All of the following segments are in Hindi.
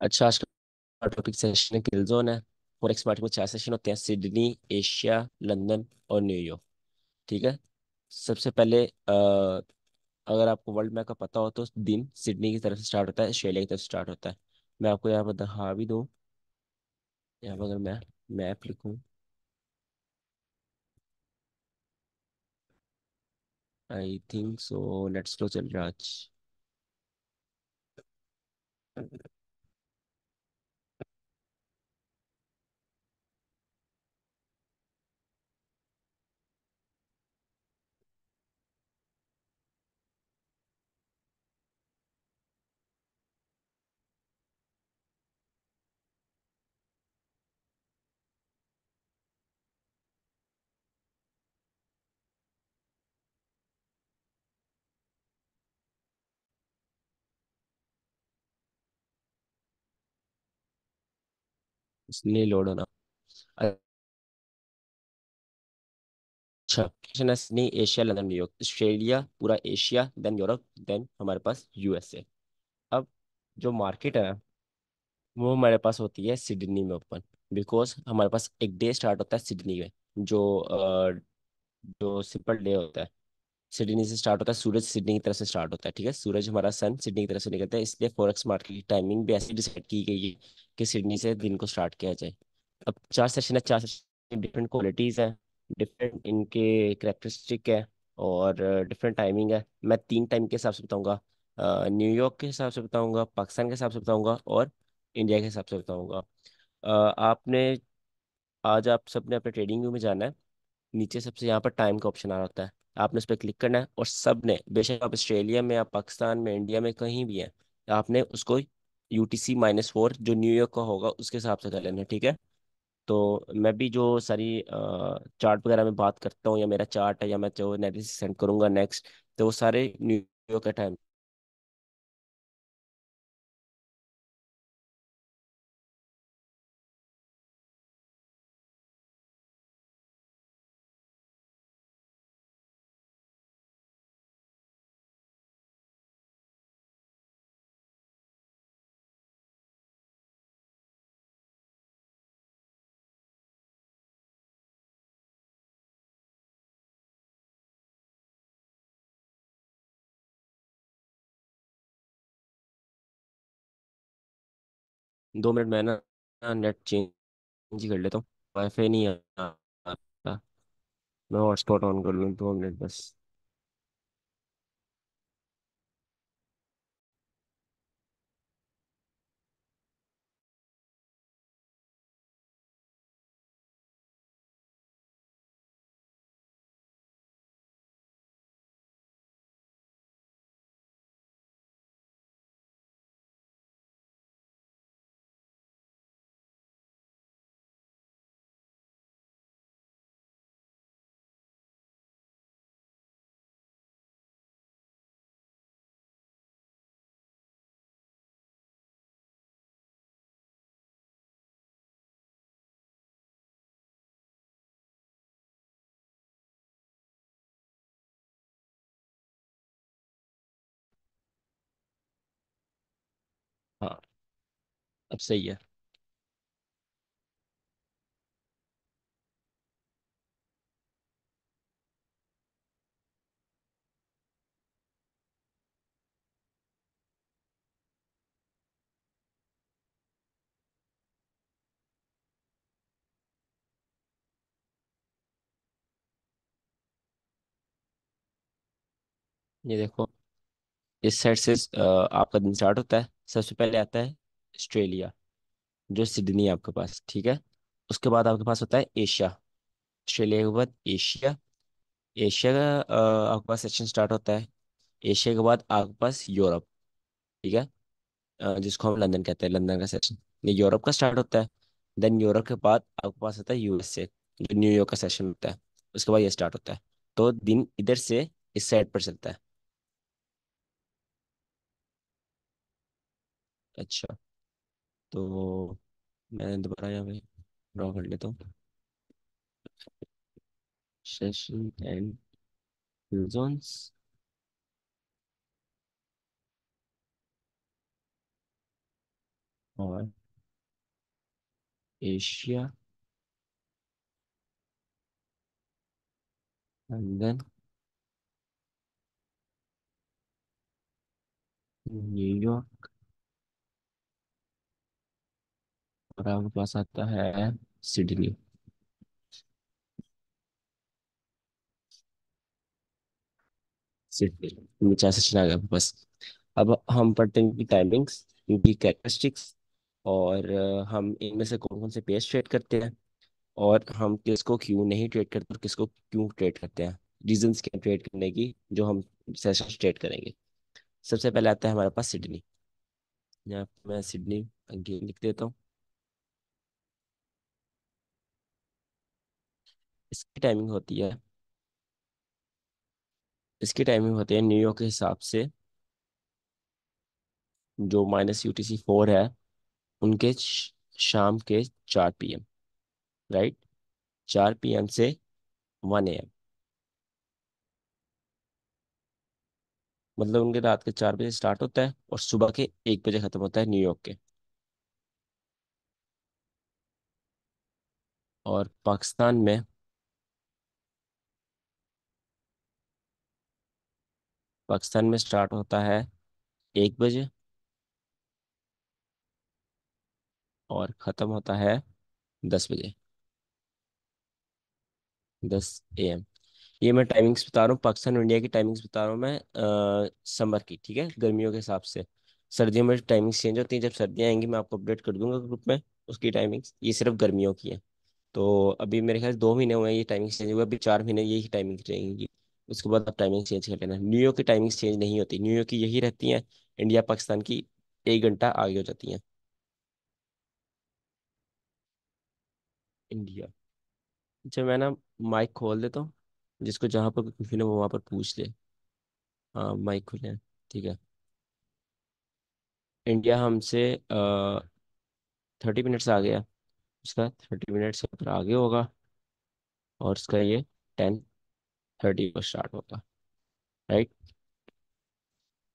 अच्छा, आज का टॉपिक सेशन है किल जोन है। फॉरेक्स मार्केट में 4 सेशन होते हैं: सिडनी, एशिया, लंदन और न्यूयॉर्क। ठीक है। सबसे पहले अगर आपको वर्ल्ड मैप का पता हो तो दिन सिडनी की तरफ से स्टार्ट होता है, ऑस्ट्रेलिया की तरफ से स्टार्ट होता है। मैं आपको यहाँ पर दिखा भी दूँ। यहाँ पर अगर मैं मैप लिखूँ, आई थिंक सो, लेट्स लो चल राज। इसलिए लोड होना। अच्छा, क्वेश्चन है Sydney, Asia, London, New York. Australia पूरा एशिया, देन यूरोप, देन हमारे पास यूएसए। अब जो मार्केट है वो हमारे पास होती है सिडनी में ओपन। बिकॉज हमारे पास एक डे स्टार्ट होता है सिडनी में, जो सिंपल डे होता है। सिडनी से स्टार्ट होता है, सूरज सिडनी की तरफ से स्टार्ट होता है। ठीक है, सूरज हमारा सन सिडनी की तरफ से निकलता है, इसलिए फॉरेक्स मार्केट की टाइमिंग भी ऐसी डिसाइड की गई है कि सिडनी से दिन को स्टार्ट किया जाए। अब 4 सेशन है, 4 सेशन डिफरेंट क्वालिटीज़ हैं, डिफरेंट इनके करेक्टरिस्टिक है, और डिफरेंट टाइमिंग है। मैं 3 टाइम के हिसाब से बताऊंगा। न्यूयॉर्क के हिसाब से बताऊंगा, पाकिस्तान के हिसाब से बताऊंगा, और इंडिया के हिसाब से बताऊंगा। आपने आज आप सबने अपने ट्रेडिंग व्यू में जाना है। नीचे सबसे यहाँ पर टाइम का ऑप्शन आ रहा होता है, आपने उस पर क्लिक करना है, और सब ने, बेशक आप ऑस्ट्रेलिया में या पाकिस्तान में, इंडिया में, कहीं भी हैं, आपने उसको UTC-4 जो न्यूयॉर्क का होगा उसके हिसाब से कर लेना है। ठीक है। तो मैं भी जो सारी चार्ट वगैरह में बात करता हूँ, या मेरा चार्ट है, या मैं जो एनालिसिस सेंड करूंगा नेक्स्ट, तो वो सारे न्यूयॉर्क का टाइम। 2 मिनट में ना नेट चेंज ही कर लेता हूँ, वाईफाई नहीं आता। मैं हॉटस्पॉट ऑन कर लूँ, 2 मिनट बस। हाँ, अब सही है। ये देखो, इस साइड से आपका दिन स्टार्ट होता है। सबसे पहले आता है ऑस्ट्रेलिया, जो सिडनी है आपके पास। ठीक है। उसके बाद आपके पास होता है एशिया। ऑस्ट्रेलिया के बाद एशिया। एशिया का आपके पास सेक्शन स्टार्ट होता है। एशिया के बाद आपके पास यूरोप। ठीक है। जिसको हम लंदन कहते हैं, लंदन का सेक्शन, ये यूरोप का स्टार्ट होता है। देन यूरोप के बाद आपके पास होता है यूएसए, जो न्यूयॉर्क का सेक्शन होता है। उसके बाद ये स्टार्ट होता है। तो दिन इधर से इस साइड पर चलता है। अच्छा, तो मैं दोबारा यहाँ पे ड्रॉ कर लेता हूँ। Session and zones. और एशिया, लंदन, न्यूयॉर्क, और आपके पास आता है सिडनी। सिडनी 50 सेशन आ गया बस। अब हम पढ़ते हैं इनकी टाइमिंग्स, इनकी कैरेक्टरिस्टिक्स, और हम इनमें से कौन कौन से पेज ट्रेड करते हैं, और हम किसको क्यों नहीं ट्रेड करते और किसको क्यों ट्रेड करते हैं, रीजंस क्या ट्रेड करने की जो हम सेशन ट्रेड करेंगे। सबसे पहले आता है हमारे पास सिडनी। यहाँ पे मैं सिडनी अगेन लिख देता हूँ। इसकी टाइमिंग होती है, इसकी टाइमिंग होती है न्यूयॉर्क के हिसाब से, जो -UTC 4 है, उनके शाम के 4 PM, राइट, 4 PM से 1 AM। मतलब उनके रात के 4 बजे स्टार्ट होता है और सुबह के 1 बजे खत्म होता है न्यूयॉर्क के। और पाकिस्तान में स्टार्ट होता है 1 बजे और खत्म होता है 10 बजे, 10 AM। ये मैं टाइमिंग्स बता रहा हूँ, पाकिस्तान और इंडिया की टाइमिंग्स बता रहा हूँ मैं, समर की, ठीक है, गर्मियों के हिसाब से। सर्दियों में टाइमिंग्स चेंज होती हैं, जब सर्दियाँ आएंगी मैं आपको अपडेट कर दूंगा ग्रुप में उसकी टाइमिंग्स। ये सिर्फ गर्मियों की है। तो अभी मेरे ख्याल से 2 महीने हुए हैं ये टाइमिंग चेंज हुआ, अभी 4 महीने यही टाइमिंग रहेंगी। उसके बाद आप टाइमिंग चेंज कर लेना। न्यूयॉर्क की टाइमिंग चेंज नहीं होती, न्यूयॉर्क की यही रहती हैं। इंडिया पाकिस्तान की 1 घंटा आगे हो जाती हैं। इंडिया, जब मैं ना माइक खोल देता हूँ, जिसको जहाँ पर कंफ्यूजन हो वहाँ पर पूछ ले। हाँ माइक खोले हैं, ठीक है। इंडिया हमसे 30 मिनट्स आ गया, उसका 30 मिनट्स पर आगे होगा, और उसका ये 10:30 पर स्टार्ट होगा, राइट।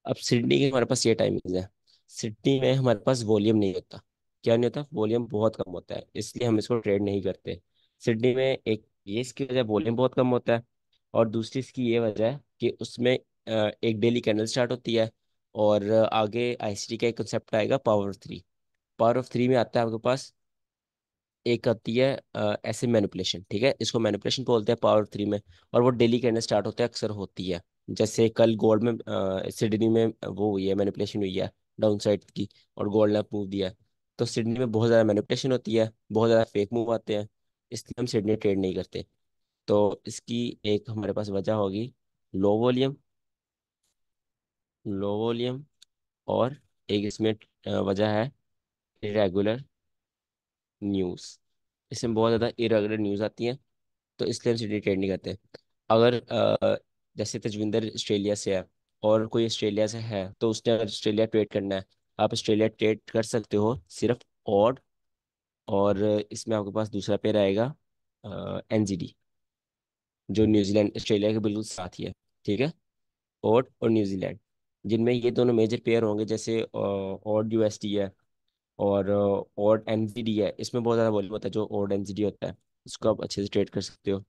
अब सिडनी की हमारे पास ये टाइमिंग है। सिडनी में हमारे पास वॉल्यूम नहीं होता। क्या नहीं होता? वॉल्यूम बहुत कम होता है, इसलिए हम इसको ट्रेड नहीं करते। सिडनी में एक ये इसकी वजह, वॉल्यूम बहुत कम होता है, और दूसरी इसकी ये वजह है कि उसमें एक डेली कैंडल स्टार्ट होती है, और आगे आईसीटी का एक कंसेप्ट आएगा, पावर ऑफ 3। पावर ऑफ 3 में आता है आपके पास, एक आती है ऐसे मैनिपुलेशन, ठीक है, इसको मैनिपुलेशन बोलते हैं पावर 3 में। और वो डेली कैंडल स्टार्ट होते हैं, अक्सर होती है। जैसे कल गोल्ड में सिडनी में वो हुई है, मैनिपुलेशन हुई है डाउन साइड की, और गोल्ड ने मूव दिया है। तो सिडनी में बहुत ज़्यादा मैनिपुलेशन होती है, बहुत ज़्यादा फेक मूव आते हैं, इसलिए हम सिडनी ट्रेड नहीं करते। तो इसकी एक हमारे पास वजह होगी लो वॉल्यूम, लो वॉल्यूम, और एक इसमें वजह है इरेगुलर न्यूज़। इसमें बहुत ज़्यादा इरेगुलर न्यूज़ आती हैं, तो इसलिए हम सिडनी ट्रेड नहीं करते। अगर जैसे तजविंदर ऑस्ट्रेलिया से है और कोई ऑस्ट्रेलिया से है, तो उसने अगर ऑस्ट्रेलिया ट्रेड करना है, आप ऑस्ट्रेलिया ट्रेड कर सकते हो सिर्फ ऑड। और इसमें आपके पास दूसरा पेयर आएगा NZD, जो न्यूजीलैंड ऑस्ट्रेलिया के बिल्कुल साथ ही है, ठीक है। ऑड और न्यूजीलैंड, जिनमें ये दोनों मेजर पेयर होंगे, जैसे ऑड USD है और ऑड NZD है, इसमें बहुत ज़्यादा वॉल्यूम होता है जो ऑड NZD होता है, इसको आप अच्छे से ट्रेड कर सकते हो।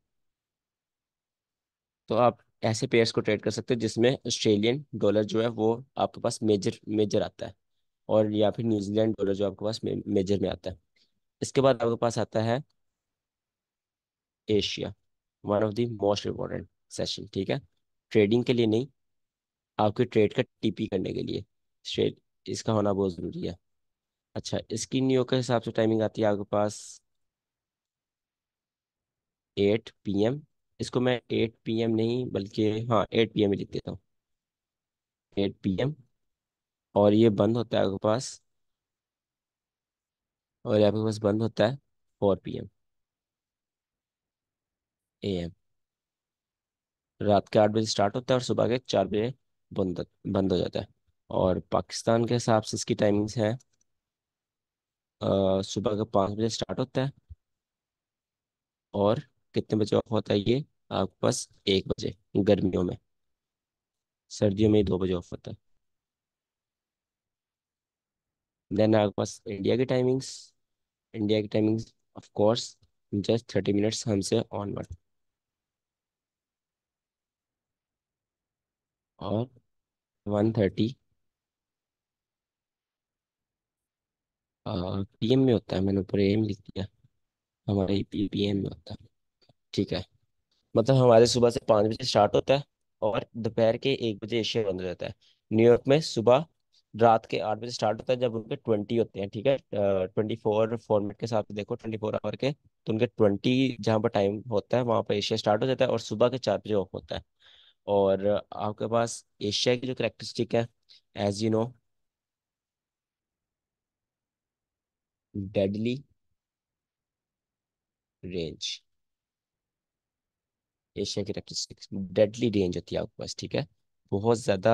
तो आप ऐसे पेयर्स को ट्रेड कर सकते हो जिसमें ऑस्ट्रेलियन डॉलर जो है वो आपके पास मेजर मेजर आता है, और या फिर न्यूजीलैंड डॉलर जो आपके पास मेजर में आता है। इसके बाद आपके पास आता है Asia, one of the most important session, ठीक है, ट्रेडिंग के लिए नहीं, आपके ट्रेड का TP करने के लिए ट्रेड, इसका होना बहुत ज़रूरी है। अच्छा, इसकी न्यू के हिसाब से टाइमिंग आती है आपके पास 8 PM। इसको मैं 8 PM नहीं, बल्कि हाँ 8 PM ही लिख देता हूँ, 8 PM। और ये बंद होता है आपके पास, और ये आपके पास बंद होता है 4 PM AM। रात के 8 बजे स्टार्ट होता है और सुबह के 4 बजे बंद हो जाता है। और पाकिस्तान के हिसाब से इसकी टाइमिंग्स हैं, सुबह के 5 बजे स्टार्ट होता है, और कितने बजे ऑफ होता है ये आपके पास? 1 बजे गर्मियों में, सर्दियों में 2 बजे ऑफ होता है। देन आपके पास इंडिया की टाइमिंग्स। इंडिया की timings of course just 30 minutes हमसे ऑनवर्ड। और 1:30 PM में होता है, मैंने ऊपर AM लिख दिया। हमारे PM में होता है। ठीक है। मतलब हमारे सुबह से 5 बजे स्टार्ट होता है और दोपहर के 1 बजे एशिया बंद हो जाता है। न्यूयॉर्क में सुबह रात के 8 बजे स्टार्ट होता है, जब उनके 20 होते हैं, ठीक है। 24 फॉर्मेट के हिसाब से देखो, 24 आवर के, तो उनके 20 जहाँ पर टाइम होता है वहाँ पर एशिया स्टार्ट हो जाता है और सुबह के 4 बजे ऑफ होता है। और आपके पास एशिया की जो करेक्टरिस्टिक है, as you know, deadly range. Asia की करेक्टरिस्टिक्स डेडली रेंज होती है आपके पास, ठीक है। बहुत ज़्यादा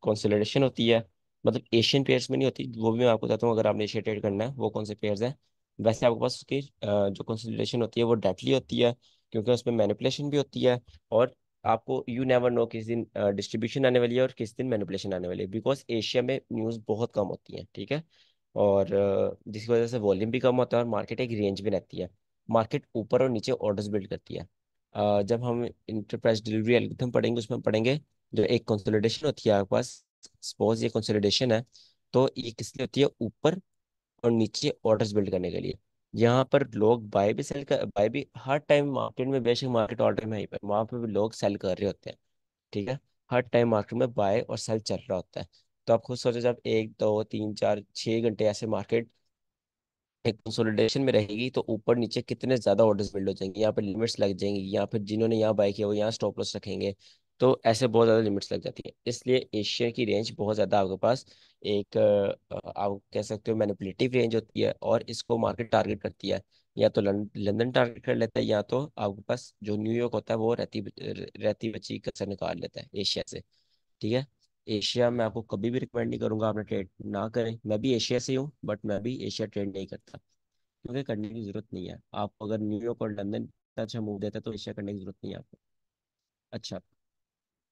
कंसोलिडेशन होती है। मतलब एशियन पेयर्स में नहीं होती, वो भी मैं आपको बताता हूँ अगर आपने एशिया ट्रेड करना है वो कौन से पेयर्स हैं। वैसे आपके पास उसकी जो कंसोलिडेशन होती है वो डेडली होती है, क्योंकि उसमें मैनिपुलेशन भी होती है। और आपको यू नेवर नो किस दिन डिस्ट्रीब्यूशन आने वाली है और किस दिन मैनिपुलेशन आने वाली है, बिकॉज एशिया में न्यूज़ बहुत कम होती है, ठीक है। और जिसकी वजह से वॉल्यूम भी कम होता है और मार्केट एक रेंज में रहती है। मार्केट ऊपर और नीचे ऑर्डर्स बिल्ड करती है। जब हम इंटरप्राइज डिलीवरी एल्गोरिथम पढ़ेंगे उसमें पढ़ेंगे जो एक कंसोलिडेशन होती है आपके पास। सपोज ये कंसोलिडेशन है, तो ये किस लिए होती है? ऊपर और नीचे ऑर्डर्स बिल्ड करने के लिए। यहाँ पर लोग बाय भी सेल कर, बाय भी हर टाइम मार्केट में, बेशक मार्केट ऑर्डर में ही पर वहाँ पर भी लोग सेल कर रहे होते हैं, ठीक है। हर टाइम मार्केट में बाय और सेल चल रहा होता है। तो आप खुद सोचो, जब 1 2 3 4 6 घंटे ऐसे मार्केट एक कंसोलिडेशन में रहेगी तो ऊपर नीचे कितने ज्यादा ऑर्डर्स बिल्ड हो जाएंगे, यहाँ पे लिमिट्स लग जाएंगी, यहाँ पे जिन्होंने यहाँ बाय किया वो यहाँ स्टॉप लॉस रखेंगे। तो ऐसे बहुत ज्यादा लिमिट्स लग जाती है, इसलिए एशिया की रेंज बहुत ज्यादा आपके पास एक आप कह सकते हो मैनिपुलेटिव रेंज होती है, और इसको मार्केट टारगेट करती है। या तो लंदन टारगेट कर लेता है, या तो आपके पास जो न्यूयॉर्क होता है वो रहती बची कसर निकाल लेता है एशिया से, ठीक है। एशिया में आपको कभी भी रिकमेंड नहीं करूंगा आपने ट्रेड ना करें। मैं भी एशिया से हूँ बट मैं भी एशिया ट्रेड नहीं करता, क्योंकि करने की जरूरत नहीं है। आप अगर न्यूयॉर्क और लंदन का अच्छा मूव देता है तो एशिया करने की जरूरत नहीं है आपको। अच्छा,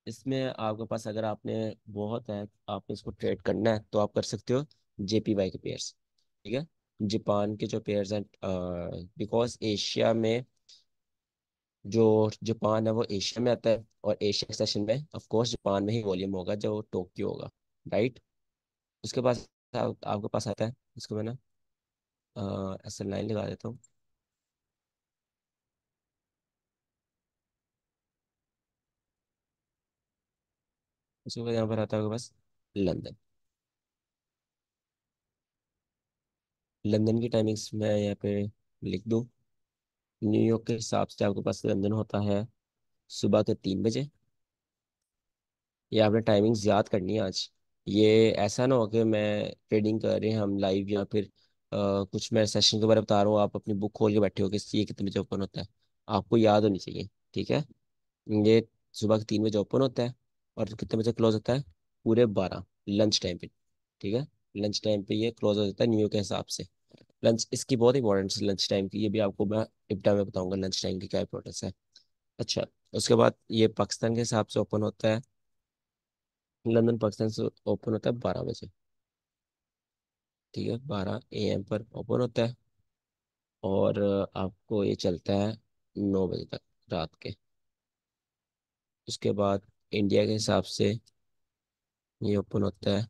इसमें आपके पास अगर आपने बहुत है, आपने इसको ट्रेड करना है तो आप कर सकते हो JPY के पेयर्स, ठीक है। जापान के जो पेयर्स हैं, बिकॉज एशिया में जो जापान है वो एशिया में आता है, और एशिया सेशन में ऑफ कोर्स जापान में ही वॉल्यूम होगा जो टोक्यो होगा, राइट। उसके पास आपके पास आता है, इसको मैं ना ऐसा लाइन लगा देता हूँ। उसके बाद यहाँ पर आता है आपके पास लंदन। लंदन की टाइमिंग्स मैं यहाँ पे लिख दूँ। न्यूयॉर्क के हिसाब से आपके पास लंदन होता है सुबह के 3 बजे। ये आपने टाइमिंग्स याद करनी है आज। ये ऐसा ना हो कि मैं ट्रेडिंग कर रहे हैं हम लाइव, या फिर कुछ मैं सेशन के बारे में बता रहा हूँ, आप अपनी बुक खोल के बैठे हो कि ये कितने बजे ओपन होता है। आपको याद होनी चाहिए, ठीक है। ये सुबह के 3 बजे ओपन होता है और कितने बजे क्लोज होता है? पूरे 12, लंच टाइम पे, ठीक है। लंच टाइम पे ये क्लोज हो जाता है न्यूयॉर्क के हिसाब से। लंच इसकी बहुत इंपॉर्टेंस है, लंच टाइम की, ये भी आपको मैं इब्टा में बताऊंगा लंच टाइम की क्या इंपॉर्टेंस है। अच्छा, उसके बाद ये पाकिस्तान के हिसाब से ओपन होता है। लंदन पाकिस्तान से ओपन होता है 12 बजे, ठीक है। 12 AM पर ओपन होता है, और आपको ये चलता है 9 बजे तक रात के। उसके बाद इंडिया के हिसाब से ये ओपन होता है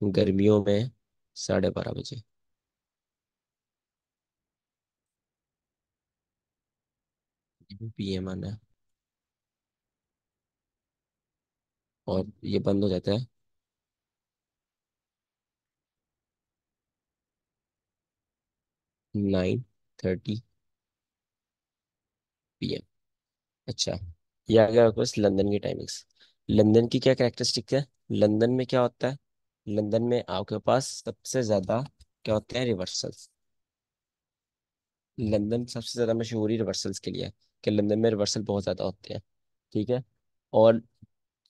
गर्मियों में 12:30 बजे। PM आना है, और ये बंद हो जाता है 9:30 PM। अच्छा, ये आ गया आपके पास लंदन की टाइमिंग्स। लंदन की क्या कैरेक्टरिस्टिक है? लंदन में क्या होता है? लंदन में आपके पास सबसे ज्यादा क्या होते हैं? रिवर्सल्स। लंदन सबसे ज्यादा मशहूर ही रिवर्सल्स के लिए है, कि लंदन में रिवर्सल बहुत ज्यादा होते हैं, ठीक है। और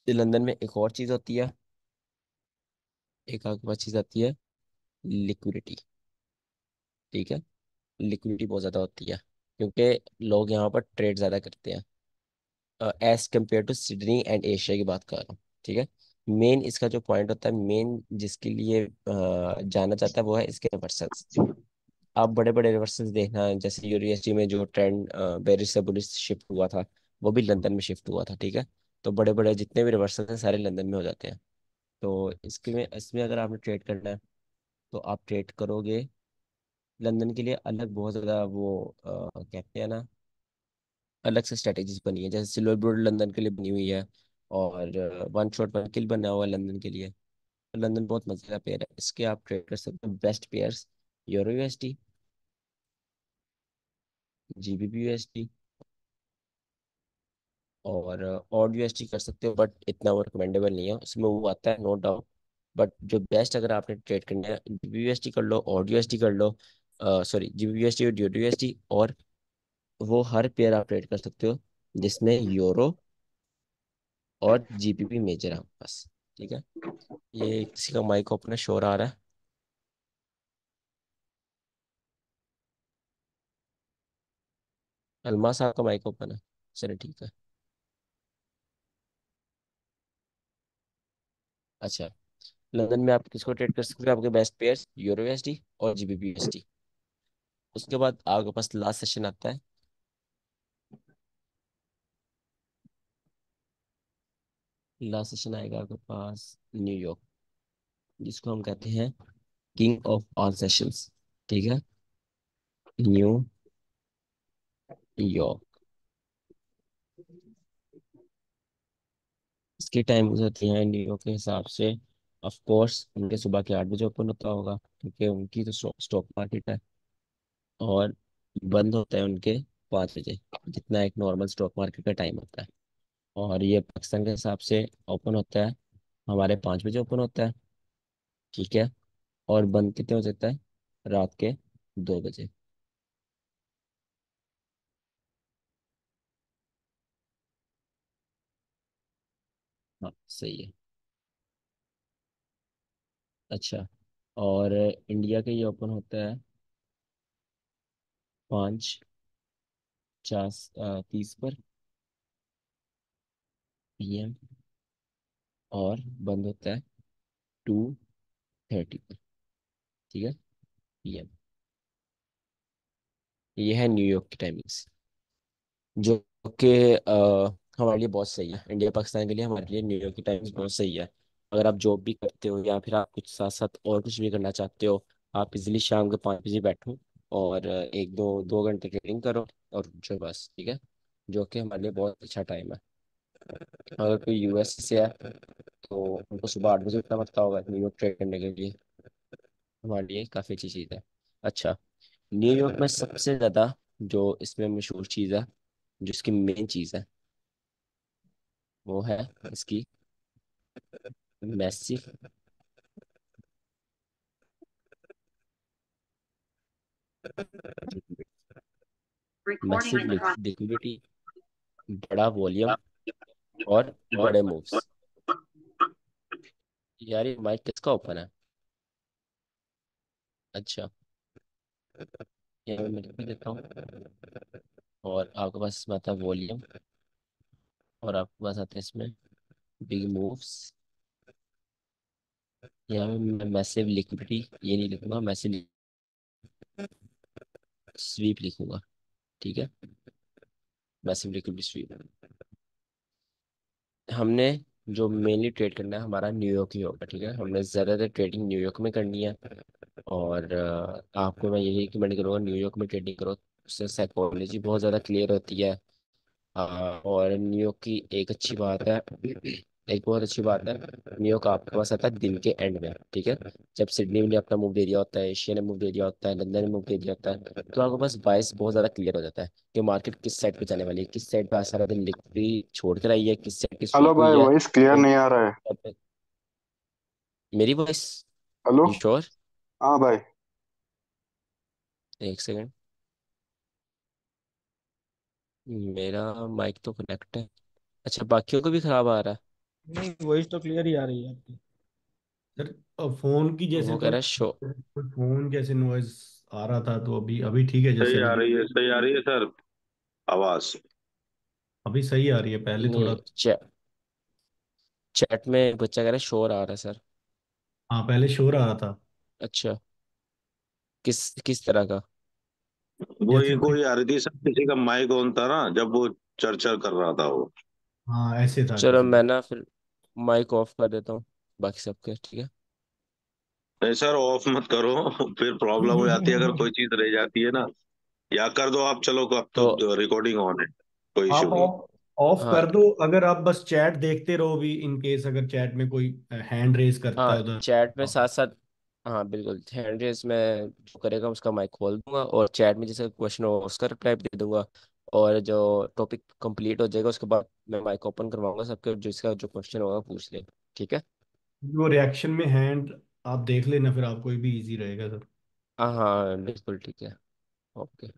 लंदन में एक और चीज होती है, एक आपके पास चीज आती है, लिक्विडिटी, ठीक है। लिक्विडिटी बहुत ज्यादा होती है क्योंकि लोग यहाँ पर ट्रेड ज्यादा करते हैं, as compare to Sydney and Asia की बात कर रहा हूँ, ठीक है। मेन इसका जो पॉइंट होता है, मेन जिसके लिए जाना जाता है वो है इसके रिवर्सल्स। आप बड़े बड़े रिवर्सल्स देखना, जैसे यूनिवर्सिटी में जो ट्रेंड पेरिस से बुलिस शिफ्ट हुआ था, वो भी लंदन में शिफ्ट हुआ था, ठीक है। तो बड़े बड़े जितने भी रिवर्सल हैं सारे लंदन में हो जाते हैं। तो इसके में इसमें अगर आपने ट्रेड करना है तो आप ट्रेड करोगे। लंदन के लिए अलग बहुत ज़्यादा वो कहते हैं ना, अलग से स्ट्रेटेजीज बनी है, जैसे सिल्वर बोर्ड लंदन के लिए बनी हुई है, और वन शॉट वन किल बना हुआ है लंदन के लिए। तो लंदन बहुत मजे का पेयर है, इसके आप ट्रेड कर सकते हो best pairs. Euro USD, GBP USD, और यूएसडी कर सकते हो, बट इतना वो रिकमेंडेबल नहीं है, उसमें वो आता है नो डाउट। बट जो बेस्ट अगर आपने ट्रेड करना है, जीबी यूएसडी कर लो, और यूएसडी कर लो, सॉरी जीबी यूएसडी और यूरो यूएसडी, और वो हर पेयर आप ट्रेड कर सकते हो जिसमें यूरो और जीबीपी मेजर है बस, ठीक है। ये किसी का माइक ओपन शोर आ रहा है। अलमा साहब का माइक ओपन है। चलिए ठीक है। अच्छा, लंदन में आप किसको ट्रेड कर सकते हो, आपके बेस्ट पेयर्स यूरो यूएसडी और जीबीपी यूएसडी। उसके बाद आपके पास लास्ट सेशन आता है। लास्ट सेशन आएगा आपके पास न्यूयॉर्क, जिसको हम कहते हैं किंग ऑफ ऑल सेशंस, ठीक है। न्यूयॉर्क, इसकी टाइमिंग्स होती हैं न्यूयॉर्क के हिसाब से। ऑफ कोर्स उनके सुबह के 8 बजे ओपन होता होगा, क्योंकि उनकी तो स्टॉक मार्केट है। और बंद होता है उनके 5 बजे, जितना एक नॉर्मल स्टॉक मार्केट का टाइम होता है। और ये पाकिस्तान के हिसाब से ओपन होता है, हमारे 5 बजे ओपन होता है, ठीक है। और बंद कितने हो जाता है, रात के 2 बजे। हाँ सही है। अच्छा, और इंडिया के ये ओपन होता है 5:30 पर PM, और बंद होता है 2:30 पर, ठीक है, PM। ये है न्यूयॉर्क की टाइमिंग्स, जो कि हमारे लिए बहुत सही है, इंडिया पाकिस्तान के लिए हमारे लिए न्यूयॉर्क की टाइमिंग्स बहुत सही है। अगर आप जॉब भी करते हो या फिर आप कुछ साथ साथ और कुछ भी करना चाहते हो, आप इजिली शाम के 5 बजे बैठो और एक दो 2 घंटे ट्रेडिंग करो और जो बस, ठीक है। जो कि हमारे लिए बहुत अच्छा टाइम है। अगर कोई यूएस से है तो उनको सुबह 8 बजे उठना पड़ता होगा न्यूयॉर्क ट्रेड करने के लिए, हमारे लिए काफ़ी अच्छी चीज़ है। अच्छा, न्यूयॉर्क में सबसे ज़्यादा जो इसमें मशहूर चीज़ है, जो इसकी मेन चीज़ है, वो है इसकी मैसिव, मैसिव लिक्विडिटी, बड़ा वॉल्यूम, और बड़े मूव्स। यार ये माइक किसका ओपन है? अच्छा, ये मैं लिख भी देता हूँ। और आपके पास इसमें आता है वॉल्यूम, और आपके पास आते हैं इसमें बिग मूव्स। यहाँ पे मैं मैसिव लिक्विडिटी ये नहीं लिखूंगा, मैसिव स्वीप लिखूंगा, ठीक है। Massive liquidity SVEEP. हमने जो मेनली ट्रेड करना है हमारा न्यूयॉर्क ही होगा, ठीक है। हमने ज़्यादातर ट्रेडिंग न्यूयॉर्क में करनी है। और आपको मैं यही रिकमेंड करूँगा, न्यूयॉर्क में ट्रेडिंग करो, उससे साइकोलॉजी बहुत ज़्यादा क्लियर होती है। और न्यूयॉर्क की एक अच्छी बात है, एक बहुत अच्छी बात है, न्यूयॉर्क आपके पास आता है दिन के एंड में, ठीक है। जब सिडनी ने अपना मूव दे दिया होता है, एशिया ने मूव दे दिया होता है, लंदन ने मूव दे दिया होता है, तो आपके पास बायस बहुत ज़्यादा क्लियर हो जाता है कि मार्केट किस साइड पे जाने वाली है, किस साइड पे आज सारा दिन लिक्विडिटी छोड़ कर आई है, किस साइड की हेलो स्वीप भाई, हुई है। वॉइस क्लियर तो नहीं आ रहा है। मेरी वॉइस, हेलो। You sure? हाँ भाई। एक सेकंड, मेरा माइक तो कनेक्ट है। अच्छा, बाकियों को भी खराब आ रहा नहीं, वॉइस तो क्लियर ही आ रही है आपकी। सर, फोन की है? जैसे वो कह कल रहा है शो। फोन जैसे नॉइज आ रहा था, तो अभी अभी ठीक है जैसे सही आ अभी। रही है, सही आ रही है सर, आवाज। अभी सही आ रही है, पहले थोड़ा। नहीं, चैट में बच्चा कह रहा है शोर आ रहा है सर। हाँ, पहले शोर आ रहा था। अच्छा, किस किस तरह का? वो जैसे एक कोई, वही आ रही थी सर, किसी का माइक ऑन था ना जब वो चर्चा कर रहा था वो। हाँ ऐसे था चलो किसी का। मैं ना फिर माइक ऑफ कर देता हूँ बाकी सबके, ठीक है। नहीं सर, ऑफ मत करो। फिर प्रॉब्लम हो जाती है अगर कोई चीज रह जाती है ना। या कर दो आप, चलो अब तो तो रिकॉर्डिंग ऑन है, कोई इशू आप नहीं। ऑफ ऑफ हाँ कर दो। अगर आप बस चैट देखते रहो भी, इन केस अगर चैट में कोई हैंड रेज करता हाँ, है उधर। चैट में साथ साथ, हाँ बिल्कुल, हैंड रेस में जो करेगा उसका माइक खोल दूंगा, और चैट में जैसे क्वेश्चन हो उसका रिप्लाई भी दे दूंगा। और जो टॉपिक कंप्लीट हो जाएगा उसके बाद मैं माइक ओपन करवाऊंगा सबके, जिसका जो क्वेश्चन होगा पूछ ले। ठीक है। वो रिएक्शन में हैंड आप देख लेना, फिर आपको भी इजी रहेगा सर। हाँ हाँ बिल्कुल ठीक है। ओके।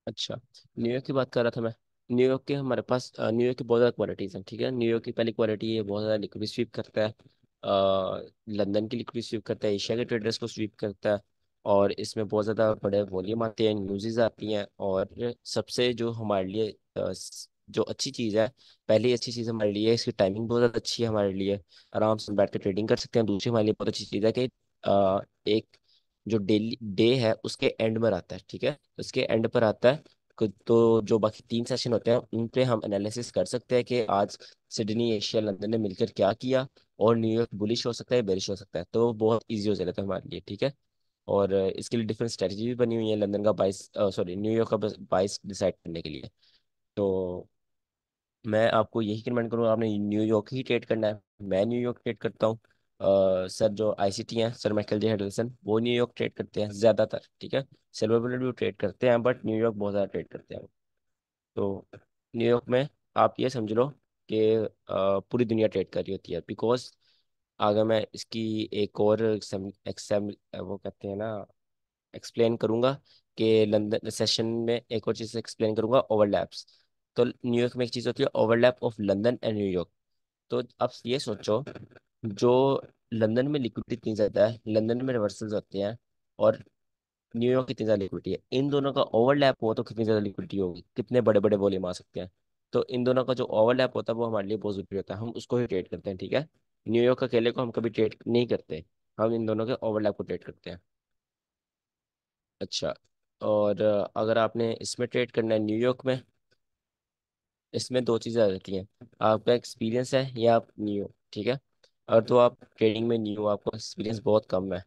अच्छा, न्यूयॉर्क की बात कर रहा था मैं। न्यूयॉर्क के हमारे पास न्यूयॉर्क की बहुत ज़्यादा क्वालिटीज़ हैं, ठीक है। न्यूयॉर्क की पहली क्वालिटी ये बहुत ज़्यादा लिक्विड स्वीप करता है। लंदन की लिक्विड स्वीप करता है, एशिया के ट्रेडर्स को स्वीप करता है। और इसमें बहुत ज़्यादा बड़े वॉल्यूम आते हैं, न्यूज़ आती हैं। और सबसे जो हमारे लिए जो अच्छी चीज़ है, पहली अच्छी चीज़ हमारे लिए इसकी टाइमिंग बहुत ज़्यादा अच्छी है हमारे लिए। आराम से बैठ कर ट्रेडिंग कर सकते हैं। दूसरी हमारे लिए बहुत अच्छी चीज़ है कि एक जो डेली डे है उसके एंड में आता है, ठीक है। उसके एंड पर आता है। तो जो बाकी 3 सेशन होते हैं उन पे हम एनालिसिस कर सकते हैं कि आज सिडनी, एशिया, लंदन ने मिलकर क्या किया। और न्यूयॉर्क बुलिश हो सकता है, बेरिश हो सकता है, तो बहुत इजी हो जाता है हमारे लिए, ठीक है। और इसके लिए डिफरेंट स्ट्रेटजी भी बनी हुई है लंदन का बाइस, सॉरी न्यूयॉर्क का बाइस डिसाइड करने के लिए। तो मैं आपको यही रिकमेंड करूँगा, आपने न्यूयॉर्क ही ट्रेड करना है। मैं न्यूयॉर्क ट्रेड करता हूँ। सर जो आईसीटी हैं, सर माइकल जे हेडलसन, वो न्यूयॉर्क ट्रेड करते हैं ज़्यादातर, ठीक है। सिल्वर बुलेट भी ट्रेड करते हैं बट न्यूयॉर्क बहुत ज़्यादा ट्रेड करते हैं। तो न्यूयॉर्क में आप ये समझ लो कि पूरी दुनिया ट्रेड कर रही होती है, बिकॉज अगर मैं इसकी एक और एक्सम वो कहते हैं ना, एक्सप्लेन करूंगा कि लंदन सेशन में एक और चीज़ एक्सप्लेन करूंगा, ओवरलैप्स। तो न्यूयॉर्क में एक चीज़ होती है, overlap of London and New York. तो आप ये सोचो, जो लंदन में लिक्विडिटी इतनी ज़्यादा है, लंदन में रिवर्सल्स होते हैं, और न्यूयॉर्क कितनी ज़्यादा लिक्विडिटी है, इन दोनों का ओवरलैप हो तो कितनी ज़्यादा लिक्विडिटी होगी, कितने बड़े बड़े वॉल्यूम आ सकते हैं। तो इन दोनों का जो ओवरलैप होता है वो हमारे लिए बहुत जरूरी होता है, हम उसको ही ट्रेड करते हैं, ठीक है। न्यूयॉर्क अकेले को हम कभी ट्रेड नहीं करते, हम इन दोनों के ओवरलैप को ट्रेड करते हैं। अच्छा, और अगर आपने इसमें ट्रेड करना है न्यूयॉर्क में, इसमें दो चीज़ें आ जाती हैं। आपका एक्सपीरियंस है या आप न्यू, ठीक है। और तो आप ट्रेडिंग में न्यू, आपको एक्सपीरियंस बहुत कम है,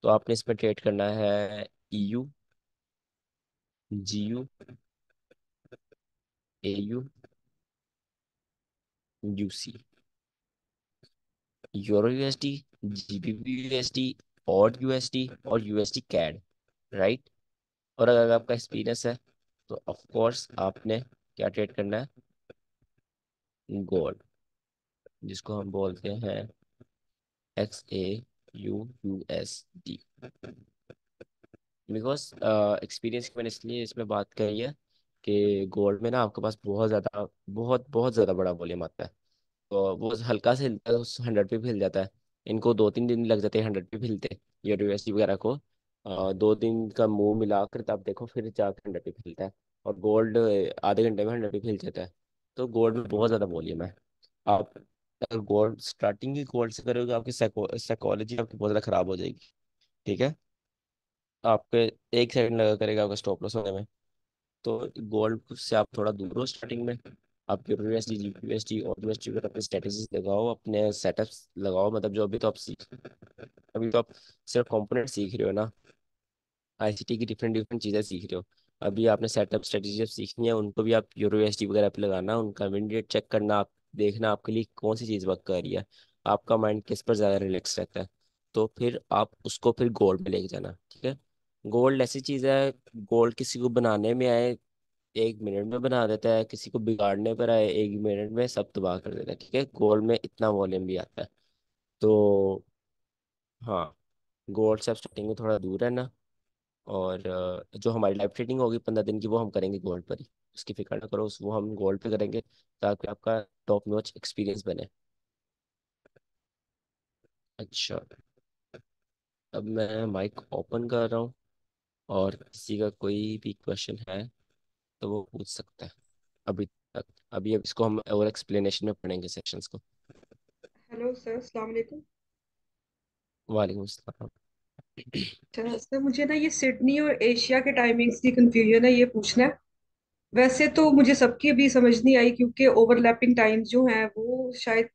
तो आपने इसमें ट्रेड करना है EU, GU, AU, UC, euro USD, GBP USD, और यूएसडी, और यूएसडी कैड, राइट। और अगर आपका एक्सपीरियंस है तो ऑफ कोर्स आपने क्या ट्रेड करना है, गोल्ड, जिसको हम बोलते हैं XAUUSD। बिकॉज एक्सपीरियंस की मैंने इसलिए इसमें बात करी है कि गोल्ड में ना आपके पास बहुत ज़्यादा, बहुत बहुत ज़्यादा बड़ा वॉल्यूम आता है। तो वो हल्का से हिलता है उस 100 पे भी हिल जाता है। इनको 2-3 दिन लग जाते हैं 100 पे भी हिलते, ये यूएसडी वगैरह को। 2 दिन का मुंह मिलाकर तब देखो फिर जाकर 100 पे हिलता है। और गोल्ड आधे घंटे में 100 पे हिल जाता है। तो गोल्ड में बहुत ज़्यादा वॉल्यूम है। आप अगर गोल्ड स्टार्टिंग ही गोल्ड से करोगे, आपकी साइकोलॉजी आपकी बहुत ज़्यादा खराब हो जाएगी, ठीक है। आपके 1 सेकंड लगा करेगा आपका स्टॉप लॉस होने में। तो गोल्ड से आप थोड़ा दूर हो स्टार्टिंग में। आप यूएसडी, जीयूएसडी और यूएसडी पर अपने स्ट्रेटेजीज लगाओ, अपने सेटअप्स लगाओ, मतलब जो अभी तो आप सीख, अभी तो आप सिर्फ कंपोनेंट सीख रहे हो ना, आईसीटी की डिफरेंट डिफरेंट चीज़ें सीख रहे हो। अभी आपने सेटअप स्ट्रेटेजी जब सीखनी है उनको भी आप यूएसडी वगैरह पे लगाना, उनका इमीडिएट चेक करना, आप देखना आपके लिए कौन सी चीज़ वर्क कर रही है, आपका माइंड किस पर ज़्यादा रिलैक्स रहता है। तो फिर आप उसको फिर गोल्ड में लेके जाना, ठीक है। गोल्ड ऐसी चीज़ है, गोल्ड किसी को बनाने में आए 1 मिनट में बना देता है, किसी को बिगाड़ने पर आए 1 मिनट में सब तबाह कर देता है, ठीक है। गोल्ड में इतना वॉल्यूम भी आता है। तो हाँ, गोल्ड से आप स्टार्टिंग में थोड़ा दूर है ना। और जो हमारी लाइव ट्रेडिंग होगी 15 दिन की, वो हम करेंगे गोल्ड पर ही, उसकी फिक्र ना करो, वो हम गोल्ड पे करेंगे ताकि आपका टॉप नॉच एक्सपीरियंस बने। अच्छा, अब मैं माइक ओपन कर रहा हूँ, और किसी का कोई भी क्वेश्चन है तो वो पूछ सकता है। अभी तक, अभी अब इसको हम और एक्सप्लेनेशन में पढ़ेंगे सेक्शंस को। हेलो सर, अस्सलाम वालेकुम। वालेकुम अस्सलाम। अच्छा सर, मुझे ना ये सिडनी और एशिया के टाइमिंग्स की कंफ्यूजन है, ये पूछना है। वैसे तो मुझे सबकी अभी समझ नहीं आई, क्योंकि ओवरलैपिंग टाइम्स जो हैं वो शायद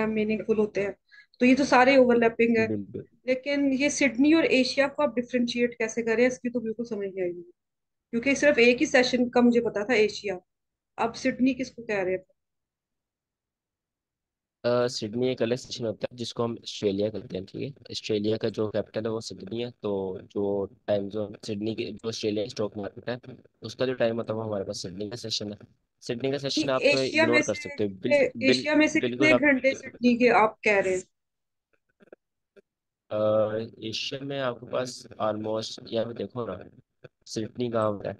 मीनिंगफुल होते हैं। तो ये तो सारे ओवरलैपिंग है। बिल्कुल। लेकिन ये सिडनी और एशिया को आप डिफ्रेंशिएट कैसे करें, इसकी तो बिल्कुल समझ नहीं आई मुझे। क्योंकि सिर्फ एक ही सेशन का मुझे पता था, एशिया। अब सिडनी किसको कह रहे हैं? सिडनी एक अलग सेशन होता है जिसको हम ऑस्ट्रेलिया कहते हैं, ठीक है। ऑस्ट्रेलिया का जो कैपिटल है वो सिडनी है, तो जो टाइम जोन सिडनी की, जो ऑस्ट्रेलिया की स्टॉक मार्केट है, उसका जो टाइम होता है वो हमारे पास सिडनी का सेशन है। सिडनी का कि सेशन आप एशिया में इग्नोर कर से सकते हो, एशिया में से बिल्कुल कितने आप। घंटे सिडनी के आप कह रहे हैं? एशिया में आपके पास ऑलमोस्ट, यहाँ पे देखो ना, सिडनी कहाँ होता है,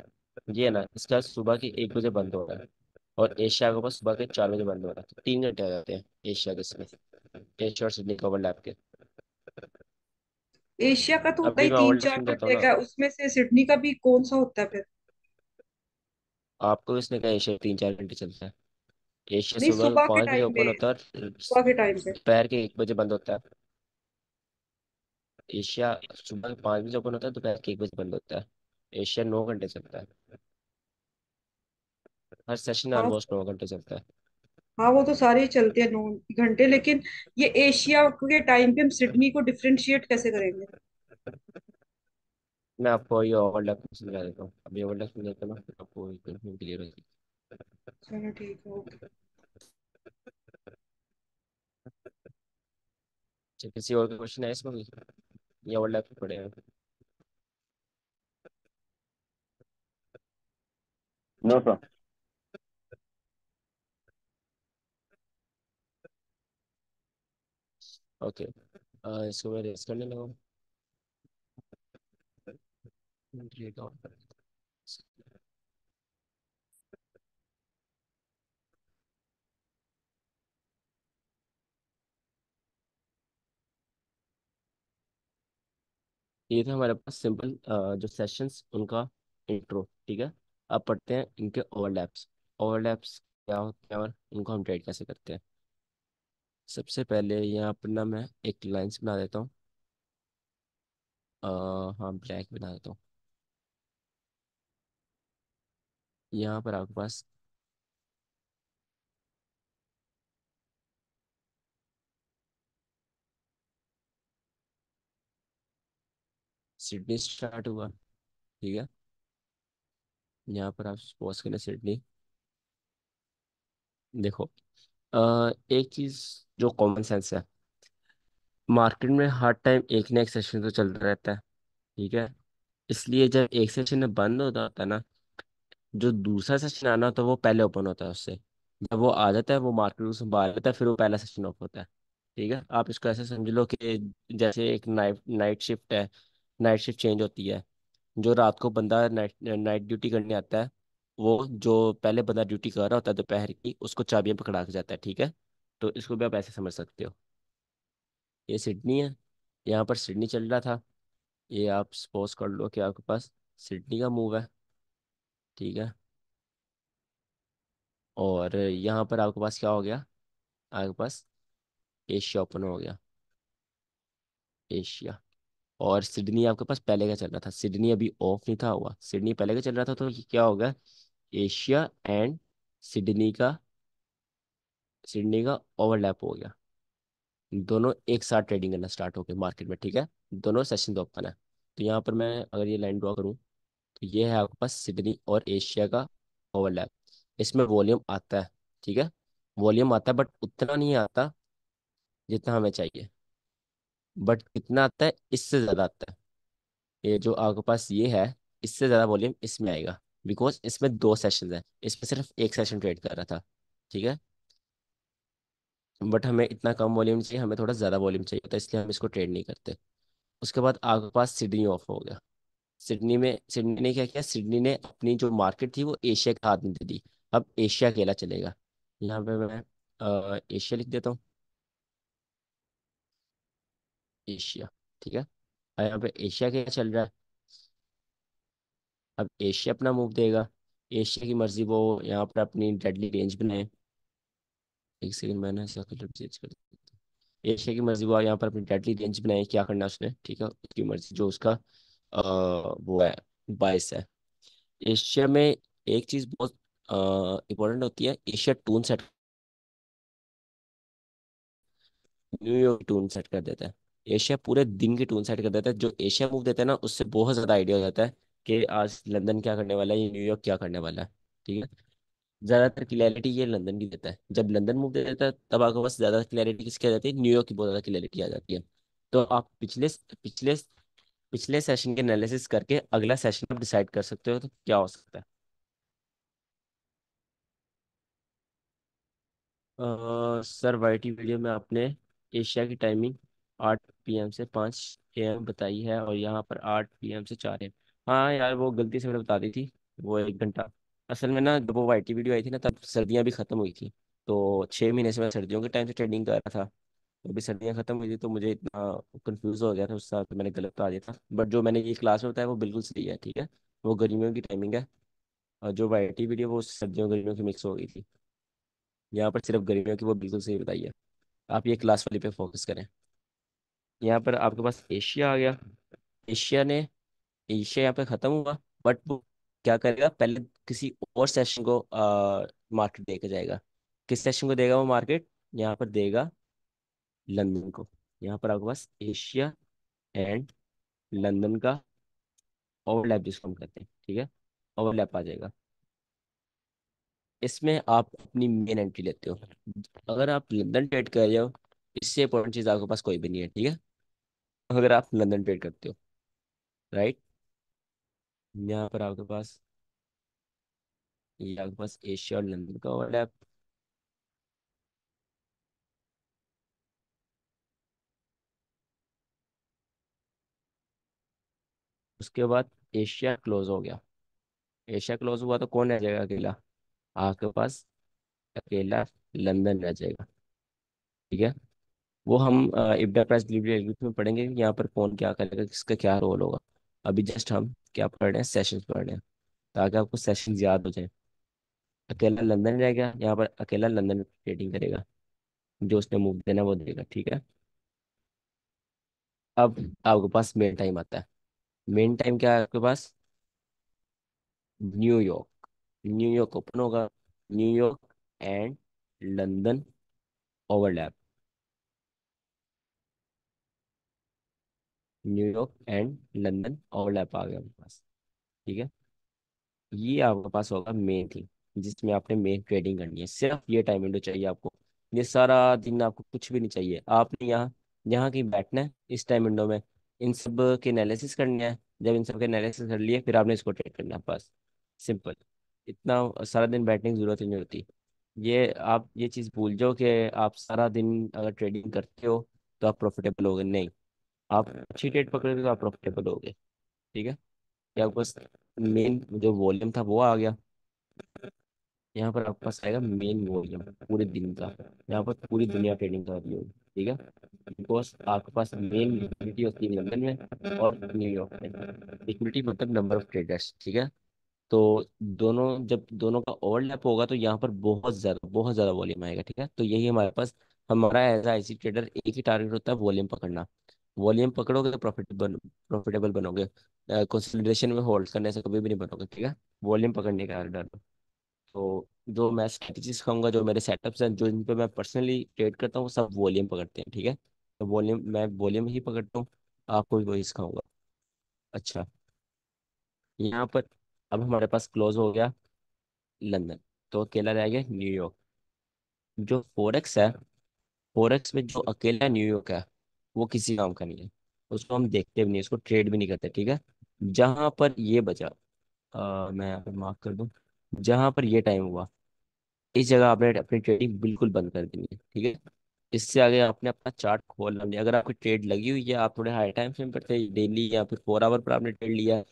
ये है ना, इसका सुबह के 1 बजे बंद हो रहा है, और एशिया के पास सुबह के 4 बजे बंद हो रहा है, तो 3 घंटे आ जाते हैं एशिया के इसमें, एशिया और सिडनी का ओवरलैप के। एशिया का तो होता अभी ही मैं तीन ओवरलैप चार समझाता हूँ घंटे ना। का, उसमें से सिडनी का भी कौन सा होता है फिर? आपको इसने कहा एशिया 3-4 घंटे चलता है। एशिया नहीं, सुबह सुबह के 5 बजे टाइम ओपन पे। होता है, और सुबह के टाइम पे। दोपहर के 1 बजे बंद होता है। एशिया सुबह के 5 बजे ओपन होता है, दोपहर के 1 बजे बंद होता है। एशिया 9 घंटे चलता है, हर सेशन हाँ ऑलमोस्ट 9 घंटे चलता है। हाँ, वो तो सारे ही चलते हैं 9 घंटे, लेकिन ये एशिया के टाइम पे हम सिडनी को डिफरेंशिएट कैसे करेंगे? मैं आपको ये ओवरलैप समझा देता हूँ, अभी ओवरलैप समझा देता हूँ ना, फिर आपको क्लियर हो जाएगी। चलो ठीक है, ओके। अच्छा, किसी और का क्वेश्चन है इसमें भी? ये ओवरलैप पड़े हैं। No sir. ओके, इसको मैं रेस करने लगा। ये था हमारे पास सिंपल जो सेशंस उनका इंट्रो, ठीक है। अब पढ़ते हैं इनके ओवरलैप्स। ओवरलैप्स क्या होते हैं और इनको हम ट्रेड कैसे करते हैं। सबसे पहले यहाँ पर ना मैं एक लाइंस बना देता हूँ। हाँ, ब्लैक बना देता हूँ। यहाँ पर आपके पास सिडनी स्टार्ट हुआ, ठीक है। यहाँ पर आप सपोज करें सिडनी। देखो, एक चीज़ जो कॉमन सेंस है, मार्केट में हर टाइम एक ना एक सेशन तो चलता रहता है, ठीक है। इसलिए जब एक सेशन में बंद होता है ना, जो दूसरा सेशन आना होता है वो पहले ओपन होता है उससे। जब वो आ जाता है, वो मार्केट को संभाल लेता है, फिर वो पहला सेशन ऑफ होता है, ठीक है। आप इसको ऐसे समझ लो कि जैसे एक नाइट नाइट शिफ्ट है, नाइट शिफ्ट चेंज होती है। जो रात को बंदा नाइट नाइट ड्यूटी करने आता है, वो जो पहले बंदा ड्यूटी कर रहा होता है दोपहर की, उसको चाबियां पकड़ा के जाता है, ठीक है। तो इसको भी आप ऐसे समझ सकते हो। ये सिडनी है, यहाँ पर सिडनी चल रहा था। ये आप सपोज कर लो कि आपके पास सिडनी का मूव है, ठीक है। और यहाँ पर आपके पास क्या हो गया, आपके पास एशिया ओपन हो गया, एशिया। और सिडनी आपके पास पहले का चल रहा था, सिडनी अभी ऑफ नहीं था हुआ, सिडनी पहले का चल रहा था, तो ये क्या हो गया, एशिया एंड सिडनी का, सिडनी का ओवरलैप हो गया। दोनों एक साथ ट्रेडिंग करना स्टार्ट हो गए मार्केट में, ठीक है। दोनों सेशन ओपन है। तो यहाँ पर मैं अगर ये लाइन ड्रॉ करूँ, तो ये है आपके पास सिडनी और एशिया का ओवरलैप। इसमें वॉल्यूम आता है, ठीक है। वॉल्यूम आता है, बट उतना नहीं आता जितना हमें चाहिए। बट कितना आता है, इससे ज़्यादा आता है। ये जो आपके पास ये है, इससे ज़्यादा वॉल्यूम इसमें आएगा, बिकॉज इसमें 2 सेशन है, इसमें सिर्फ एक सेशन ट्रेड कर रहा था, ठीक है। बट हमें इतना कम वॉल्यूम चाहिए, हमें थोड़ा ज़्यादा वॉल्यूम चाहिए, तो इसलिए हम इसको ट्रेड नहीं करते। उसके बाद आपके पास सिडनी ऑफ हो गया। सिडनी ने क्या किया, सिडनी ने अपनी जो मार्केट थी वो एशिया के हाथ में दे दी। अब एशिया अकेला चलेगा। यहाँ पे मैं एशिया लिख देता हूँ। एशिया। ठीक है। और यहाँ पे एशिया क्या चल रहा है? अब एशिया अपना मूव देगा। एशिया की मर्जी, वो यहाँ पर अपनी डेडली रेंज बनाए। एक सेकंड, मैंने इसका कलर चेंज कर दिया। एशिया की मर्जी, वो यहाँ पर अपनी डेडली रेंज बनाए, क्या करना है उसने, ठीक है, उसकी मर्जी, जो उसका वो है, बायस है। एशिया में एक चीज बहुत इंपॉर्टेंट होती है, Asia tune set, New York tune set कर देता है। एशिया पूरे दिन की टून सेट कर देता है। जो एशिया मूव देता है ना, उससे बहुत ज्यादा आइडिया हो जाता है कि आज लंदन क्या करने वाला है, ये न्यूयॉर्क क्या करने वाला है। ठीक है। ज्यादातर क्लैरिटी ये लंदन की देता है। जब लंदन मूव दे देता है तब आपके पास ज्यादा क्लैरिटी किसकी आ जाती है, न्यूयॉर्क की बहुत ज्यादा क्लैरिटी आ जाती है। तो आप पिछले पिछले पिछले सेशन के एनालिसिस करके अगला सेशन आप डिसाइड कर सकते हो तो क्या हो सकता है। सर, वाईटी वीडियो में आपने एशिया की टाइमिंग 8 PM से 5 AM बताई है, और यहाँ पर 8 PM से 4 AM। हाँ यार, वो गलती से मैंने बता दी थी, वो 1 घंटा। असल में ना, जब वो वाईटी वीडियो आई थी ना, तब सर्दियाँ भी खत्म हुई थी। तो 6 महीने से मैं सर्दियों के टाइम से ट्रेडिंग कर रहा था। तो अभी सर्दियाँ खत्म हुई थी, तो मुझे इतना कंफ्यूज हो गया था उस साल, तो मैंने गलत बता दिया था। बट जो मैंने ये क्लास में बताया वो बिल्कुल सही है। ठीक है। वो गर्मियों की टाइमिंग है, और जो वाईटी वीडियो वो सर्दियों गर्मियों की मिक्स हो गई थी। यहाँ पर सिर्फ गर्मियों की वो बिल्कुल सही बताई है। आप ये क्लास वाली पे फोकस करें। यहाँ पर आपके पास एशिया आ गया। एशिया ने एशिया यहाँ पे खत्म हुआ, बट वो क्या करेगा, पहले किसी और सेशन को मार्केट देके जाएगा। किस सेशन को देगा वो मार्केट? यहाँ पर देगा लंदन को। यहाँ पर आपके पास एशिया एंड लंदन का ओवरलैप जिसको हम कहते हैं, ठीक है, ओवरलैप आ जाएगा। इसमें आप अपनी मेन एंट्री लेते हो। अगर आप लंदन ट्रेड कर रहे हो, इससे इंपॉर्टेंट चीज़ आपके पास कोई भी नहीं है। ठीक है। अगर आप लंदन ट्रेड करते हो, राइट, यहाँ पर आपके पास, ये आपके पास एशिया और लंदन का ओवरलैप। उसके बाद एशिया क्लोज हो गया। एशिया क्लोज हुआ तो कौन रह जाएगा अकेला? आपके पास अकेला लंदन रह जाएगा। ठीक है। वो हम इब्डा प्राइस डिलीवरी एग्रीमेंट में पढ़ेंगे कि यहाँ पर कौन क्या करेगा, किसका क्या रोल होगा। अभी जस्ट हम क्या पढ़ रहे हैं, सेशंस पढ़ रहे हैं, ताकि आपको सेशन याद हो जाए। अकेला लंदन रह गया, यहाँ पर अकेला लंदन ट्रेडिंग करेगा, जो उसने मूव देना वो देगा। ठीक है। अब आपके पास मेन टाइम आता है। मेन टाइम क्या है आपके पास? न्यूयॉर्क। न्यूयॉर्क ओपन होगा। New York and London overlap. New York and London overlap आ गया आपके पास। ठीक है। ये आपके पास होगा मेन थिंग, जिसमें आपने मेन ट्रेडिंग करनी है। सिर्फ ये टाइम विंडो चाहिए आपको। ये सारा दिन आपको कुछ भी नहीं चाहिए। आपने यहाँ यहाँ कहीं बैठना है इस टाइम विंडो में, इन सब के एनालिसिस करने हैं। जब इन सब के एनालिसिस कर लिए, फिर आपने इसको ट्रेड करना है, बस। सिंपल। इतना सारा दिन बैठने की जरूरत ही नहीं होती। ये आप ये चीज़ भूल जाओ कि आप सारा दिन अगर ट्रेडिंग करते हो तो आप प्रॉफिटेबल होगे, नहीं। आप अच्छी ट्रेड पकड़ोगे तो आप प्रॉफिटेबल होगे। ठीक है। या बस मेन जो वॉल्यूम था वो आ गया। यहाँ पर आपके पास आएगा मेन वॉल्यूम पूरे दिन का। यहाँ पर पूरी दुनिया ट्रेडिंग कर रही होगी। ठीक है। बिकॉज आपके पास मेन लिक्विडिटी होती है लंदन में और न्यूयॉर्क में। लिक्विडिटी मतलब नंबर ऑफ ट्रेडर्स। ठीक है। तो दोनों, जब दोनों का ओवरलैप होगा तो यहाँ पर बहुत ज़्यादा वॉल्यूम आएगा। ठीक है। तो यही हमारे पास, हमारा एज आईसी ट्रेडर एक ही टारगेट होता है, वॉल्यूम पकड़ना। वॉल्यूम पकड़ोगे तो प्रॉफिटेबल बनोगे। कंसोलिडेशन में होल्ड करने से कभी भी नहीं बनोगे। ठीक है। वॉल्यूम पकड़ने का डर। तो जो मैं स्ट्रेटजी सिखाऊंगा, जो मेरे सेटअप्स हैं, जो इन पे मैं पर्सनली ट्रेड करता हूँ, वो सब वॉल्यूम पकड़ते हैं। ठीक है। तो मैं वॉल्यूम ही पकड़ता हूँ, आपको भी वही सिखाऊंगा। अच्छा। यहाँ पर अब हमारे पास क्लोज हो गया लंदन, तो अकेला रह गया न्यूयॉर्क। जो फोरेक्स है, फोरेक्स में जो अकेला न्यूयॉर्क है, वो किसी काम का नहीं है। उसको हम देखते भी नहीं, उसको ट्रेड भी नहीं करते। ठीक है। जहां पर ये बचा, मैं यहाँ पर मार्क कर दूं, जहां पर ये टाइम हुआ, इस जगह आपने अपनी ट्रेडिंग बिल्कुल बंद कर देनी है। ठीक है। इससे आगे आपने अपना चार्ट खोलना नहीं। अगर आपकी ट्रेड लगी हुई है, आप थोड़े हाई टाइम फ्रेम पर थे, डेली या फिर 4 आवर पर आपने ट्रेड लिया,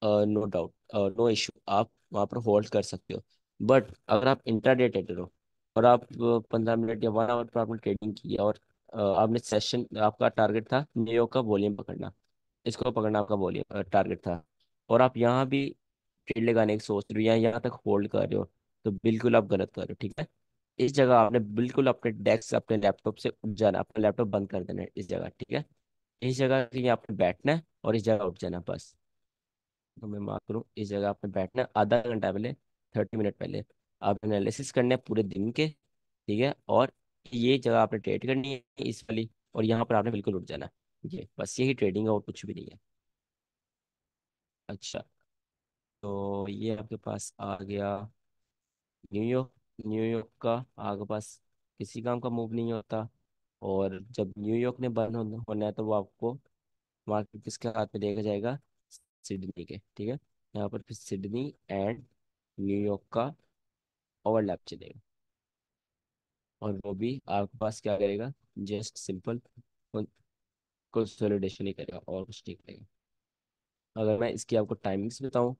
नो डाउट, नो इशू, आप वहाँ पर होल्ड कर सकते हो। बट अगर आप इंट्राडे ट्रेडर हो और आप 15 मिनट या 1 आवर पर आपने ट्रेडिंग किया और आपने सेशन, आपका टारगेट था न्यूयॉर्क का वॉल्यूम पकड़ना, इसको पकड़ना आपका वॉल्यूम टारगेट था, और आप यहाँ भी ट्रेड लगाने की सोच रहे हो या यहाँ तक होल्ड कर रहे हो, तो बिल्कुल आप गलत कर रहे हो, ठीक है। इस जगह आपने बिल्कुल अपने डेस्क, अपने लैपटॉप से उठ जाना, अपना लैपटॉप बंद कर देना है इस जगह, ठीक है। इस जगह के लिए आपने बैठना है और इस जगह उठ जाना बस। तो मैं मार्क करूँ, इस जगह आपने बैठना है आधा घंटा पहले, 30 मिनट पहले। आप एनालिसिस करने हैं पूरे दिन के, ठीक है, और ये जगह आपने ट्रेड करनी है इस वाली, और यहाँ पर आपने बिल्कुल उठ जाना है। ये बस यही ट्रेडिंग है और कुछ भी नहीं है। अच्छा, तो ये आपके पास आ गया न्यूयॉर्क। न्यूयॉर्क का आपके पास किसी काम का मूव नहीं होता, और जब न्यूयॉर्क ने बंद होना है तो वो आपको मार्केट किसके हाथ में देखा जाएगा, सिडनी के, ठीक है। यहाँ पर फिर सिडनी एंड न्यूयॉर्क का ओवरलैप चलेगा, और वो भी आपके पास क्या करेगा, जस्ट सिंपल कंसोलिडेशन ही करेगा और कुछ नहीं करेगा। अगर मैं इसकी आपको टाइमिंग्स बताऊं,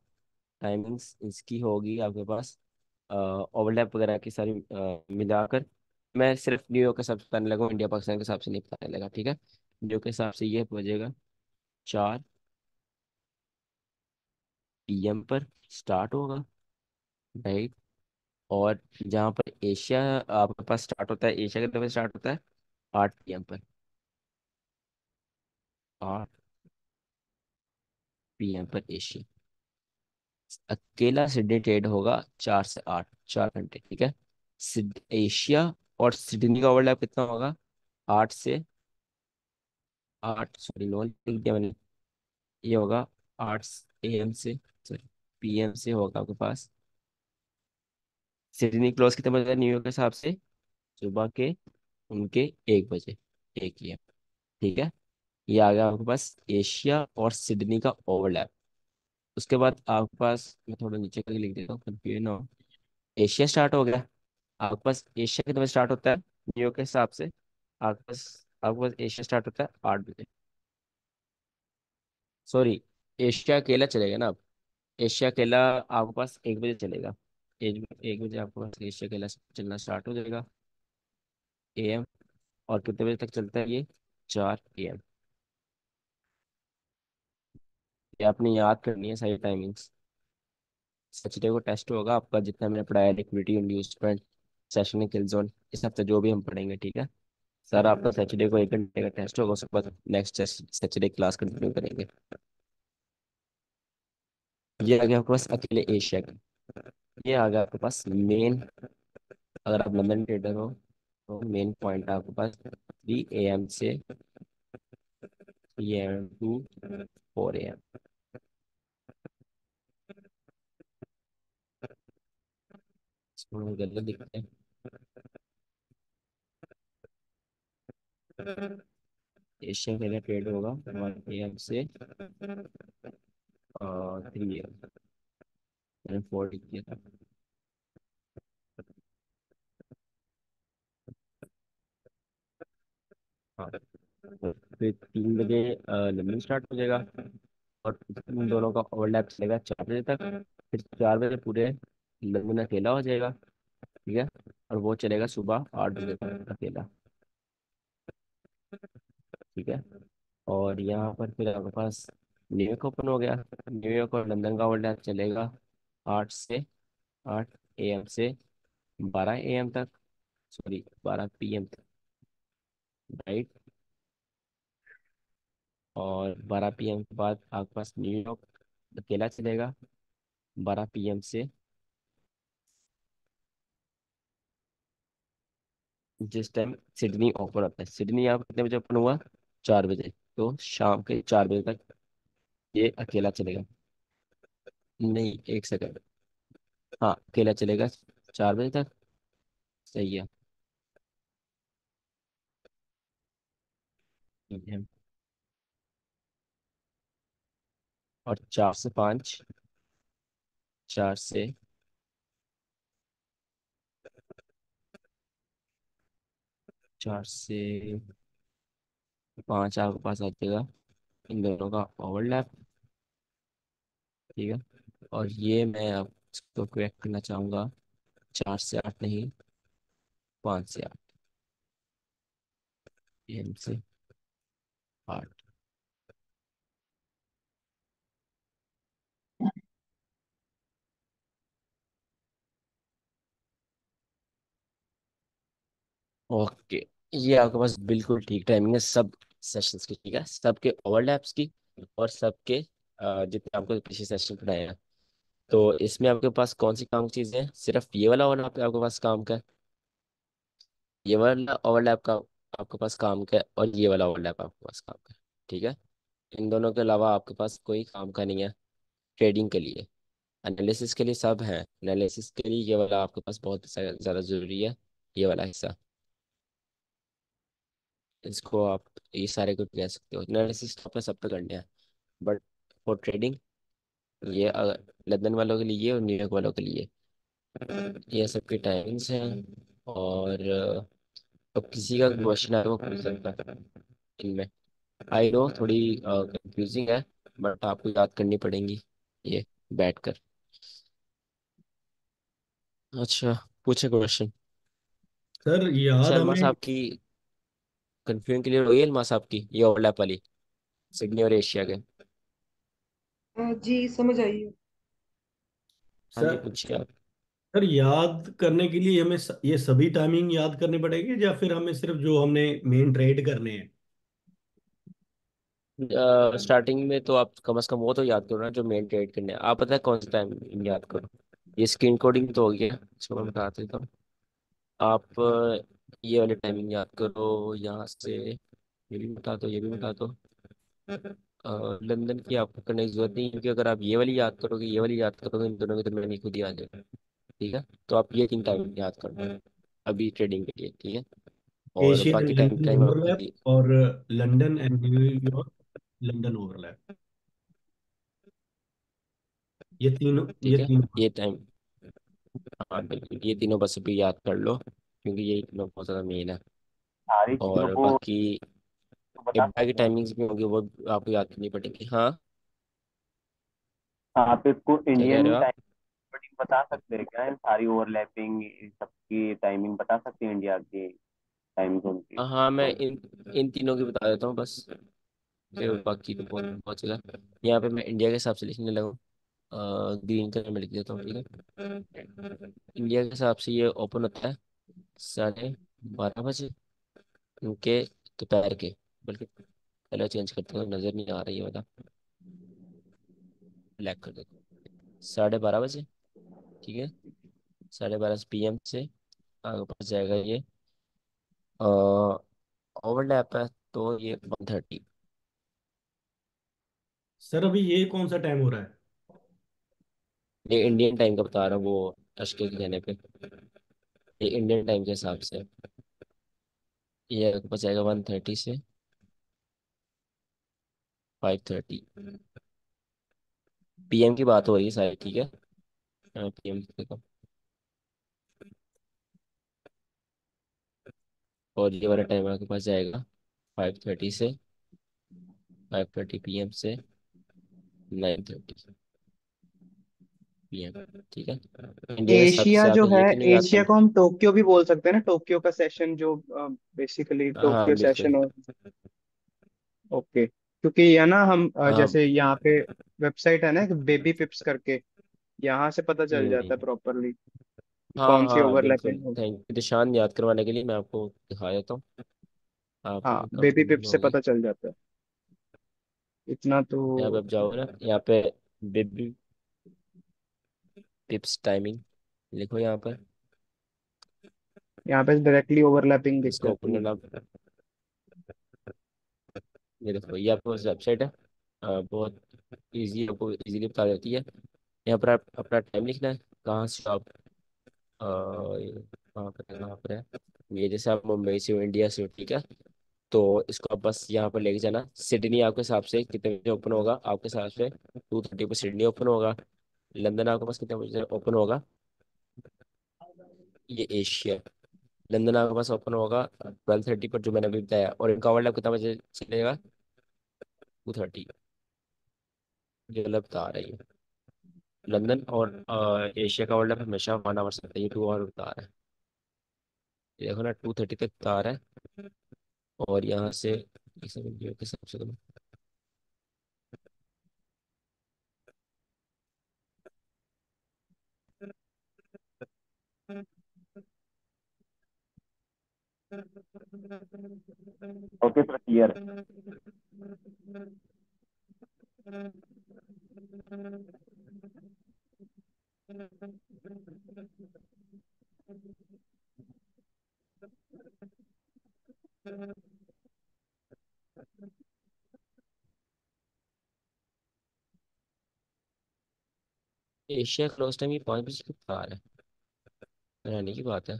टाइमिंग्स इसकी होगी आपके पास ओवरलैप वगैरह की सारी मिलाकर। मैं सिर्फ न्यूयॉर्क के हिसाब से बताने लगा, इंडिया पाकिस्तान के हिसाब से नहीं बताने लगा, ठीक है। न्यूयॉर्क के हिसाब से ये बजेगा 4 PM पर स्टार्ट होगा, राइट। और जहाँ पर एशिया आपके पास स्टार्ट होता है, एशिया की तरफ स्टार्ट होता है 8 PM पर, 8 PM पर एशिया। अकेला सिडनी ट्रेड होगा 4 से 8, 4 घंटे, ठीक है। एशिया और सिडनी का ओवरलैप कितना होगा, 8 से 8, सॉरी 9 लिख दिया मैंने, ये होगा 8 AM से, सॉरी PM से होगा आपके पास। सिडनी क्लोज कितने बजे है न्यूयॉर्क के हिसाब से, सुबह के उनके 1 बजे, 1 AM, ठीक है। ये आ गया आपके पास एशिया और सिडनी का ओवरलैप। उसके बाद आपके पास, मैं थोड़ा नीचे करके लिख देता हूँ कंफ्यूजन ना हो। एशिया स्टार्ट हो गया आपके पास, एशिया कितने बजे स्टार्ट होता है न्यूयॉर्क के हिसाब से, आपके पास एशिया स्टार्ट होता है 8 बजे, सॉरी एशिया अकेला चलेगा ना अब, एशिया अकेला आपके पास 1 बजे चलेगा। 1 बजे आपके पास एशिया अकेला चलना स्टार्ट हो जाएगा, AM। और कितने बजे तक चलता है ये, 4 AM। ये आपने याद करनी है सारी टाइमिंग्स। सैटरडे को टेस्ट होगा आपका, जितना मैंने पढ़ाया, लिक्विडिटी, इंड्यूसमेंट, सेशन, किल जोन, इस हफ्ते जो भी हम पढ़ेंगे, ठीक है। सर आपका सैटरडे को 1 घंटे का टेस्ट होगा, उसके बाद नेक्स्ट सैटरडे क्लास कंटिन्यू करेंगे। ये आ गया आपके पास अकेले एशिया का। ये आ गया आपके पास मेन, अगर आप लंदन ट्रेडर हो तो मेन पॉइंट आपके पास 3 AM से 3 AM टू 4 AM। इसको हम गलत दिखते हैं। एशिया के लिए ट्रेड होगा 1 AM से 3 AM, मैंने 4 किया था। हाँ, तो फिर 3 बजे लंदन स्टार्ट हो जाएगा, और इन दोनों का ओवरलैप चलेगा 4 बजे तक। फिर 4 बजे पूरे लंदन अकेला हो जाएगा, ठीक है। और वो चलेगा सुबह 8 बजे तक अकेला, ठीक है। और यहाँ पर फिर आपके पास न्यूयॉर्क ओपन हो गया। न्यूयॉर्क और लंदन का ओवरलैप चलेगा 8 से 8 AM से 12 AM तक, सॉरी 12 PM तक, राइट। और 12 PM के बाद आपके पास न्यूयॉर्क अकेला चलेगा 12 PM से, जिस टाइम सिडनी ओपन होता है। सिडनी यहाँ कितने बजे ओपन हुआ, 4 बजे, तो शाम के 4 बजे तक ये अकेला चलेगा। नहीं, 1 सेकंड, हाँ अकेला चलेगा 4 बजे तक, सही है। ठीक है। और 4 से 5, 4 से 5 आपके पास आ जाएगा इन दोनों का ओवरलैप, ठीक है। और ये मैं आप इसको करेक्ट करना चाहूँगा, 4 से 8 नहीं, 5 से 8, PM से 8। ओके, ये आपके पास बिल्कुल ठीक टाइमिंग है सब सेशंस की, ठीक है, सबके ओवरलैप्स की और सबके जितने आपको पिछले सेशन पढ़ाए हैं। तो इसमें आपके पास कौन सी काम की चीज़ें हैं? सिर्फ ये वाला ओवरलैप आपके पास काम का है, ये वाला ओवरलैप का आपके पास काम का है, और ये वाला ओवरलैप आपके पास काम का है, ठीक है। इन दोनों के अलावा आपके पास कोई काम का नहीं है ट्रेडिंग के लिए। एनालिसिस के लिए सब है, एनालिसिस के लिए ये वाला आपके पास बहुत ज़्यादा ज़रूरी है, ये वाला हिस्सा। इसको आप ये सारे को कह सकते हो, एनालिसिस आपने सब पे करने हैं, बट फॉर ट्रेडिंग ये लंदन वालों के लिए और न्यूयॉर्क वालों के लिए ये सबकी टाइमिंग्स हैं। और अब किसी का क्वेश्चन है वो पूछ सकता है इनमें। आई नो थोड़ी कंफ्यूजिंग है, बट आपको याद करनी पड़ेंगी ये बैठकर। अच्छा, पूछे क्वेश्चन। सर अच्छा, याद अलमा हमें। साहब की कंफ्यूजन क्लियर हुई? अलमा साहब की ये ओवरलैप वाली सिडनी और एशिया के। जी समझ आई हूँ। हाँ जी, सर पूछिए आप। सर याद करने के लिए हमें ये सभी टाइमिंग याद करने पड़ेंगे, या फिर हमें सिर्फ जो हमने मेन ट्रेड करने हैं? स्टार्टिंग में तो आप कम से कम वो तो याद करो ना जो मेन ट्रेड करने हैं। आप पता है कौन सा टाइम याद करो? ये स्क्रीन कोडिंग तो हो गया, इसको मैं बता देता हूँ। आप ये वाली टाइमिंग याद करो यहाँ से, ये भी बता दो, ये भी बता दो। लंदन की आपको करने की जरूरत नहीं, क्योंकि अगर आप ये वाली याद करोगे, ये वाली याद करोगे, इन दोनों के दरमियान ही खुद ही आ जाएगा, ठीक है। तो आप ये 3 टाइम याद कर लो अभी ट्रेडिंग के लिए, ठीक है। और एशिया एंड बाकी टाइम लंदन टाइम आप खुद ओवरलैप, ही, और London and New York London overlap. ये ठीक है, तीनों। ये टाइम, हाँ बिल्कुल, ये तीनों बस अभी याद कर लो, क्योंकि ये तीनों बहुत ज़्यादा मेन है। सारी चीजों और को बाकी बता इब्बा की सकते हैं? टाइमिंग्स भी होंगी, वो आपको याद करनी पड़ेगी। हाँ, आप इसको क्या कह रहे इंडियन हो आप? टाइमिंग बता सकते हैं क्या? इन सारी ओवरलैपिंग सबकी टाइमिंग बता सकते हैं इंडिया की टाइम जोन की? हाँ, मैं इन इन तीनों की बता देता हूँ बस, फिर बाकी तो बहुत बहुत जगह। यहाँ पे मैं इंडिया के हिसाब से लिखने लगा हूँ, ग्रीन कलर में लिख देता हूँ, ठीक है। इंडिया के हिसाब से ये ओपन होता है 12:30 बजे उनके दोपहर के, बल्कि कलर चेंज करते हुए नज़र नहीं आ रही है, वाला ब्लैक कर देता हूँ। 12:30 बजे, ठीक है। 12:30 PM से आगे पास जाएगा ये ओवरलैप है, तो ये 1:30। सर अभी ये कौन सा टाइम हो रहा है? ये इंडियन टाइम का बता रहा हूँ, वो अशके के कहने पे, ये इंडियन टाइम के हिसाब से ये आगे पास जाएगा 1:30 से 5:30। PM की बात हो रही है सारी, ठीक है। PM देखो, और ये वाला टाइम आपके पास जाएगा 5:30 PM से 9:30 PM, ठीक है। इंडिया के हिसाब एशिया से जो आपने है, ये तीनों याद एशिया कर। को हम टोक्यो भी बोल सकते हैं ना, टोक्यो का सेशन जो बेसिकली हाँ टोक्यो बिल्कुल। सेशन हो। ओके, क्योंकि ये ना हम हाँ। जैसे यहाँ पे वेबसाइट है ना बेबी पिप्स करके, यहाँ से पता चल जाता है हम्म। प्रॉपरली हाँ कौन सी हाँ बिल्कुल, ओवरलैपिंग होगी। थैंक यू निशान याद करवाने के लिए, मैं आपको दिखा देता हूँ, आपको हाँ, भी बेबी काफी पिप्स से होगी। पता चल जाता है इतना तो। यहाँ पे आप जाओ ना, यहाँ पे बेबी पिप्स टाइमिंग लिखो यहाँ पर, यहाँ पे डायरेक्टली ओवरलैपिंग दिख इसको ओपन जाती है। करना। ये देखो, ये आपको वेबसाइट है, बहुत इजी, आपको इजीली बता देती है। यहाँ पर आप अपना टाइम लिखना है, कहाँ से आप ये कहाँ पर है। ये जैसे आप मुंबई से हो, इंडिया से हो, ठीक है। तो इसको आप बस यहाँ पर लेके जाना। सिडनी आपके हिसाब से कितने बजे ओपन होगा? आपके हिसाब से 2:30 पर सिडनी ओपन होगा। लंदन आपके पास कितने बजे ओपन होगा? ये एशिया। लंदन आपके पास ओपन होगा 12:30 पर, जो मैंने अभी बताया। और इनका ओवरलैप कितना बजे चलेगा? 2:30। ये गलत बता रही है। लंदन और एशिया का ओवरलैप हमेशा 1 आवर से होता है, ये 2 आवर बता रहा है। ये देखो ना, 2:30 तक बता रहा है। और यहाँ से एक सेकंड के हिसाब से तो okay sir, clear. Asia close time ये 5 बजे की पार है, रहने की बात है।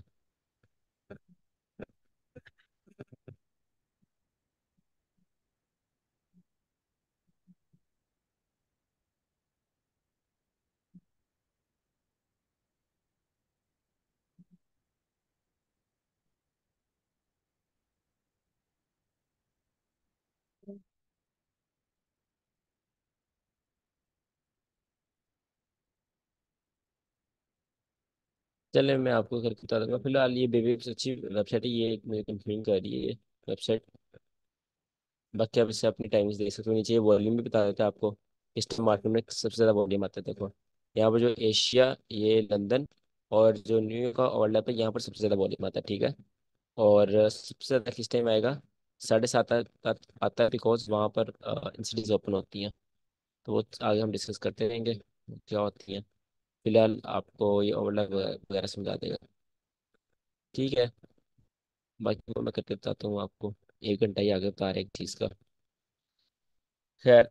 चले मैं आपको करके बता दूंगा। फिलहाल ये बेबी अच्छी वेबसाइट है, ये एक मेरे कंप्लेन कर रही है ये वेबसाइट। बाकी आप इससे अपनी टाइमिंग्स देख सकते हो। नीचे ये वॉल्यूम भी बता देता है आपको इस टाइम मार्केट में सबसे ज़्यादा वॉल्यूम आता है। देखो यहाँ पर जो एशिया, ये लंदन और जो न्यूयॉर्क का ओवरलैप है, यहाँ पर सबसे ज़्यादा वॉल्यूम आता है, ठीक है। और सबसे ज़्यादा किस टाइम आएगा, 7:30 तक आता है, बिकॉज वहाँ पर इंस्टीट्यूट ओपन होती हैं। तो वो आगे हम डिस्कस करते रहेंगे क्या होती हैं। फिलहाल आपको ये ओवरलैप वगैरह समझा देगा, ठीक है। बाकी वो मैं करके बताता हूँ आपको, 1 घंटा ही आगे बता रहे एक चीज़ का। खैर,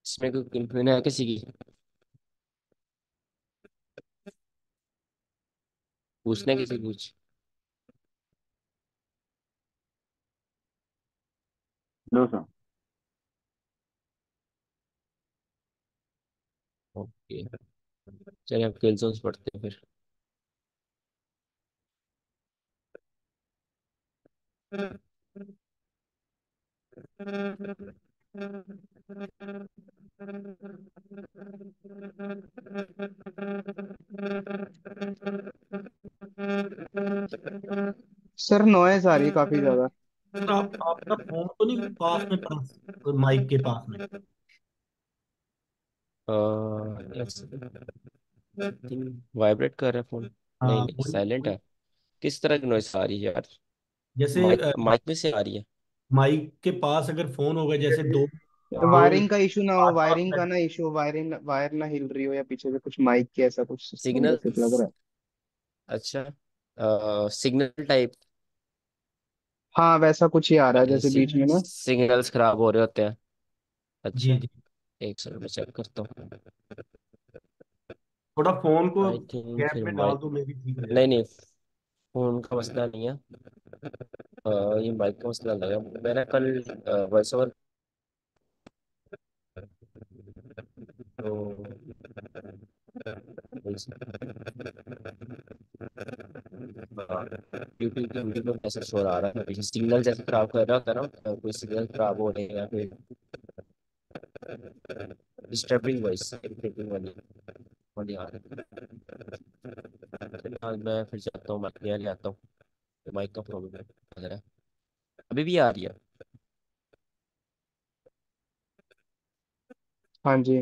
इसमें कोई कंफ्यूजन है किसी की? पूछना है किसी को कुछ? No sir. ओके, चलिए हम किल जोन्स पढ़ते हैं फिर। सर नॉइज आ रही है काफी ज्यादा। सर आप आपका फोन तो नहीं पास में, पास माइक के पास में? वाइब्रेट कर रहा है फोन? नहीं हाँ नहीं, वही साइलेंट वही। है। किस तरह की नॉइस आ रही है यार? जैसे माइक माइक में से आ रही है? माइक के पास अगर फोन होगा, जैसे दो दो वायरिंग का इशू ना हो, आस पास वायरिंग में। का ना इशू, वायरिंग वायर ना हिल रही हो, या पीछे से कुछ माइक के ऐसा कुछ सिस्टम सिग्नल, जैसे लग रहा है। अच्छा, सिग्नल टाइप। हाँ वैसा कुछ ही आ रहा है जैसे बीच में ना। सिग्नल्स खराब हो रहे होते हैं। जी अच्छा, जी। एक सेकंड में चेक करता हूँ। थोड़ा फोन को आई थिंक गैप फिर में डाल माइक, दो, मे भी ठीक हो नहीं जाएगा। नहीं, फोन का मसला नहीं है। ये माइक का मसला लगा। मैंने कल वॉइस ओवर, तो यूट्यूब के वीडियो में ऐसा शोर आ रहा है पीछे, सिग्नल जैसे खराब कर रहा होता है ना, कोई सिग्नल खराब हो रहे हैं या फिर डिस्टर्बिंग वॉइस, इरिटेटिंग वाली वाली आ रही है। फिलहाल मैं फिर जाता हूँ, माइक ले आता हूँ। माइक का प्रॉब्लम है लग रहा है। अभी भी आ रही है? हाँ जी,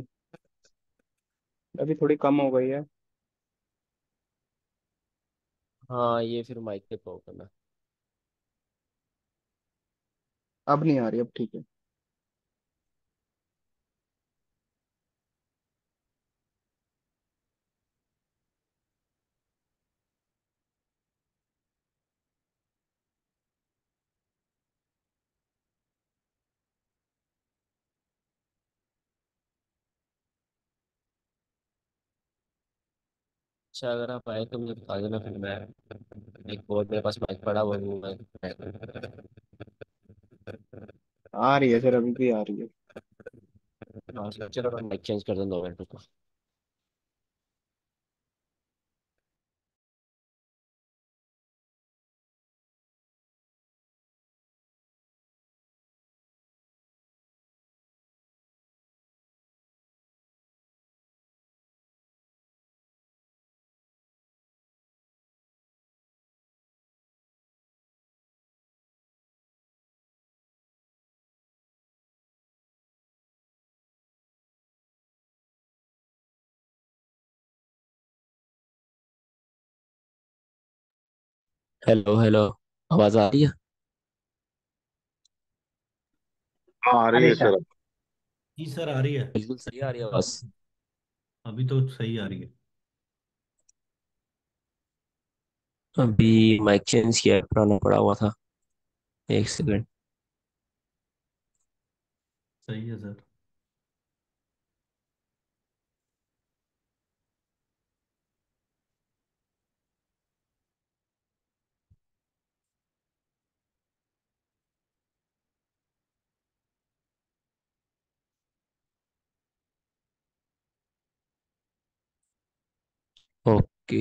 अभी थोड़ी कम हो गई है। हाँ, ये फिर माइक के प्रॉब्लम है। अब नहीं आ रही, अब ठीक है। अच्छा, अगर आप आए तो मुझे बता देना, फिर मैं एक और मेरे पास माइक पड़ा हुआ है, वो मैं आ रही है सर, अभी भी आ रही है। हाँ, चलो मैं माइक चेंज कर दूँ 2 मिनट को। Hello hello. आवाज आ रही है? हाँ आ रही अरे है सर। सर। जी सर, आ रही है। बिल्कुल सही आ रही है आवाज। अभी तो सही आ रही है। अभी माइक चेंज किया है, पुराना पड़ा हुआ था। एक सेकंड। सही है सर। ओके।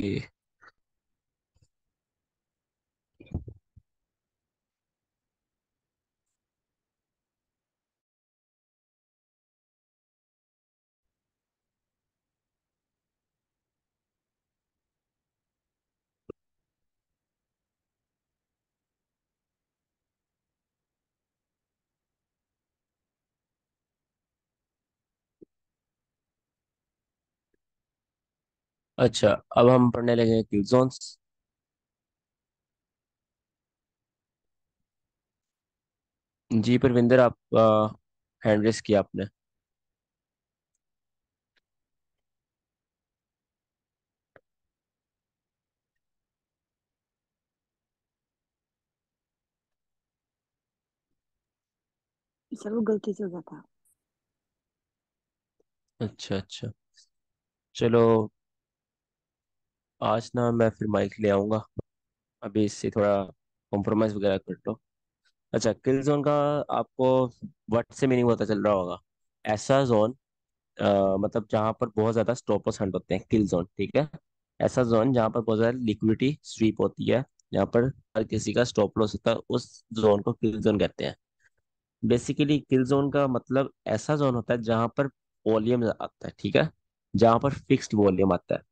अच्छा, अब हम पढ़ने लगे हैं किल जोन्स। जी परविंदर, आप हैंड रेस किया आपने। सर वो गलती से हो गया था। अच्छा अच्छा। चलो, आज ना मैं फिर माइक ले आऊंगा। अभी इससे थोड़ा कॉम्प्रोमाइज वगैरह कर लो। अच्छा, किल जोन का आपको वर्ड से मीनिंग पता चल रहा होगा। ऐसा जोन, मतलब जहाँ पर बहुत ज्यादा स्टॉपर्स हंट होते हैं, किल जोन, ठीक है। ऐसा जोन जहाँ पर बहुत ज्यादा लिक्विडिटी स्वीप होती है, जहाँ पर हर किसी का स्टॉप लॉस होता है, उस जोन को किल जोन कहते हैं। बेसिकली किल जोन का मतलब ऐसा जोन होता है जहाँ पर वॉल्यूम आता है, ठीक है। जहाँ पर फिक्स्ड वॉल्यूम आता है,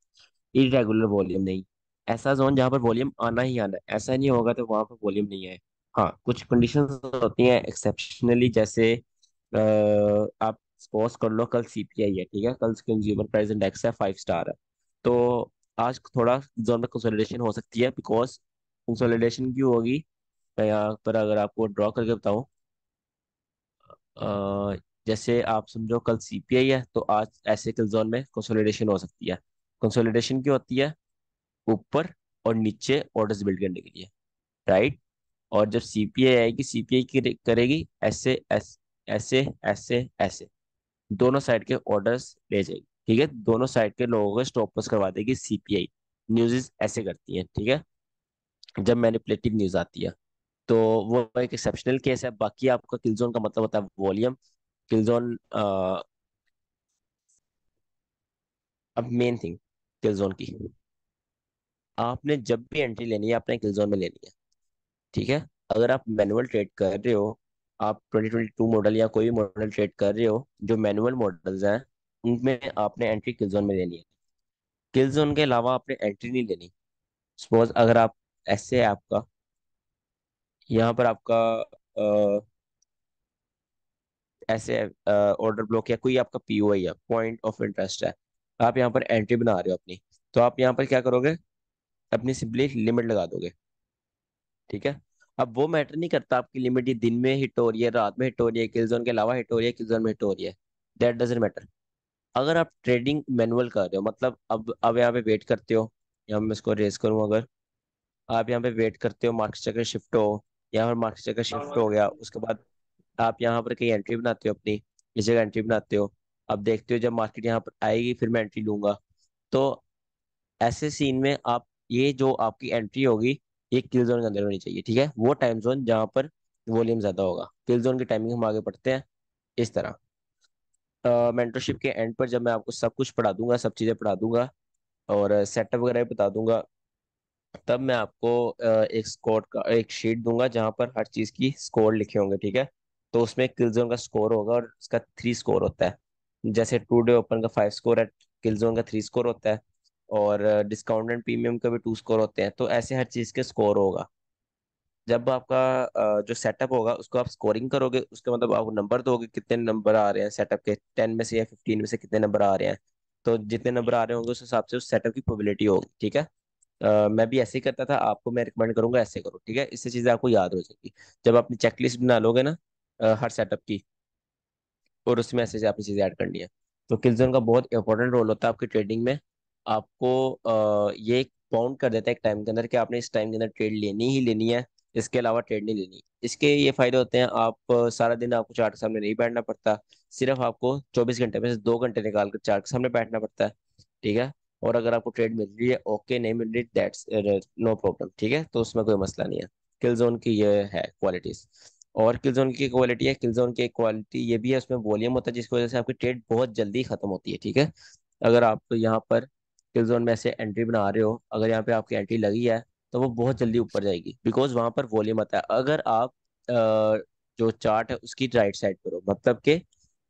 इरेगुलर वॉल्यूम नहीं। ऐसा जोन जहाँ पर वॉल्यूम आना ही आना है, ऐसा नहीं होगा तो वहां पर वॉल्यूम नहीं है। हाँ, कुछ कंडीशंस होती हैं एक्सेप्शनली, जैसे आप सपोज कर लो कल सीपीआई है, ठीक है, कल कंज्यूमर प्राइस इंडेक्स है 5 स्टार है। तो आज थोड़ा जोन में कंसोलिडेशन हो सकती है, बिकॉज कंसोलिडेशन क्यों होगी, मैं यहाँ पर अगर आपको ड्रॉ करके बताऊं। अ, जैसे आप समझो कल सीपीआई है, तो आज ऐसे कल जोन में कंसोलिडेशन हो सकती है। कंसोलिडेशन क्यों होती है? ऊपर और नीचे ऑर्डर्स बिल्ड करने के लिए, राइट। और जब सीपीआई आएगी, सीपीआई करेगी ऐसे ऐसे ऐसे ऐसे ऐसे, दोनों साइड के ऑर्डर्स ले जाएगी, ठीक है। दोनों साइड के लोगों को स्टॉप लॉस करवा देगी सीपीआई। न्यूज़ ऐसे करती है, ठीक है, जब मैनिपुलेटिव न्यूज आती है। तो वो एक एक्सेप्शनल केस है। बाकी आपका किल जोन का मतलब होता है वॉल्यूम। किल जोन, अब मेन थिंग किल जोन की, आपने जब भी एंट्री लेनी है अपने किल जोन में लेनी है, ठीक है। अगर आप मैनुअल ट्रेड कर रहे हो, आप 2022 मॉडल या कोई भी मॉडल ट्रेड कर रहे हो, जो मैनुअल मॉडल्स हैं उनमें आपने एंट्री किल जोन में लेनी है। किल जोन के अलावा आपने एंट्री नहीं लेनी। सपोज अगर आप, ऐसे है आपका, यहाँ पर आपका ऐसे ऑर्डर ब्लॉक या कोई आपका पीओआई है, पॉइंट ऑफ इंटरेस्ट है, आप यहाँ पर एंट्री बना रहे हो अपनी, तो आप यहाँ पर क्या करोगे, अपनी सिंपली लिमिट लगा दोगे, ठीक है। अब वो मैटर नहीं करता आपकी लिमिट ये दिन में हिट हो रही है, रात में हिट हो रही है, किल जोन के अलावा हिट हो रही है, किल जोन में हिट हो रही है, दैट डजेंट मैटर। अगर आप ट्रेडिंग मैनुअल कर रहे हो, मतलब अब यहाँ पे वेट करते हो, यहाँ मैं इसको रेस करूँ, अगर आप यहाँ पे वेट करते हो मार्केट चक्कर शिफ्ट हो, यहाँ पर मार्केट चक्कर शिफ्ट हो गया, उसके बाद आप यहाँ पर कहीं एंट्री बनाते हो अपनी, इस जगह एंट्री बनाते हो। अब देखते हो जब मार्केट यहाँ पर आएगी फिर मैं एंट्री लूंगा। तो ऐसे सीन में आप, ये जो आपकी एंट्री होगी, ये किल जोन के अंदर होनी चाहिए, ठीक है। वो टाइम जोन जहाँ पर वॉल्यूम ज्यादा होगा, किल जोन की टाइमिंग हम आगे पढ़ते हैं इस तरह। मेंटरशिप के एंड पर जब मैं आपको सब कुछ पढ़ा दूंगा, सब चीजें पढ़ा दूंगा और सेटअप वगैरह भी बता दूंगा, तब मैं आपको एक स्कोर का एक शीट दूंगा जहां पर हर चीज की स्कोर लिखे होंगे, ठीक है। तो उसमें किलजोन का स्कोर होगा और उसका 3 स्कोर होता है। जैसे टू डे ओपन का 5 स्कोर है, किलजोन का 3 स्कोर होता है, और डिस्काउंट एंड प्रीमियम का भी 2 स्कोर होते हैं। तो ऐसे हर चीज के स्कोर होगा। जब आपका जो सेटअप होगा उसको आप स्कोरिंग करोगे, उसका मतलब आप नंबर दोगे, कितने नंबर आ रहे हैं सेटअप के, 10 में से या 15 में से कितने नंबर आ रहे हैं। तो जितने नंबर आ रहे होंगे उस हिसाब से उस सेटअप की प्रोबेबिलिटी होगी, ठीक है। मैं भी ऐसे ही करता था, आपको मैं रिकमेंड करूंगा ऐसे करो, ठीक है? इससे चीजें आपको याद हो जाएगी। जब अपनी चेकलिस्ट बना लोगे ना हर सेटअप की, और उसमें ऐसे से आपने चीजें ऐड करनी है। तो किलजोन का बहुत इंपॉर्टेंट रोल होता है आपकी ट्रेडिंग में। आपको ये बाउंड कर देता है एक टाइम के अंदर कि आपने इस टाइम के अंदर ट्रेड लेनी ही लेनी है, इसके अलावा ट्रेड नहीं लेनी। इसके ये फायदे होते हैं, आप सारा दिन आपको चार्ट के सामने नहीं बैठना पड़ता। सिर्फ आपको 24 घंटे में से 2 घंटे निकाल कर चार्ट के सामने बैठना पड़ता है, ठीक है? और अगर आपको ट्रेड मिल रही है ओके, नहीं मिल रही दैट्स नो प्रॉब्लम, ठीक है? तो उसमें कोई मसला नहीं है। किलजोन की ये है क्वालिटीज। और किलजोन की क्वालिटी है, किलजोन की क्वालिटी ये भी है, उसमें वॉल्यूम होता है जिसकी वजह से आपकी ट्रेड बहुत जल्दी खत्म होती है, ठीक है? अगर आप यहाँ पर किलजोन में से एंट्री बना रहे हो, अगर यहाँ पे आपकी एंट्री लगी है, तो वो बहुत जल्दी ऊपर जाएगी, बिकॉज वहां पर वॉल्यूम आता है। अगर आप जो चार्ट है उसकी राइट साइड पर हो, मतलब के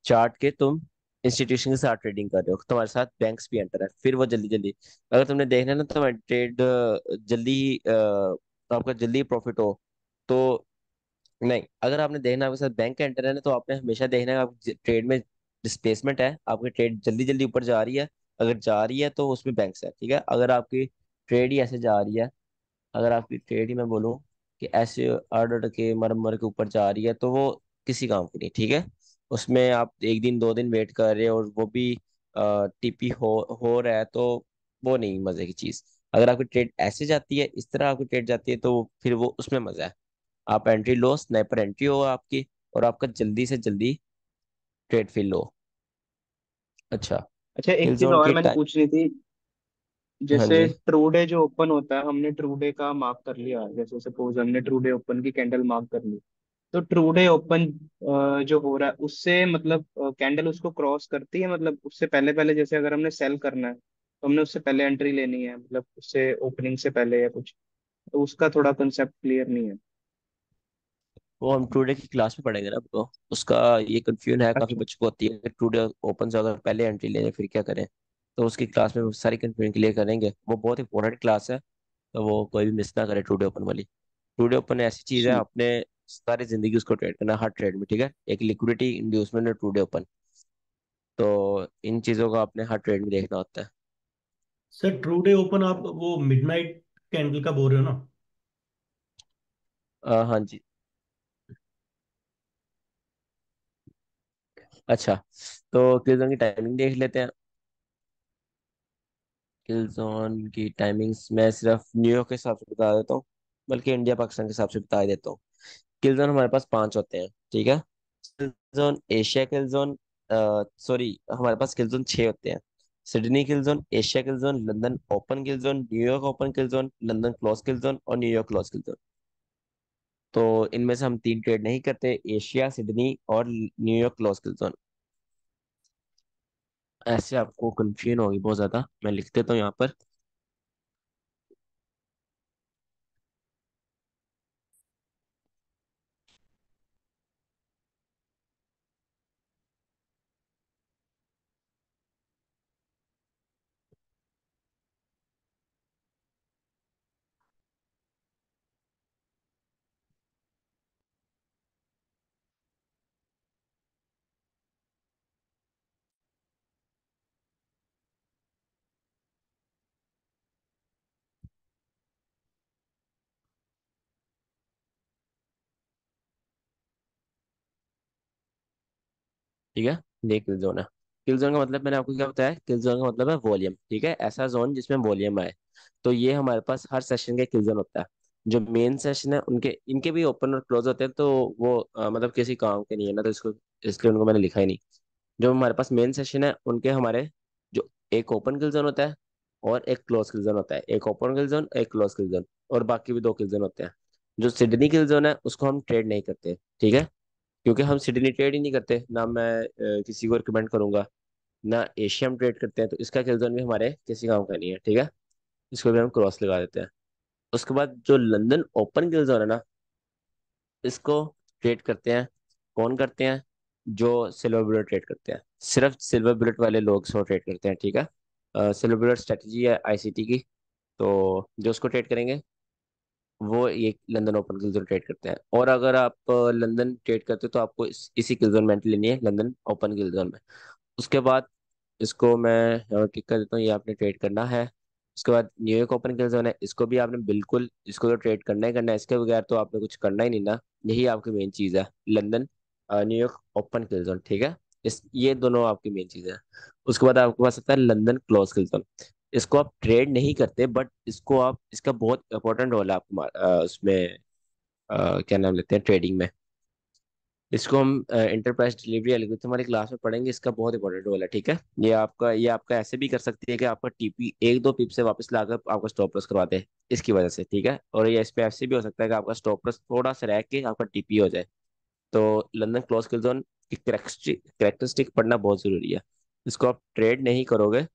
चार्ट के तुम इंस्टीट्यूशन के साथ ट्रेडिंग कर रहे हो, तुम्हारे साथ बैंक्स भी एंटर है, फिर वो जल्दी जल्दी, अगर तुमने देखना है ना तुम्हारी ट्रेड जल्दी आपका जल्दी प्रॉफिट हो, तो नहीं। अगर आपने देखना है आपके साथ बैंक का एंटर है ना, तो आपने हमेशा देखना है आप ट्रेड में डिस्प्लेसमेंट है, आपकी ट्रेड जल्दी जल्दी ऊपर जा रही है, अगर जा रही है तो उसमें बैंक्स है, ठीक है? अगर आपकी ट्रेड ही ऐसे जा रही है, अगर आपकी ट्रेड ही मैं बोलूँ कि ऐसे अड़ के मर मर के ऊपर जा रही है, तो वो किसी काम की नहीं, ठीक है? उसमें आप एक दिन 2 दिन वेट कर रहे हो और वो भी टीपी हो रहा है, तो वो नहीं मजे की चीज। अगर आपकी ट्रेड ऐसे जाती है, इस तरह आपकी ट्रेड जाती है, तो फिर वो उसमें मजा है। आप एंट्री लो, स्नाइपर एंट्री हो आपकी, और आपका जल्दी से जल्दी ट्रेड फिल लो। अच्छा। अच्छा, एक किल चीज जोन और की मैंने टाइम। पूछनी थी। हाँ जैसे जी। ट्रू डे जो ओपन होता है, हमने ट्रू डे का मार्क कर लिया, जैसे सपोज हमने ट्रू डे ओपन की कैंडल मार्क कर ली, तो ट्रू डे ओपन जो हो रहा है उससे मतलब कैंडल उसको क्रॉस करती है, मतलब उससे पहले पहले, जैसे अगर हमने सेल करना है तो हमने उससे पहले एंट्री लेनी है, मतलब उससे ओपनिंग से पहले या कुछ, तो उसका थोड़ा कंसेप्ट क्लियर नहीं है। वो हम टुडे की क्लास में पढ़ेंगे ना आपको, उसका ये कंफ्यूजन है काफी अच्छा। बच्चों को होती है कि टुडे ओपन से अगर पहले एंट्री लें फिर क्या करें। तो उसकी क्लास में वो सारी कंफ्यूजन क्लियर करेंगे, वो बहुत इंपॉर्टेंट क्लास है। तो वो कोई भी मिस ना करे टुडे ओपन वाली। टुडे ओपन ऐसी चीज है, ठीक। आपने सारी जिंदगी उसको ट्रेड करना है हर ट्रेड में, ठीक है? एक लिक्विडिटी इंड्यूसमेंट है टुडे ओपन। तो इन चीजों को आपने हर ट्रेड में देखना होता है। सर ट्रू डे ओपन आप वो मिडनाइट कैंडल का बोल रहे हो ना? हाँ जी। अच्छा, तो किल जोन की टाइमिंग देख लेते हैं। किल जोन की टाइमिंग्स मैं सिर्फ न्यूयॉर्क के हिसाब से बता देता हूँ, बल्कि इंडिया पाकिस्तान के हिसाब से बता ही देता हूँ। किल जोन हमारे पास 5 होते हैं, ठीक है? किल जोन एशिया किल जोन, सॉरी, हमारे पास किल जोन 6 होते हैं। सिडनी किल जोन, एशिया किल zone, London open kill zone, New York open kill zone, London close किल जोन और न्यूयॉर्क क्लोज किल जोन। तो इनमें से हम 3 ट्रेड नहीं करते, एशिया, सिडनी और न्यूयॉर्क क्लोज किल जोन। ऐसे आपको कंफ्यूजन होगी बहुत ज्यादा, मैं लिख देता हूँ यहाँ पर। ठीक है, ये किल जोन है। किल जोन का मतलब मैंने आपको क्या बताया, किल जोन का मतलब है वॉल्यूम, ठीक है? ऐसा जोन जिसमें वॉल्यूम आए। तो ये हमारे पास हर सेशन का किल जोन होता है। जो मेन सेशन है उनके इनके भी ओपन और क्लोज होते हैं, तो वो मतलब किसी काम के नहीं है ना, तो इसको इसलिए उनको मैंने लिखा ही नहीं। जो हमारे पास मेन सेशन है उनके हमारे जो एक ओपन किल जोन होता है और एक क्लोज किल जोन होता है, एक ओपन किल जोन एक क्लोज किल जोन, और बाकी भी 2 किल जोन होते हैं। जो सिडनी किल जोन है उसको हम ट्रेड नहीं करते, ठीक है? क्योंकि हम सिडनी ट्रेड ही नहीं करते ना, मैं किसी को रिकमेंड करूंगा ना। एशिया में ट्रेड करते हैं, तो इसका किल जोन भी हमारे किसी काम का नहीं है, ठीक है? इसको भी हम क्रॉस लगा देते हैं। उसके बाद जो लंदन ओपन किल जोन है ना, इसको ट्रेड करते हैं, कौन करते हैं? जो सिल्वर बुलेट ट्रेड करते हैं, सिर्फ सिल्वर बुलेट वाले लोग इसको ट्रेड करते हैं, ठीक है? सिल्वर बुलेट स्ट्रेटजी है आईसीटी की। तो जो उसको ट्रेड करेंगे वो ये London open kill zone trade करते हैं। और अगर आप लंदन ट्रेड करते हो तो आपको इसी किल जोन में एंट्री लेनी है, लंदन ओपन किल जोन में। उसके बाद इसको मैं टिक कर देता हूँ, ये आपने ट्रेड करना है। उसके बाद न्यूयॉर्क ओपन किल जोन है, इसको भी आपने बिल्कुल, इसको तो ट्रेड करना ही करना है, इसके बगैर तो आपने कुछ करना ही नहीं ना। यही आपकी मेन चीज़ है, London New York open kill zone, ठीक है। इस ये दोनों आपकी मेन चीज़ है। उसके बाद आपके पास आता है लंदन क्लोज किल जोन। इसको आप ट्रेड नहीं करते, बट इसको आप, इसका बहुत इंपॉर्टेंट रोल है आपको उसमें क्या नाम लेते हैं ट्रेडिंग में। इसको हम इंटरप्राइज डिलीवरी एल्गोरिथम हमारी क्लास में पढ़ेंगे, इसका बहुत इंपॉर्टेंट रोल है, ठीक है। ये आपका ऐसे भी कर सकती है कि आपका टीपी एक दो पिप से वापस लाकर आपका स्टॉप लॉस करवा दे, इसकी वजह से, ठीक है। और ये इस पे ऐसे भी हो सकता है कि आपका स्टॉप लॉस थोड़ा सा रह के आपका टीपी हो जाए। तो लंदन क्लोज किल जोन की करेक्टरिस्टिक पढ़ना बहुत जरूरी है। इसको आप ट्रेड नहीं करोगे,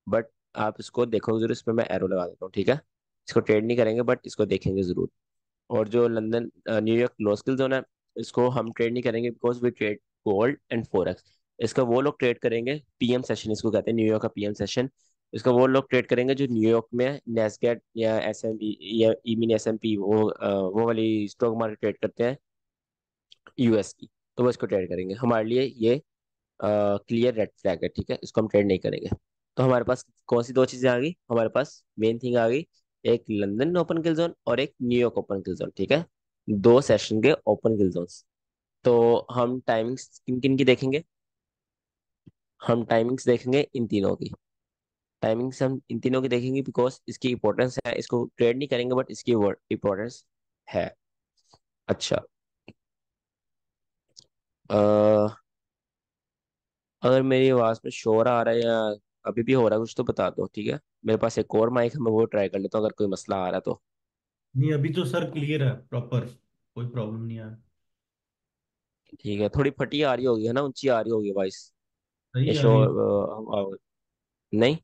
बट आप इसको देखोगे जरूर, इसमें मैं एरो लगा देता हूँ, ठीक है। इसको ट्रेड नहीं करेंगे, बट इसको देखेंगे जरूर। और जो लंदन न्यूयॉर्क क्लोज जोन है, इसको हम ट्रेड नहीं करेंगे, because we trade gold and forex. इसका वो लोग ट्रेड करेंगे, पीएम सेशन इसको कहते हैं, न्यूयॉर्क का पीएम सेशन। इसका वो लोग ट्रेड करेंगे जो न्यूयॉर्क में नेस्डेक या एसएमपी या इमिन एसएमपी, वो वाली स्टॉक मार्केट ट्रेड करते हैं यूएस की। तो वो इसको ट्रेड करेंगे, हमारे लिए ये क्लियर रेड फ्लैग है, ठीक है। इसको हम ट्रेड नहीं करेंगे। तो हमारे पास कौन सी दो चीजें आ गई, हमारे पास मेन थिंग आ गई, एक लंदन ओपन किल जोन और एक न्यूयॉर्क ओपन किल जोन, ठीक है। दो सेशन के ओपन किल जोन्स। तो हम टाइमिंग्स किन किन की देखेंगे, हम टाइमिंग्स देखेंगे इन तीनों की। टाइमिंग्स हम इन तीनों की देखेंगे, बिकॉज इसकी इंपॉर्टेंस है, इसको ट्रेड नहीं करेंगे, बट इसकी इंपॉर्टेंस है। अच्छा, अ, अगर मेरी आवाज में शोर आ रहा है या अभी भी हो रहा है कुछ, तो बता दो, ठीक है। मेरे पास एक और माइक है, मैं वो ट्राई कर लेता हूँ, अगर कोई मसला आ रहा है तो। नहीं, अभी तो सर क्लियर है प्रॉपर, कोई प्रॉब्लम नहीं है। ठीक है, थोड़ी फटी आ रही होगी है ना, ऊंची आ रही होगी वॉइस, या सही आ रही है। शोर नहीं।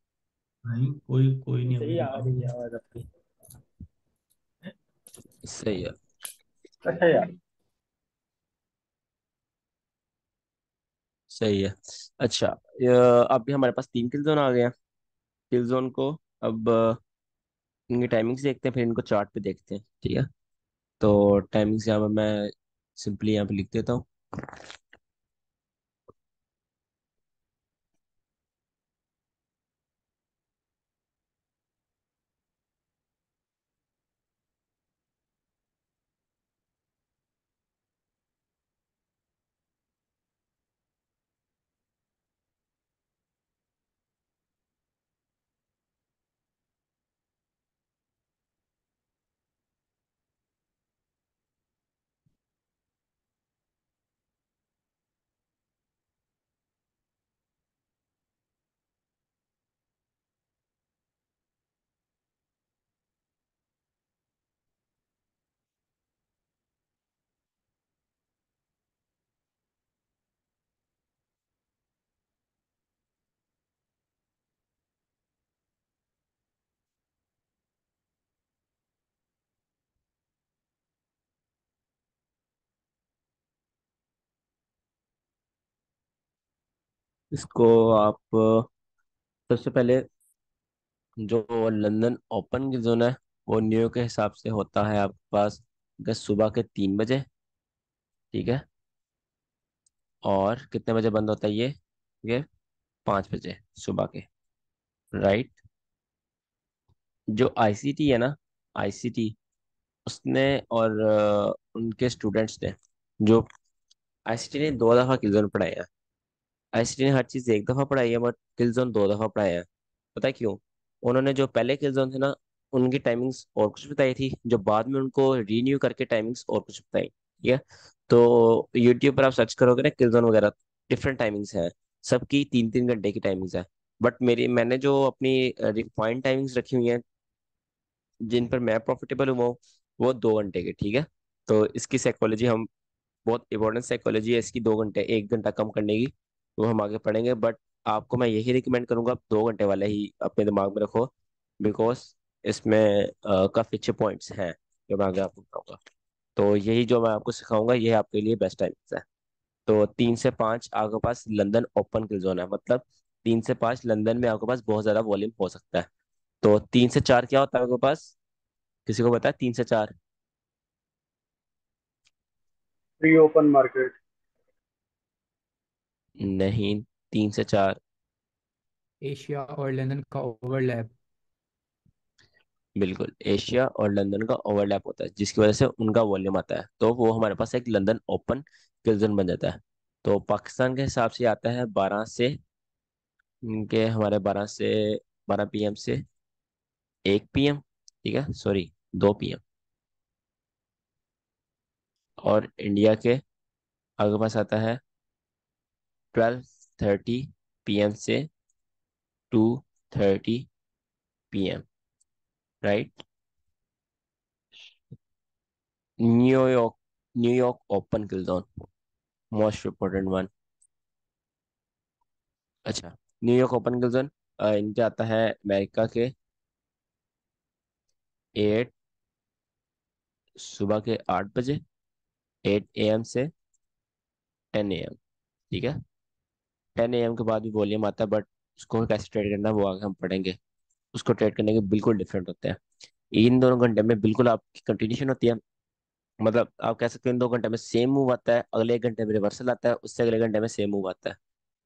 नहीं, कोई कोई नहीं सही अभी। आ रही है आवाज आपकी। सही है। अच्छा यार। सही है। अच्छा, अब भी हमारे पास तीन किल जोन आ गए हैं। किल जोन को अब इनकी टाइमिंग्स देखते हैं, फिर इनको चार्ट पे देखते हैं, ठीक है। तो टाइमिंग्स यहाँ पे मैं सिंपली यहाँ पे लिख देता हूँ। इसको आप सबसे पहले, जो लंदन ओपन की जोन है, वो न्यूयॉर्क के हिसाब से होता है आपके पास सुबह के 3 बजे, ठीक है। और कितने बजे बंद होता है ये 5 बजे सुबह के, राइट। जो आईसीटी है ना, आईसीटी, उसने और उनके स्टूडेंट्स ने, जो आईसीटी ने 2 दफा किल पढ़ाए हैं। आईसीटी ने हर चीज एक दफा पढ़ाई है, बट किल जोन 2 दफा पढ़ाए हैं। पता है क्यों? उन्होंने जो पहले किल जोन थे ना, उनकी टाइमिंग्स और कुछ बताई थी, जो बाद में उनको रीन्यू करके टाइमिंग्स और कुछ बताई, ठीक है। तो यूट्यूब पर आप सर्च करोगे ना किल जोन वगैरह, डिफरेंट टाइमिंग्स हैं, सबकी 3-3 घंटे की टाइमिंग्स है। बट मैंने जो अपनी रिफाइंड टाइमिंग्स रखी हुई हैं, जिन पर मैं प्रॉफिटेबल हुआ हूँ, वो 2 घंटे के, ठीक है। तो इसकी साइकोलॉजी हम, बहुत इंपॉर्टेंट साइकोलॉजी है इसकी, 2 घंटे 1 घंटा कम करने की, वो हम आगे पढ़ेंगे। बट आपको मैं यही रिकमेंड करूंगा, आप 2 घंटे वाला ही अपने दिमाग में रखो, बिकॉज इसमें काफी अच्छे पॉइंट्स हैं जो मैं आगे आपको बताऊंगा। तो यही जो मैं आपको सिखाऊंगा, ये आपके लिए बेस्ट टाइम्स है। तो 3 से 5 आपके पास लंदन ओपन किल जोन है, मतलब 3 से 5 लंदन में आपके पास बहुत ज्यादा वॉल्यूम हो सकता है। तो 3 से 4 क्या होता है आपके पास, किसी को पता है 3 से 4? Pre open market. नहीं, 3 से 4, एशिया और लंदन का ओवरलैप। बिल्कुल, एशिया और लंदन का ओवरलैप होता है जिसकी वजह से उनका वॉल्यूम आता है, तो वो हमारे पास एक लंदन ओपन किल जोन बन जाता है। तो पाकिस्तान के हिसाब से आता है 12 से, इनके हमारे 12 पीएम से 1 पीएम, ठीक है, सॉरी 2 पीएम। और इंडिया के आगे पास आता है 12:30 पीएम से 2:30 PM, right. New York New York open kill zone, most important one. अच्छा, न्यूयॉर्क ओपन किल जोन इनके आता है अमेरिका के 8 सुबह के 8 बजे, 8 AM से 10 AM, ठीक है। 10 AM के बाद भी वॉल्यूम आता है, बट उसको कैसे ट्रेड करना है वो आगे हम पढ़ेंगे। उसको ट्रेड करने के बिल्कुल डिफरेंट होते हैं। इन दोनों घंटे में बिल्कुल आपकी कंटिन्यूशन होती है, मतलब आप कह सकते हैं इन 2 घंटे में सेम मूव आता है, अगले 1 घंटे में रिवर्सल आता है, उससे अगले घंटे में सेम मूव आता है।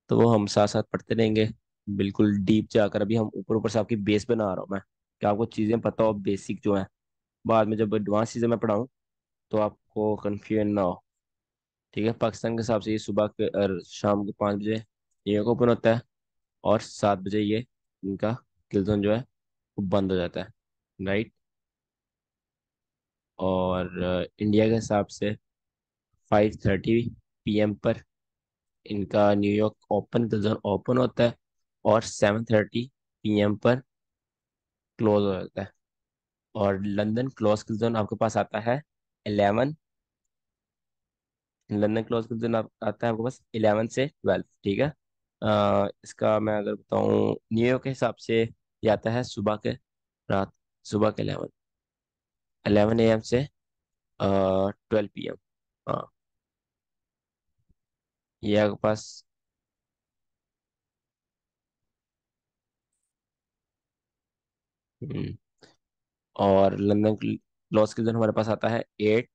तो वो हम साथ साथ पढ़ते रहेंगे, बिल्कुल डीप जाकर। अभी हम ऊपर ऊपर से आपकी बेस बना रहा हूँ मैं, कि आपको चीज़ें पता हो, बेसिक जो है। बाद में जब एडवांस चीज़ें मैं पढ़ाऊँ तो आपको कन्फ्यूजन ना हो, ठीक है। पाकिस्तान के हिसाब से ये सुबह के और शाम को 5 बजे ये ओपन होता है, और 7 बजे ये इनका किल जोन जो है वो बंद हो जाता है, राइट। और इंडिया के हिसाब से 5:30 पीएम पर इनका New York open kill zone open होता है, और 7:30 पीएम पर क्लोज हो जाता है। और लंदन क्लोज किल जोन आपके पास आता है 11, लंदन क्लोज किल जोन आता है आपके पास 11 से 12, ठीक है। इसका मैं अगर बताऊं न्यूयॉर्क के हिसाब से ये आता है रात सुबह के 11 AM से 12 PM। हाँ, ये आपके पास। हम्म, और लंदन क्लोज किल जोन हमारे पास आता है 8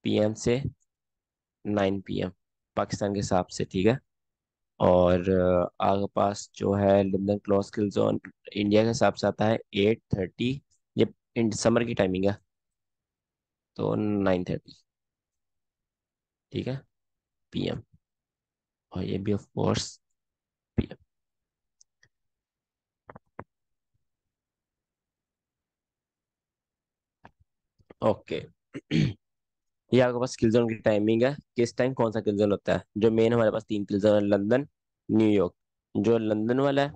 PM से 9 PM पाकिस्तान के हिसाब से, ठीक है। और आगे पास जो है लंदन क्लोज किल जोन इंडिया के हिसाब से आता है 8:30, ये इन समर की टाइमिंग है, तो 9:30, ठीक है, PM। और ये भी ऑफ कोर्स PM। ओके। ये आपके पास किल जोन की टाइमिंग है, किस टाइम कौन सा किल जोन होता है। जो मेन हमारे पास 3 किल जोन है, लंदन, न्यूयॉर्क। जो लंदन वाला है,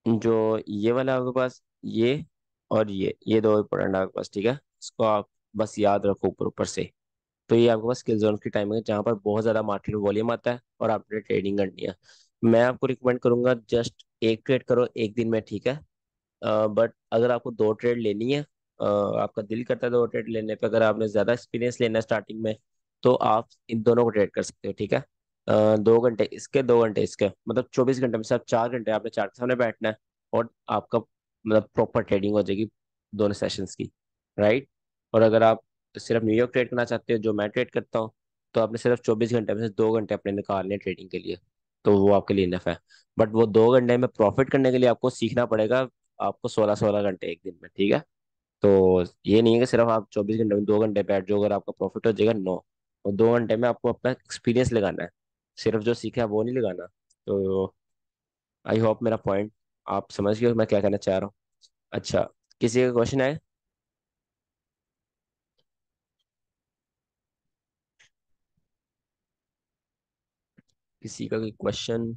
जो ये वाला है आपके पास, ये और ये दो इंपॉर्टेंट है आपके पास, ठीक है। इसको आप बस याद रखो ऊपर ऊपर से। तो ये आपके पास स्किल जोन की टाइमिंग है जहाँ पर बहुत ज़्यादा मार्केट वॉल्यूम आता है और आपने ट्रेडिंग करनी है। मैं आपको रिकमेंड करूंगा जस्ट एक ट्रेड करो एक दिन में, ठीक है। बट अगर आपको 2 ट्रेड लेनी है, आपका दिल करता है 2 ट्रेड लेने पे, अगर आपने ज़्यादा एक्सपीरियंस लेना है स्टार्टिंग में, तो आप इन दोनों को ट्रेड कर सकते हो, ठीक है। 2 घंटे इसके 2 घंटे इसके, मतलब 24 घंटे में से आप 4 घंटे आपने चार्ट के सामने बैठना है, और आपका मतलब प्रॉपर ट्रेडिंग हो जाएगी दोनों सेशंस की, राइट। और अगर आप सिर्फ न्यूयॉर्क ट्रेड करना चाहते हो जो मैं ट्रेड करता हूँ, तो आपने सिर्फ 24 घंटे में से 2 घंटे अपने निकालने ट्रेडिंग के लिए, तो वो आपके लिए इनफ है। बट वो 2 घंटे में प्रॉफिट करने के लिए आपको सीखना पड़ेगा, आपको 16-16 घंटे एक दिन में, ठीक है। तो ये नहीं है कि सिर्फ आप 24 घंटे में 2 घंटे बैठ जाओ, अगर आपका प्रॉफिट हो जाएगा, नो। और 2 घंटे में आपको अपना एक्सपीरियंस लगाना है, सिर्फ जो सीखा है वो नहीं लगाना। तो आई होप मेरा पॉइंट आप समझ गए हो मैं क्या कहना चाह रहा हूँ। अच्छा, किसी का क्वेश्चन है? किसी का कोई क्वेश्चन?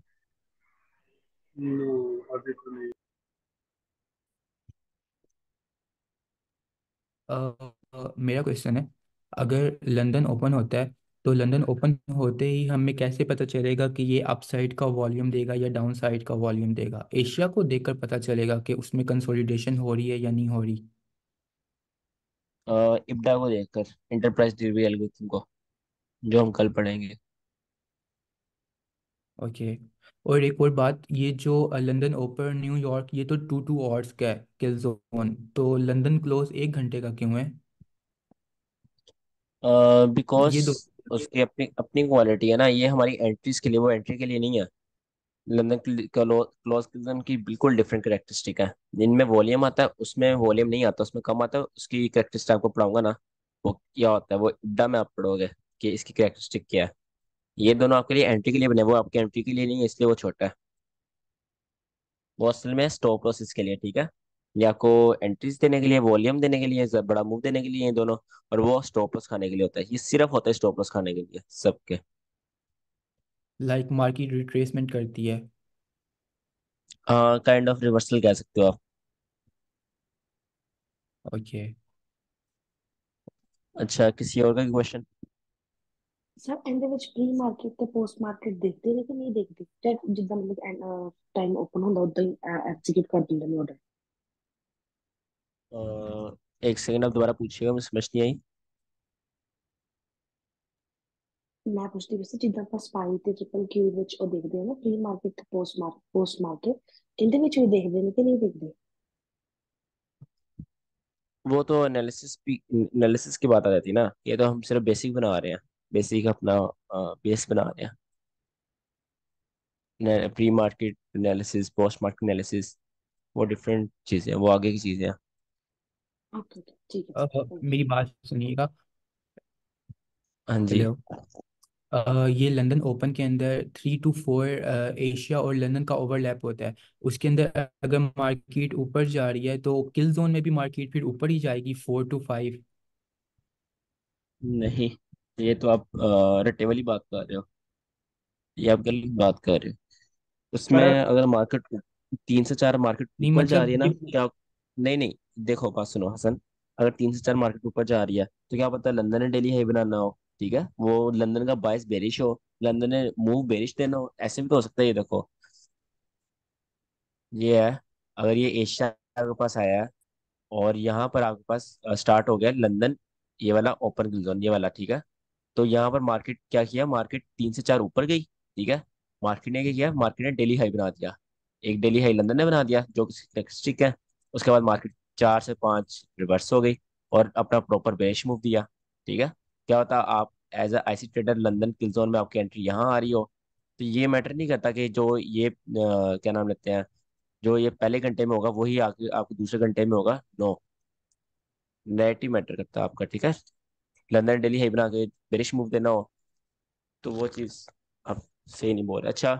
नो, अभी तो नहीं। मेरा क्वेश्चन है, अगर लंदन ओपन होता है तो लंदन ओपन होते ही हमें कैसे पता चलेगा कि ये अपसाइड का वॉल्यूम देगा या डाउन साइड का वॉल्यूम देगा? एशिया को देखकर पता चलेगा कि उसमें कंसोलिडेशन हो रही है या नहीं हो रही? इब्डा को देखकर, इंटरप्राइज डिलीवरी एल्गोरिथम को, जो हम कल पढ़ेंगे। ओके। और एक और बात, ये जो लंदन ओपन न्यूयॉर्क, ये तो 2 2 आवर्स का है किल जोन, तो लंदन क्लोज 1 घंटे का क्यों है? बिकॉज ये दो। उसकी अपनी अपनी क्वालिटी है ना, ये हमारी एंट्रीज के लिए, वो एंट्री के लिए नहीं है। लंदन क्लोज क्लिजन की बिल्कुल डिफरेंट करेक्टरिस्टिक है। जिनमें वॉल्यूम आता है उसमें वॉल्यूम नहीं आता, उसमें कम आता है। उसकी करेक्टरिस्टिक आपको पढ़ाऊंगा ना, वो क्या होता है वो इड्डा में आप पढ़ोगे कि इसकी करेक्टरिस्टिक क्या है। ये दोनों आपके लिए एंट्री के लिए बने, वो आपके एंट्री के लिए नहीं है, इसलिए वो छोटा है। वो असल में स्टॉप लॉस इसके लिए, ठीक है। ये आपको एंट्रीज देने के लिए, वॉल्यूम देने के लिए, बड़ा मूव देने के लिए ये दोनों। और वो स्टॉप लॉस खाने के लिए होता है, ये सिर्फ होता है स्टॉप लॉस खाने के लिए सबके। लाइक मार्केट रिट्रेसमेंट करती है। काइंड ऑफ रिवर्सल कह सकते हो आप। ओके। अच्छा, किसी और का क्वेश्चन? ਸਰ ਇਹਦੇ ਵਿੱਚ ਪ੍ਰੀ ਮਾਰਕੀਟ ਤੇ ਪੋਸਟ ਮਾਰਕੀਟ ਦੇਖਦੇ ਨੇ ਕਿ ਨਹੀਂ ਦੇਖਦੇ ਜਾਂ ਜਿੱਦਾਂ ਮਤਲਬ ਟਾਈਮ ਓਪਨ ਹੁੰਦਾ ਉਦਾਂ ਹੀ ਐਗਜ਼ੀਕਿਊਟ ਕਰ ਦਿੰਦੇ ਨੇ ਆਰਡਰ। एक सेकंड आप दोबारा पूछिएगा, मुझे समझ नहीं आई। ਮੈਂ ਪੁੱਛਦੀ ਵੀ ਸੀ ਜਿੱਦਾਂ ਆਪਾਂ ਸਪਾਈ ਤੇ ਟ੍ਰਿਪਲ ਕਿਊ ਵਿੱਚ ਉਹ ਦੇਖਦੇ ਆ ਨਾ ਪ੍ਰੀ ਮਾਰਕੀਟ ਤੇ ਪੋਸਟ ਮਾਰਕੀਟ ਇਹਦੇ ਵਿੱਚ ਵੀ ਦੇਖਦੇ ਨੇ ਕਿ ਨਹੀਂ ਦੇਖਦੇ। वो तो एनालिसिस की बात आ जाती है ना, ये तो हम सिर्फ बेसिक बना रहे हैं। बेसिक अपना बेस बना रहे हैं। Pre market analysis, post market analysis वो डिफरेंट चीज़ें हैं, वो आगे की चीज़ें हैं। ओके ठीक है सर थैंक मेरी बात सुनिएगा। हाँ जी। हेलो। ये लंदन ओपन के अंदर 3 to 4 एशिया और लंदन का ओवरलैप होता है। उसके अंदर अगर मार्केट ऊपर जा रही है तो किल जोन में भी मार्केट फिर ऊपर ही जाएगी 4 to 5। नहीं, ये तो आप रट्टे वाली बात कर रहे हो, ये आप गलत बात कर रहे हो। उसमें पर अगर मार्केट 3 से 4 मार्केट नहीं ऊपर जा मतलब रही है ना, ये क्या? नहीं नहीं, देखो बात सुनो हसन। अगर 3 से 4 मार्केट ऊपर जा रही है तो क्या पता लंदन ने डेली हाई बनाना हो, ठीक है, वो लंदन का बायस बेरिश हो, लंदन ने मूव बेरिश देना हो, ऐसे भी तो हो सकता है। ये देखो, ये है। अगर ये एशिया के पास आया है और यहाँ पर आपके पास स्टार्ट हो गया लंदन, ये वाला ओपन किल जोन, ये वाला, ठीक है। तो यहाँ पर मार्केट क्या किया, मार्केट 3 से 4 ऊपर गई, ठीक है। मार्केट ने क्या किया, मार्केट ने डेली हाई बना दिया। एक डेली हाई लंदन ने बना दिया जो कि स्टिक है। उसके बाद मार्केट 4 से 5 रिवर्स हो गई और अपना प्रॉपर बेरिश मूव दिया, ठीक है। क्या होता, आप as a IC trader London kill zone में आपकी एंट्री यहाँ आ रही हो, तो ये मैटर नहीं करता कि जो ये क्या नाम लेते हैं, जो ये पहले घंटे में होगा वही आगे आपको दूसरे घंटे में होगा। नो, नेगेटिव मैटर करता है आपका, ठीक है। लंदन डेली हाई बना के बेरिश मूव देना हो तो वो चीज आप सही नहीं बोल रहे। अच्छा,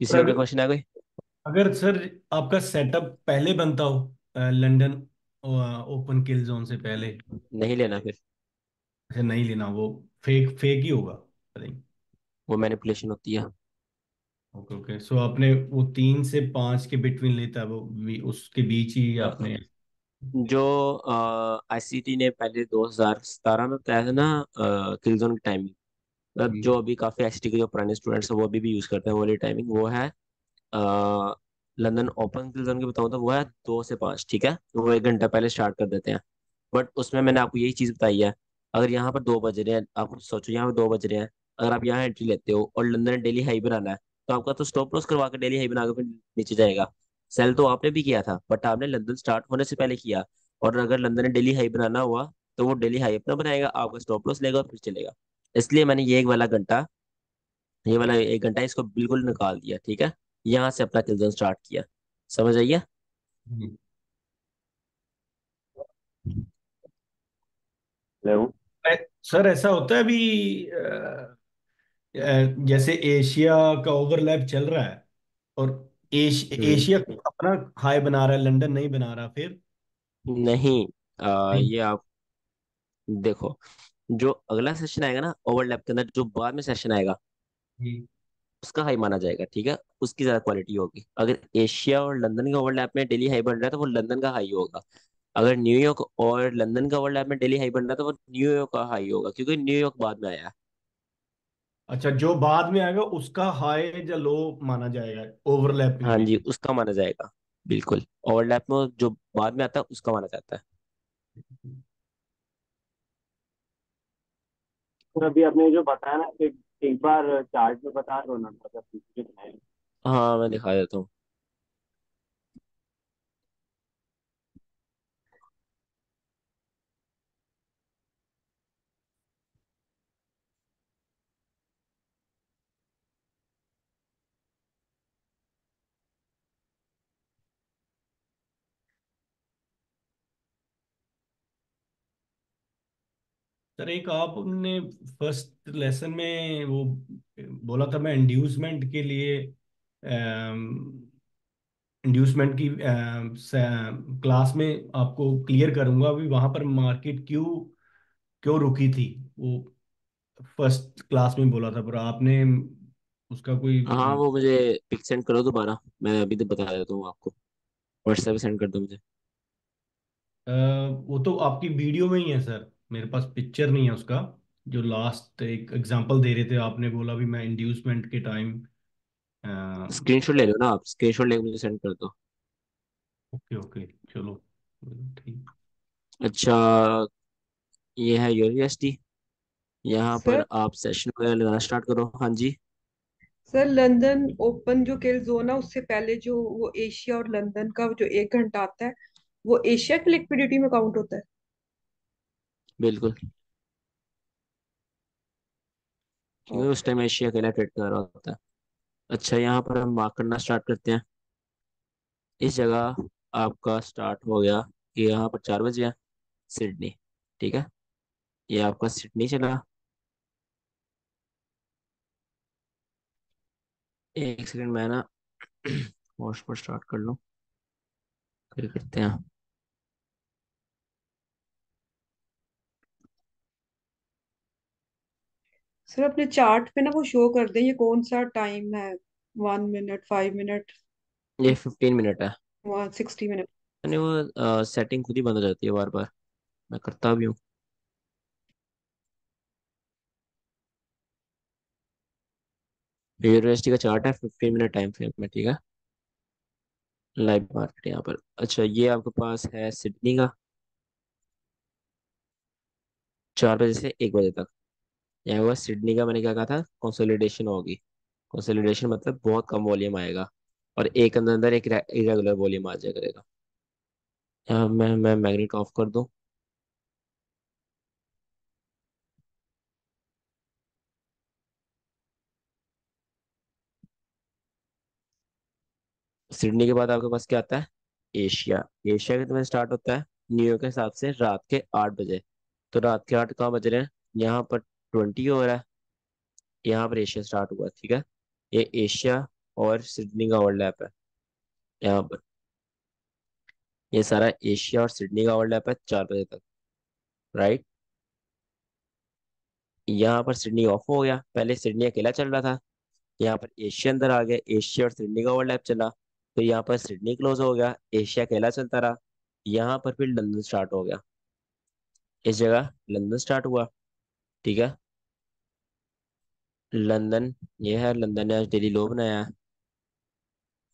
किसी और का अगर क्वेश्चन है कोई? अगर सर आपका सेटअप पहले बनता हो लंदन ओपन किल जोन से पहले। नहीं लेना फिर, अच्छा नहीं लेना, वो फेक फेक ही होगा आई थिंक। वो मैनिपुलेशन होती है। ओके ओके, सो आपने वो 3 से 5 के बिटवीन लेता है वो उसके बीच ही आपने जो आईसीटी ने पहले 2017 में बताया था ना, किलजोन की टाइमिंग, मतलब हम्म, जो अभी काफी आईसीटी के जो पुराने स्टूडेंट्स हैं वो अभी भी यूज करते हैं वो वाली टाइमिंग, वो है लंदन ओपन किलजोन की बताऊँ तो वो है 2 से 5, ठीक है। तो वो 1 घंटा पहले स्टार्ट कर देते हैं। बट उसमें मैंने आपको यही चीज बताई है, अगर यहाँ पर 2 बज रहे हैं, आप सोचो यहाँ पर 2 बज रहे हैं, अगर आप यहाँ एंट्री लेते हो और लंदन ने डेली हाई बनाना है, तो आपका तो स्टॉप लॉस करवा के डेली हाई बना के फिर नीचे जाएगा। सेल तो आपने भी किया था बट आपने लंदन स्टार्ट होने से पहले किया। और अगर लंदन ने डेली हाई बनाना हुआ तो वो डेली हाई अपना बनाएगा, आपका स्टॉप लॉस लेगा और फिर चलेगा। इसलिए मैंने ये एक वाला घंटा, ये वाला 1 घंटा इसको बिल्कुल निकाल दिया, ठीक है। यहाँ से अपना किल्जन स्टार्ट किया। समझ आइए? हम्म। हेलो। सर ऐसा होता है अभी जैसे एशिया का ओवरलैप चल रहा है और हम्म। एशिया अपना हाई बना रहा है, लंदन नहीं बना रहा फिर। नहीं, हम्म, ये आप देखो, जो अगला सेशन आएगा ना ओवरलैप के अंदर, जो बाद में सेशन आएगा हम्म। उसका हाई माना जाएगा, ठीक है। उसकी ज्यादा क्वालिटी होगी। अगर एशिया और लंदन के ओवरलैप में डेली हाई बन रहा है तो वो लंदन का हाई होगा। अगर न्यूयॉर्क और लंदन का ओवरलैप में डेली हाई बन रहा है तो वो न्यूयॉर्क का हाई होगा, क्योंकि न्यूयॉर्क बाद में आया है। अच्छा, जो बाद में आएगा उसका हाई या लो माना जाएगा ओवरलैपिंग हाँ में। जी, उसका माना जाएगा, बिल्कुल। ओवरलैप में जो बाद में आता है उसका माना जाता है। तो अभी आपने जो बताया ना कि एक बार चार्ट में बता दो ना, मतलब मुझे बनाए। हाँ, मैं दिखा देता हूँ। सर एक आपने फर्स्ट लेसन में वो बोला था, मैं इंड्यूसमेंट के लिए इंड्यूसमेंट की क्लास में आपको क्लियर करूंगा। अभी वहां पर मार्केट क्यों क्यों रुकी थी, वो फर्स्ट क्लास में बोला था, पर आपने उसका कोई हाँ, वो मुझे पिक सेंड करो दोबारा, मैं अभी तो बता देता हूँ आपको। व्हाट्सएप पे सेंड कर दो मुझे। अ, वो तो आपकी वीडियो में ही है सर, मेरे पास पिक्चर नहीं है उसका। जो लास्ट एक एग्जांपल दे रहे थे, आपने बोला भी मैं इंड्यूसमेंट के टाइम। स्क्रीनशॉट ले लो ना आप, स्क्रीनशॉट लेके मुझे सेंड कर दो। ओके ओके, चलो ठीक। अच्छा, ये है यूनिवर्सिटी। यहाँ सर पर आप सेशन वगैरह लगाना स्टार्ट करो। हाँ जी। सर लंदन ओपन जो खेल जोन है उससे पहले जो वो एशिया और लंदन का जो 1 घंटा आता है, वो एशिया की लिक्विडिटी में काउंट होता है। बिल्कुल, क्योंकि उस ओके। टाइम एशिया अकेला ट्रेड कर रहा होता है। अच्छा, यहाँ पर हम मार्क करना स्टार्ट करते हैं। इस जगह आपका स्टार्ट हो गया कि यहाँ पर 4 बजे है, सिडनी। ठीक है, ये आपका सिडनी चला। एक सेकंड, मैं ना वॉश पर स्टार्ट कर लूँ, फिर करते हैं। सर अपने चार्ट पे ना वो शो कर दें ये कौन सा टाइम है, 1 मिनट, 5 मिनट, ये 15 मिनट है। 60 मिनट। यानी वो सेटिंग खुद ही बंद हो जाती है बार बार, मैं करता भी हूँ। यूनिवर्सिटी का चार्ट है 15 मिनट टाइम फ्रेम में। ठीक है, लाइव मार्केट यहाँ पर। अच्छा, ये आपके पास है सिडनी का 4 बजे से 1 बजे तक। यहाँ हुआ सिडनी का, मैंने क्या कहा था, कंसोलिडेशन होगी। कंसोलिडेशन मतलब बहुत कम वॉल्यूम आएगा, और एक अंदर अंदर एक इरेगुलर वॉल्यूम आ जाया करेगा। यहाँ मैं मैग्नेट ऑफ कर दूं। सिडनी के बाद आपके पास क्या आता है, एशिया। एशिया के तुम्हें स्टार्ट होता है न्यूयॉर्क के हिसाब से रात के 8 बजे। तो रात के 8 कहाँ बज रहे हैं, यहाँ पर 20 हो रहा है। यहाँ पर एशिया स्टार्ट हुआ। ठीक है, ये एशिया और सिडनी का ओवरलैप है यहाँ पर। ये सारा एशिया और सिडनी का ओवरलैप है 4 बजे तक। राइट, यहाँ पर सिडनी ऑफ हो गया, पहले सिडनी अकेला चल रहा था। यहाँ पर एशिया अंदर आ गया, एशिया और सिडनी का ओवरलैप चला। तो यहाँ पर सिडनी क्लोज हो गया, एशिया अकेला चलता रहा। यहाँ पर फिर लंदन स्टार्ट हो गया, इस जगह लंदन स्टार्ट हुआ। ठीक है, लंदन, ये है लंदन ने आज डेली लो बनाया है।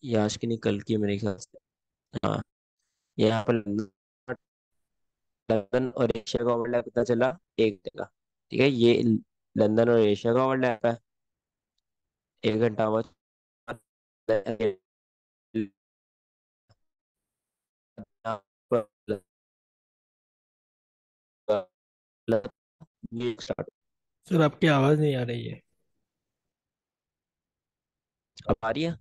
ये आज की नहीं, कल की मेरे ख्याल से। हाँ, यहाँ पर लंदन और एशिया का ओवरलैप कितना चला, 1 घंटे का। ठीक है, ये लंदन और एशिया का ओवरलैप है, 1 घंटा बाद ये स्टार्ट। सर आपकी आवाज नहीं आ रही है। अब आ रही है?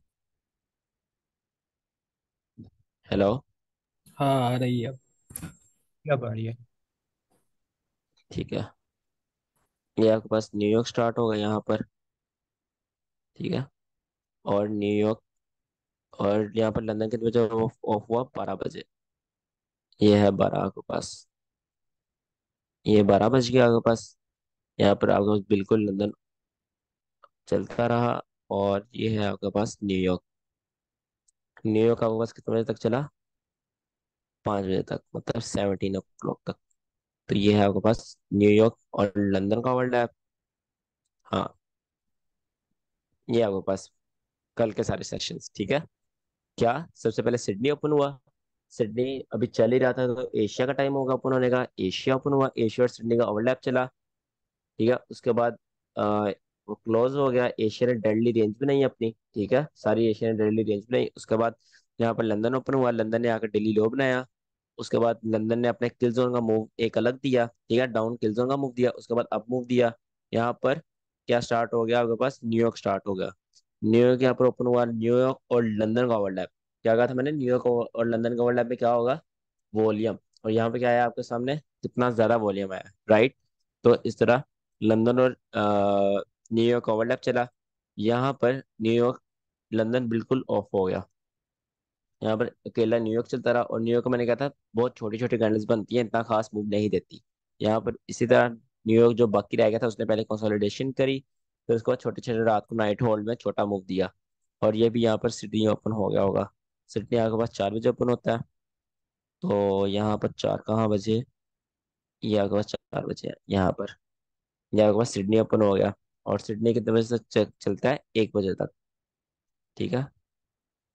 हेलो। हाँ आ रही है अब। क्या आ रही है। ठीक है, ये आपके पास न्यूयॉर्क स्टार्ट होगा यहाँ पर। ठीक है, और न्यूयॉर्क, और यहाँ पर लंदन कितने बजे ऑफ ऑफ हुआ, 12 बजे। ये है 12 आपके पास, ये 12 बज गया आपके पास। यहाँ पर आपके पास बिल्कुल लंदन चलता रहा। और ये है आपके पास न्यूयॉर्क। न्यूयॉर्क आपके पास कितने बजे तक चला, 5 बजे तक, मतलब 17 o'clock तक। तो ये है आपके पास न्यूयॉर्क और लंदन का वर्ल्ड ऐप। हाँ, ये आपके पास कल के सारे सेशंस। ठीक है, क्या सबसे पहले सिडनी ओपन हुआ। सिडनी अभी चल ही रहा था, तो एशिया का टाइम होगा ओपन होने का। एशिया ओपन हुआ, एशिया और सिडनी का ओवरलैप चला। ठीक है, उसके बाद वो क्लोज हो गया। एशिया ने डेडली रेंज भी नहीं अपनी। ठीक है, सारी एशिया ने डेडली रेंज भी नहीं। उसके बाद यहाँ पर लंदन ओपन हुआ, लंदन ने आकर डेली लो बनाया। उसके बाद लंदन ने अपने किल जोन का मूव एक अलग दिया। ठीक है, डाउन किल जोन का मूव दिया, उसके बाद अप मूव दिया। यहाँ पर क्या स्टार्ट हो गया आपके पास, न्यूयॉर्क स्टार्ट हो गया। न्यूयॉर्क यहाँ पर ओपन हुआ, न्यूयॉर्क और लंदन का ओवरलैप। क्या कहा था मैंने, न्यूयॉर्क और लंदन का ओवरलैप में क्या होगा, वॉल्यूम। और यहाँ पे क्या आया आपके सामने, कितना ज्यादा वॉल्यूम आया, राइट। तो इस तरह लंदन और न्यूयॉर्क ओवरलैप चला। यहाँ पर न्यूयॉर्क लंदन बिल्कुल ऑफ हो गया। यहाँ पर अकेला न्यूयॉर्क चलता रहा, और न्यूयॉर्क को मैंने कहा था बहुत छोटी छोटी कैंडल्स बनती हैं, इतना खास मूव नहीं देती। यहाँ पर इसी तरह न्यूयॉर्क जो बाकी रह गया था उसने पहले कंसोलिडेशन करी, फिर उसके बाद छोटे छोटे रात को नाइट होल्ड में छोटा मूव दिया। और ये भी यहाँ पर सिडनी ओपन हो गया होगा। सिडनी आपके पास 4 बजे ओपन होता है, तो यहाँ पर 4 कहाँ बजे, ये आपके पास 4 बजे है यहाँ पर। ये आपके पास सिडनी ओपन हो गया, और सिडनी कितने बजे तक चलता है, 1 बजे तक। ठीक है,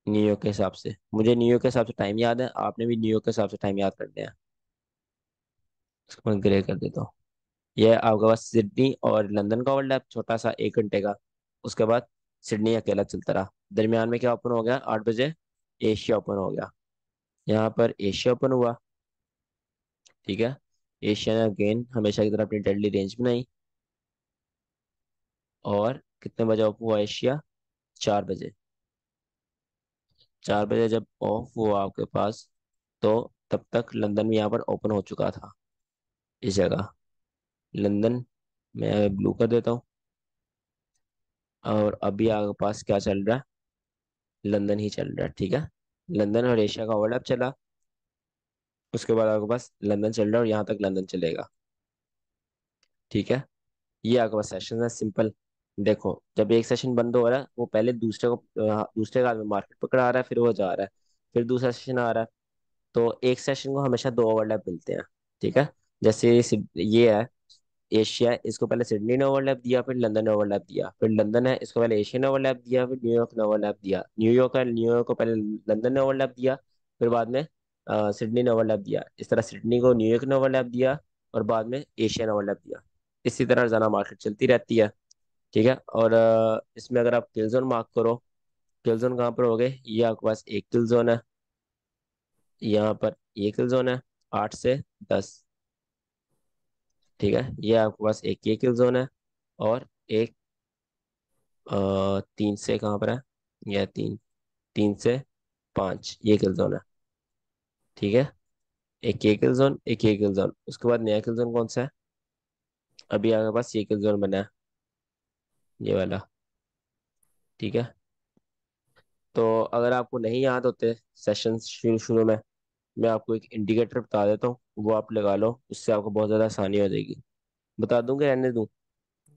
न्यूयॉर्क के हिसाब से, मुझे न्यूयॉर्क के हिसाब से टाइम याद है, आपने भी न्यूयॉर्क के हिसाब से टाइम याद करने हैं। इसको मैं ग्रे कर देता हूँ। यह आपके पास सिडनी और लंदन का ओवरलैप छोटा सा 1 घंटे का। उसके बाद सिडनी अकेला चलता रहा। दरमियान में क्या ओपन हो गया, 8 बजे एशिया ओपन हो गया। यहाँ पर एशिया ओपन हुआ। ठीक है, एशिया ने अगेन हमेशा की तरह अपनी डेडली रेंज बनाई। और कितने बजे ओपन हुआ एशिया, 4 बजे। 4 बजे जब ऑफ हुआ आपके पास, तो तब तक लंदन भी यहाँ पर ओपन हो चुका था इस जगह। लंदन मैं ब्लू कर देता हूँ। और अभी आपके पास क्या चल रहा है, लंदन ही चल रहा है। ठीक है, लंदन और एशिया का ओवरलैप चला। उसके बाद आपके पास लंदन चल रहा है, और यहाँ तक लंदन चलेगा। ठीक है, ये आपके पास सेशन है सिंपल। देखो, जब एक सेशन बंद हो रहा है, वो पहले दूसरे को दूसरे का मार्केट पकड़ा आ रहा है, फिर वो जा रहा है, फिर दूसरा सेशन आ रहा है। तो एक सेशन को हमेशा 2 ओवरलैप मिलते हैं। ठीक है, जैसे ये है एशिया, इसको पहले सिडनी ने ओवरलैप दिया, फिर लंदन ने ओवरलैप दिया, फिर लंदन है इसको पहले एशिया ने ओवरलैप दिया, फिर न्यूयॉर्क ने ओवरलैप दिया, न्यूयॉर्क को पहले लंदन ने ओवरलैप दिया, फिर बाद में सिडनी ने ओवरलैप दिया। इस तरह सिडनी को न्यूयॉर्क ने ओवरलैप दिया, और बाद में एशिया ने ओवरलैप दिया। इसी तरह रोजाना मार्केट चलती रहती है। ठीक है, और इसमें अगर आप किल जोन मार्क करो, किल जोन कहाँ पर हो गए, ये आपके पास एक किल जोन है, यहाँ पर ये किल जोन है 8 से 10। ठीक है, ये आपके पास एक ये किल जोन है, और एक 3 से कहाँ पर है, यह 3 से 5 ये किल जोन है। ठीक है, एक ये किल जोन, एक ये किल जोन, उसके बाद नया किल जोन कौन सा है, अभी आपके पास ये किल जोन बना है, ये वाला। ठीक है, तो अगर आपको नहीं याद होते सेशन शुरू शुरू में, मैं आपको एक इंडिकेटर बता देता हूँ, वो आप लगा लो, उससे आपको बहुत ज़्यादा आसानी हो जाएगी। बता दूं कि रहने दूं,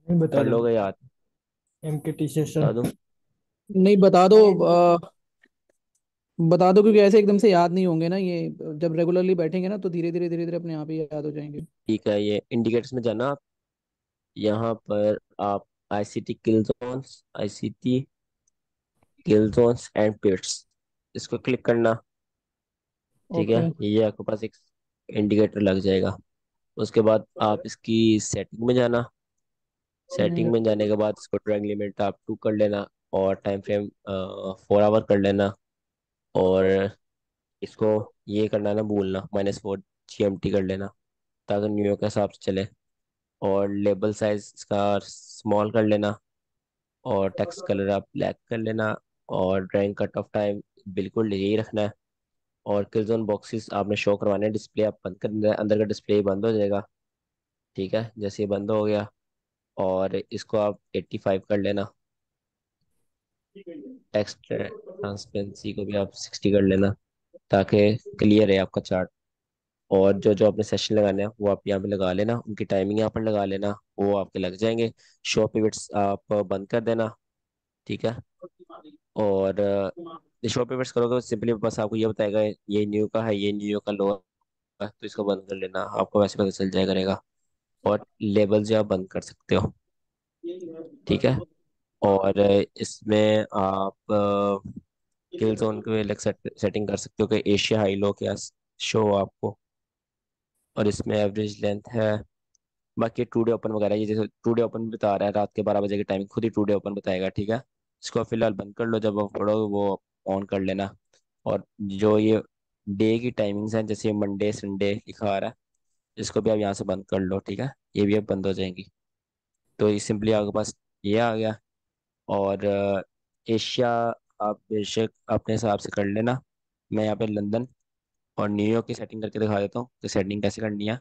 नहीं बता कर दो। लोगे याद, एमकेटी सेशन। बता दूं। नहीं बता दो। बता दो क्योंकि ऐसे एकदम से याद नहीं होंगे ना ये। जब रेगुलरली बैठेंगे ना तो धीरे धीरे अपने आप ही याद हो जाएंगे। ठीक है, ये इंडिकेटर्स में जाना आप, यहाँ पर आप ICT kill zones, ICT kill zones and pits, इसको क्लिक करना। ठीक है, ओके। ये आपके पास एक इंडिकेटर लग जाएगा। उसके बाद आप इसकी सेटिंग में जाना। सेटिंग में जाने के बाद इसको ड्रैग लिमिट आप 2 कर लेना, और टाइम फ्रेम 4 आवर कर लेना। और इसको ये करना ना भूलना, -4 GMT कर लेना, ताकि न्यूयॉर्क के हिसाब से चले। और लेबल साइज इसका स्मॉल कर लेना, और टेक्स्ट कलर आप ब्लैक कर लेना। और ड्राइंग कट ऑफ टाइम बिल्कुल यही रखना है। और किल जोन बॉक्सेस आपने शो करवाने हैं, डिस्प्ले आप बंद कर देना है, अंदर का डिस्प्ले बंद हो जाएगा। ठीक है, जैसे ये बंद हो गया, और इसको आप 85 कर लेना। टेक्स्ट ट्रांसपेरेंसी को भी आप 60 कर लेना, ताकि क्लियर है आपका चार्ट। और जो जो अपने सेशन लगाने हैं वो आप यहाँ पे लगा लेना, उनकी टाइमिंग यहाँ पर लगा लेना, वो आपके लग जाएंगे। शो पिवट्स आप बंद कर देना। ठीक है, और शो पिवट्स करोगे सिंपली बस आपको ये बताएगा ये न्यू का है, ये न्यू का लो है, तो इसको बंद कर लेना, आपको वैसे पता चल जाएगा रहेगा। और लेबल जो आप बंद कर सकते हो। ठीक है, और इसमें आप किल जोन के अलग सेटिंग कर सकते हो कि एशिया हाई लो क्या शो हो आपको। और इसमें एवरेज लेंथ है। बाकी टू डे ओपन वगैरह, ये जैसे टू डे ओपन बता रहा है, रात के 12 बजे की टाइमिंग खुद ही टू डे ओपन बताएगा। ठीक है, इसको फिलहाल बंद कर लो, जब आप पढ़ोगे वो ऑन कर लेना। और जो ये डे की टाइमिंग्स हैं, जैसे मंडे संडे लिखा आ रहा है, इसको भी आप यहाँ से बंद कर लो। ठीक है, ये भी अब बंद हो जाएंगी। तो ये सिंपली आपके पास ये आ गया। और एशिया आप बेशक अपने हिसाब से कर लेना। मैं यहाँ पे लंदन और न्यूयॉर्क की सेटिंग करके दिखा देता हूँ कि सेटिंग कैसे करनी है।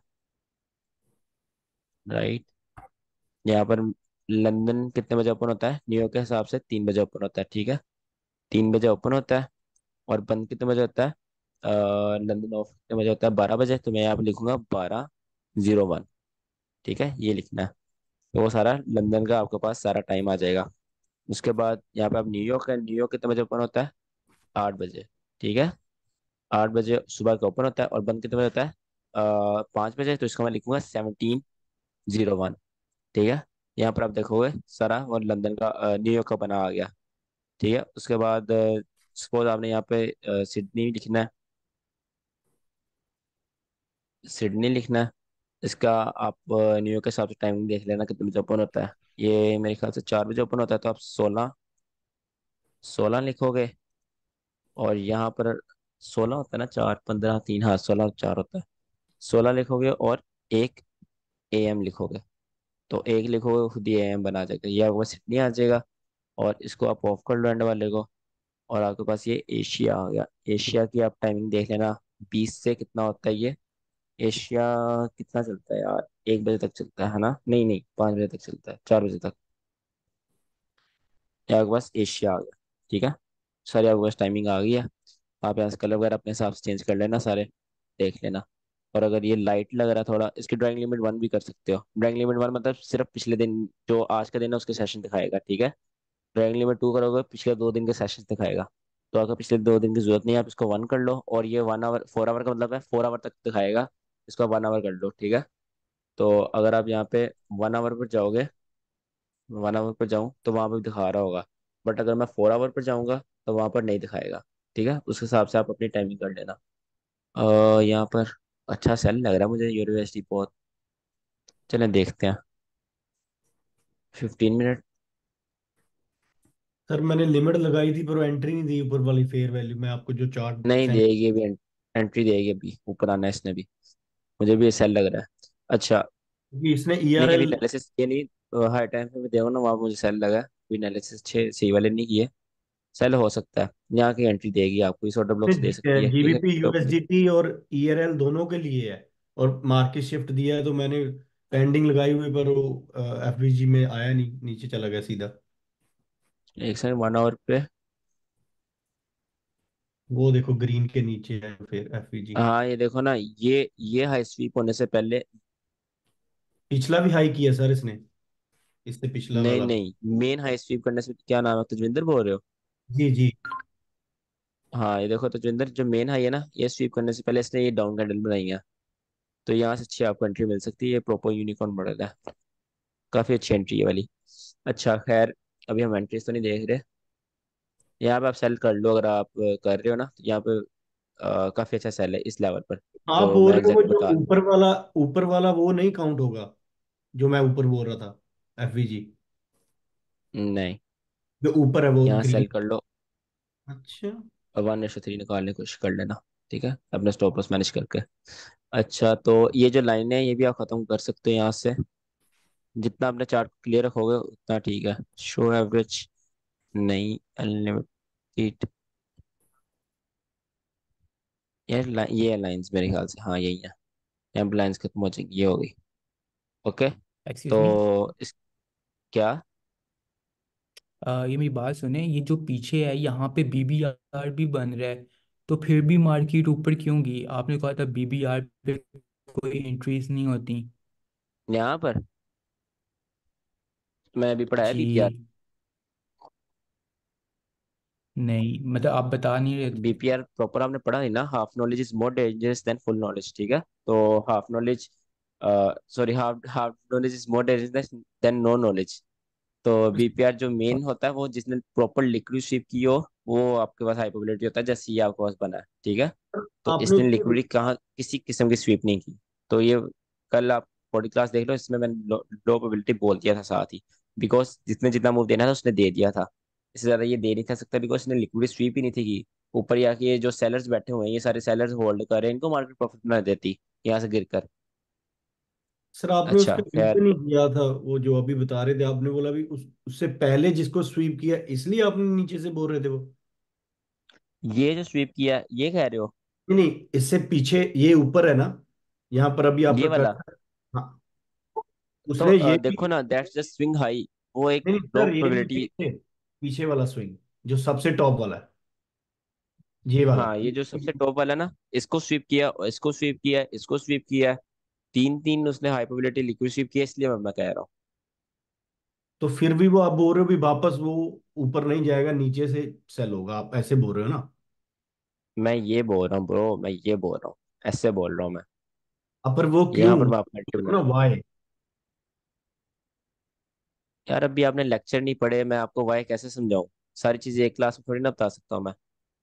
राइट। यहाँ पर लंदन कितने बजे ओपन होता है? न्यूयॉर्क के हिसाब से 3 बजे ओपन होता है, ठीक है। 3 बजे ओपन होता है और बंद कितने बजे होता है? लंदन ऑफ कितने बजे होता है? 12 बजे। तो मैं यहाँ पे लिखूंगा 12:01, ठीक है, ये लिखना है। तो वो सारा लंदन का आपके पास सारा टाइम आ जाएगा। उसके बाद यहाँ पे आप न्यूयॉर्क है, न्यूयॉर्क कितने बजे ओपन होता है? 8 बजे, ठीक है। 8 बजे सुबह का ओपन होता है और बंद कितने बजे होता है? 5 बजे। तो इसको मैं लिखूंगा 17:01, ठीक है। यहाँ पर आप देखोगे सारा और लंदन का न्यूयॉर्क का बना आ गया, ठीक है। उसके बाद सपोज आपने यहाँ पे सिडनी लिखना है, सिडनी लिखना है। इसका आप न्यूयॉर्क के हिसाब से टाइमिंग देख लेना कितने बजे ओपन होता है। ये मेरे ख्याल से 4 बजे ओपन होता है, तो आप 16 लिखोगे। और यहाँ पर 16 होता है ना, 4, 15, 3, हाँ 16 और 4 होता है। 16 लिखोगे और 1 AM लिखोगे। तो एक लिखोगे खुद ही AM बना जाएगा, ये आपके पास सिडनी आ जाएगा। और इसको आप ऑफ कर लो एंड वाले को, और आपके पास ये एशिया आ गया। एशिया की आप टाइमिंग देख लेना, 20 से कितना होता है ये। एशिया कितना चलता है यार? 1 बजे तक चलता है ना? नहीं नहीं, 5 बजे तक चलता है, 4 बजे तक। ये आपके पास एशिया आ गया, ठीक है। सारी आपके पास टाइमिंग आ गई है। आप यहाँ से कलर वगैरह अपने हिसाब से चेंज कर लेना सारे, देख लेना। और अगर ये लाइट लग रहा है थोड़ा, इसकी ड्राइंग लिमिट 1 भी कर सकते हो। ड्राइंग लिमिट 1 मतलब सिर्फ पिछले दिन जो आज का दिन है उसके सेशन दिखाएगा, ठीक है। ड्राइंग लिमिट 2 करोगे, पिछले 2 दिन के सेशन दिखाएगा। तो अगर पिछले 2 दिन की जरूरत नहीं है, आप इसको 1 कर लो। और ये 1 आवर, 4 आवर का मतलब है 4 आवर तक दिखाएगा, इसको 1 आवर कर लो, ठीक है। तो अगर आप यहाँ पे 1 आवर पर जाओगे, 1 आवर पर जाऊँ तो वहां पर दिखा रहा होगा। बट अगर मैं 4 आवर पर जाऊंगा तो वहां पर नहीं दिखाएगा, ठीक है। उस हिसाब से आप अपनी टाइमिंग कर लेना। यहाँ पर अच्छा सेल लग रहा है मुझे यूनिवर्सिटी बहुत। चलें देखते हैं। 15 मिनट। सर मैंने लिमिट लगाई थी पर वो एंट्री नहीं दी ऊपर वाली फेयर वैल्यू में आपको जो चार्ट नहीं सेंड। देगी अभी, एंट्री देगी अभी, ऊपर आना है इसने भी। मुझे भी ये सेल लग रहा है। अच्छा। इसने नहीं अभी ईआरएल। एनालिसिस ये नहीं, हर टाइम पे मैं देखो ना, वहाँ मुझे सेल लगा है। अभी एनालिसिस छः सही वाले नहीं किए। सेल हो सकता है, यहाँ की एंट्री देगी आपको, इस ऑर्डर ब्लॉक से दे सकती है, ठीक है, जीबीपी इसके ऊपर। यूएसडीटी और ईआरएल दोनों के लिए है। और मार्केट शिफ्ट दिया है तो मैंने पेंडिंग लगाई हुई पर वो एफबीजी में आया नहीं, नीचे चला गया सीधा। एक सेकंड, 1 आवर पे। वो देखो ग्रीन के नीचे है फिर एफबीजी। हाँ ये देखो ना, ये हाई स्वीप होने से पहले। पिछला भी हाई किया सर इसने, इससे पिछला नहीं वाला भी। नहीं, मेन हाई स्वीप करने से, क्या नाम है, तजविंदर बोल रहे हो? जी जी। हाँ ये देखो तजविंदर, जो मेन हाई है ना, ये स्वीप करने से पहले इसने ये डाउन कैंडल बनाई है। तो यहाँ से अच्छी आपको एंट्री मिल सकती है, ये प्रॉपर यूनिकॉर्न मॉडल है। काफी अच्छी एंट्री है वाली। अच्छा खैर, अभी हम एंट्रीज तो नहीं देख रहे। यहाँ पे आप सेल कर लो, अगर आप कर रहे हो ना, तो यहाँ पे काफी अच्छा सेल है इस लेवल पर। आप तो बोल मैं रहे हो वो एग्जैक्ट जो बता रहा हूँ। ऊपर वाला वो नहीं काउंट होगा, जो मैं ऊपर बोल रहा था एफबीजी नहीं, जो ऊपर है वो यहाँ ग्रीन। सेल कर लो अच्छा। और 1:3 निकालने की कोशिश कर लेना, ठीक है, अपने स्टॉप लॉस मैनेज करके। अच्छा तो ये जो लाइन है ये भी आप खत्म कर सकते हो यहाँ से। जितना अपने चार्ट क्लियर रखोगे उतना ठीक है। शो एवरेज, नहीं अनलिमिटेड। ये लाइंस मेरे ख्याल से, हाँ यही है। यहाँ लाइंस खत्म हो जाएंगी, ये होगी। ओके। Excuse me. तो इस, क्या? ये मेरी बात सुने, ये जो पीछे है यहाँ पे बीबीआर भी बन रहा है, तो फिर भी मार्केट ऊपर क्यों गई? आपने कहा था बीबीआर पे कोई एंट्रीज नहीं होती। यहाँ पर मैं अभी पढ़ाया बीपीआर। जी। नहीं मतलब आप बता नहीं रहे थे। बीपीआर प्रॉपर आपने पढ़ा नहीं ना। Half knowledge is more dangerous than full knowledge, ठीक है। तो half knowledge, sorry, half half knowledge is more dangerous than no knowledge. तो बीपीआर जो मेन होता है, वो जिसने प्रॉपर लिक्विड स्वीप की हो, वो आपके पास हाई प्रोबेबिलिटी होता है, जैसे ये आपके पास बना है, ठीक है। तो आपने इसने लिक्विडिटी कहाँ किसी किस्म की स्वीप नहीं की। तो ये कल आप बॉडी क्लास देख लो, इसमें मैंने लो प्रोबेबिलिटी बोल दिया था साथ ही। बिकॉज जितने जितना मूव देना था उसने दे दिया था, इससे ज्यादा ये दे नहीं था सकता, बिकॉज इसने लिक्विड स्वीप ही नहीं थी की। ऊपर या ये जो सेलर्स बैठे हुए हैं, ये सारे सेलर्स होल्ड कर रहे हैं, इनको मार्केट प्रॉफिट बना देती यहाँ से गिर। सर आपने उस अच्छा पर खैर, क्लिक नहीं किया था, वो जो अभी बता रहे थे आपने बोला भी उससे पहले जिसको स्वीप किया इसलिए आपने नीचे से बोल रहे थे वो। ये जो स्वीप किया ये कह रहे हो? नहीं नहीं, इससे पीछे ये ऊपर है ना, यहाँ पर अभी ये आपका वाला? कर्सर। हाँ। तो उसने ये भी। देखो ना, दैट्स जस्ट स्विंग हाई, वो एक नहीं लो सर, ये भी प्रोबेबिलिटी। पीछे, पीछे वाला स्विंग जो सबसे टॉप वाला है, ये वाला। हाँ, ये जो सबसे टॉप वाला ना, इसको स्वीप किया, इसको स्वीप किया, इसको स्वीप किया, तीन तीन उसने हाई प्रोबेबिलिटी लिक्विड स्वीप किया, इसलिए मैं कह रहा हूँ। तो फिर भी वो आप बोल रहे हो भी वापस वो ऊपर नहीं जाएगा, नीचे से सेल होगा, आप ऐसे बोल रहे हो ना? मैं ये बोल रहा हूँ ब्रो, मैं ये बोल रहा हूँ, ऐसे बोल रहा हूँ मैं। अब पर वो क्यों, यहाँ पर मैं आपको narrative बना ना रहा हूँ। वाई? यार अभी आपने लेक्चर नहीं पढ़े, मैं आपको वाई कैसे समझाऊं? सारी चीजें एक क्लास में थोड़ी ना बता सकता हूँ मैं।